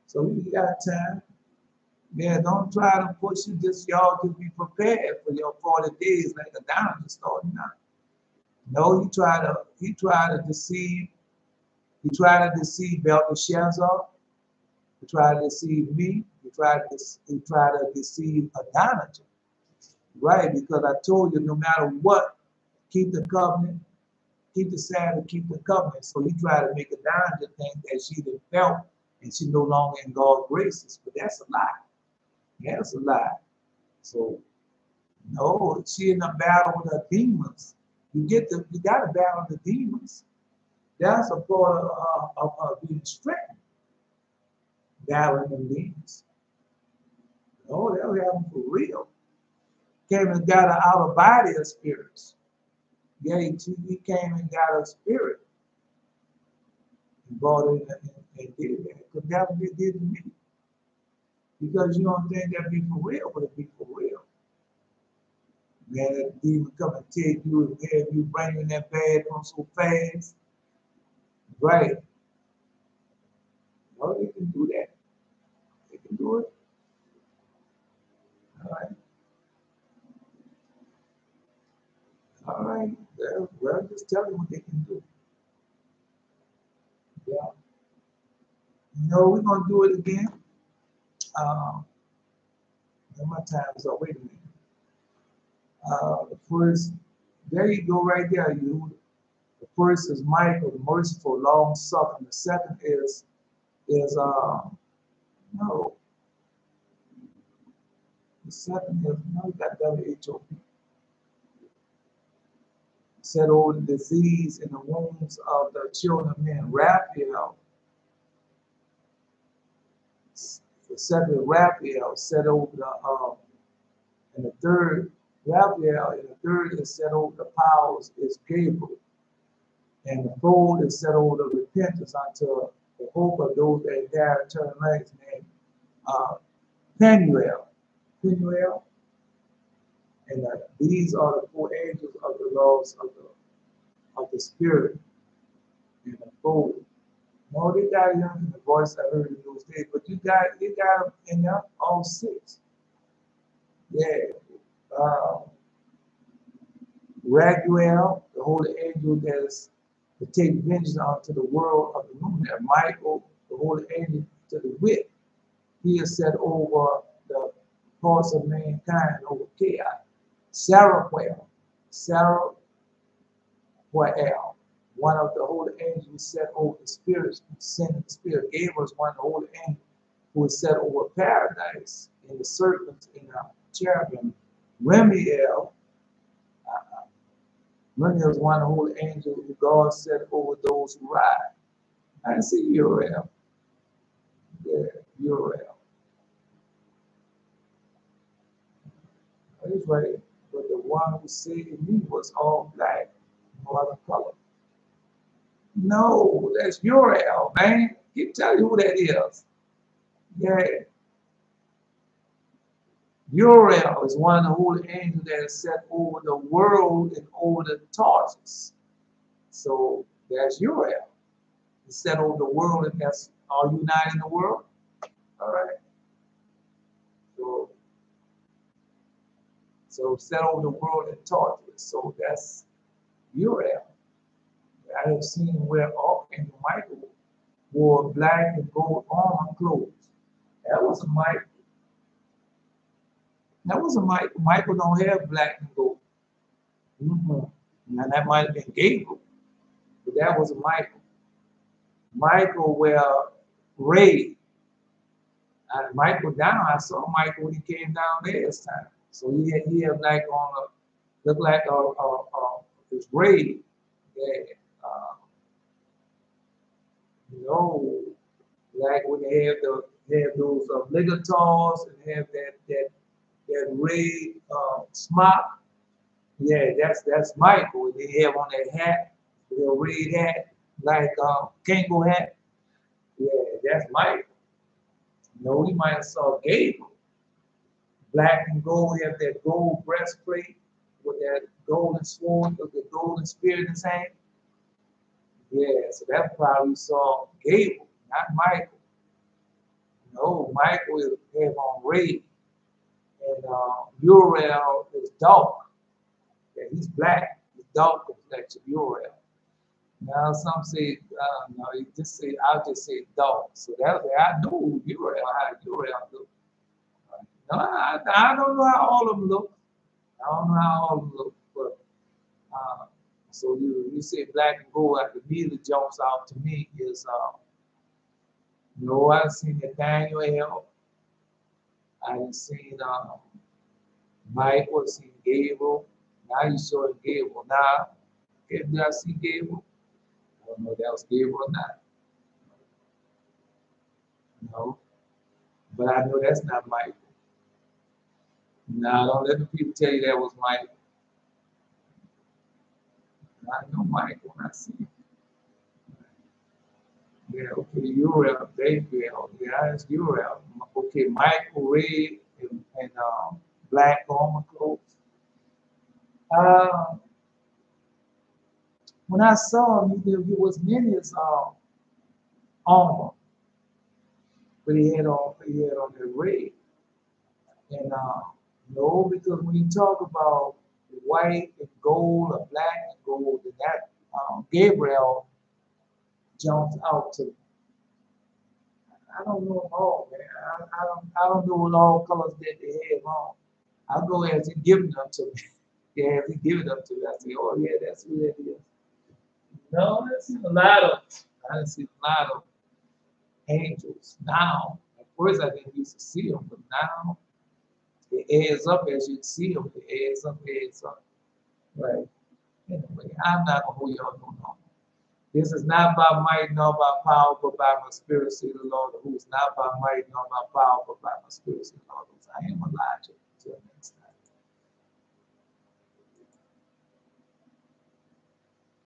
So we got time. Yeah, don't try to push it. Just y'all just be prepared for your 40 days like a down just starting out. No, he tried to deceive. He tried to deceive Belteshazzar. He tried to deceive me. He tried to deceive Adonijah. Right, because I told you no matter what, keep the covenant, keep the Sabbath, keep the covenant. So he tried to make Adonijah think that she didn't felt and she no longer in God's graces. But that's a lie. Yeah, that's a lie. So no, she in a battle with her demons. You got to battle the demons. That's a part of being strengthened, battling the demons. Oh, that was happening for real. Came and got an out of body of spirits. Yeah, he came and got a spirit and brought it and did that. Because that's what he did to me. Because you don't think that be for real, but it be for real. Man, that demon come and take you and have you bringing that bad from so fast. Right. No, they can do that. They can do it. All right. All right. Well, just tell them what they can do. Yeah. No, we're going to do it again. My time is up. Wait a minute. The first, there you go right there. The first is Michael, the merciful, long suffering. The second is no. The second is no, that W-H-O-P. Said over the disease in the wombs of the children of men. Raphael. The second Raphael said over the and the third Raphael, and the third is set over the powers is Gabriel. And the fourth is set over the repentance unto the hope of those that have eternal life, named Penuel. Penuel. And these are the four angels of the laws of the spirit and the fold. No, they got it in the voice I heard in those days, but you got them in there, all six. Yeah. Raguel, the holy angel that is to take vengeance onto the world of the moon. Michael, the holy angel to the wit. He is set over the parts of mankind, over chaos. Saraquel, one of the holy angels set over the spirits, sending the spirit. Gabriel was one of the holy angels who was set over paradise in the serpents in the cherubim. Remiel is one of the holy angels who God set over those who ride. I see Uriel. Yeah, Uriel. That's right. But the one who saved me was all black, no other color. No, that's Uriel, man. Keep telling you who that is. Yeah. Uriel is one of the holy angels that is set over the world and over the Tarsus. So that's Uriel. He's set over the world, and that's all united in the world. All right. So set over the world and Tarsus. So that's Uriel. I have seen where Archangel Michael wore black and gold armor clothes. That was a Michael. That was a Michael. Michael don't have black and gold. Now that might have been Gabriel, but that was a Michael. Michael wear red. Michael down. I saw Michael when he came down there this time. So he had like on a look like this red. Yeah. Like when they have those ligators and have that red smock. Yeah, that's Michael. They have on that hat, the red hat, like Kango hat. Yeah, that's Michael. We might have saw Gabriel. Black and gold, have that gold breastplate with that golden sword, with the golden spear in his hand. Yeah, so that's probably saw Gabriel, not Michael. No, Michael is have on red, and Uriel is dark. Yeah, he's black. He's dark complexion, Uriel. Now some say no, I'll just say dark. So that I know Uriel, how Uriel look. No, I don't know how all of them look. I don't know how all of them look, but so you say black and gold, like immediately jumps out to me is I've seen Nathaniel, I've seen Michael, I've seen Gabriel. Now you saw Gabriel. Now Okay, did I see Gabriel? I don't know if that was Gabriel or not. No. But I know that's not Michael. Now, don't let the people tell you that was Michael. I know Michael when I see him. Yeah, okay, Uriel, Gabriel. Yeah, it's Uriel. Okay, Michael red and black armor clothes. Uh, when I saw him, he was many as armor, but he had on the red. And no, because when you talk about white and gold or black and gold, then that Gabriel jumps out to. I don't know them all, man. I don't know what all colors that they have on. I go as he giving them to me. Yeah, as he giving them to me, I say, oh yeah, that's who that is. No, I've seen a lot of. I've seen a lot of angels now. At first, I didn't used to see them, but now it adds up as you see them. It adds up. Right. Anyway, I'm not gonna hold y'all no longer. This is not by might nor by power, but by my spirit, say the Lord, who is not by might nor by power, but by my spirit, say the Lord. I am Elijah. Till next time.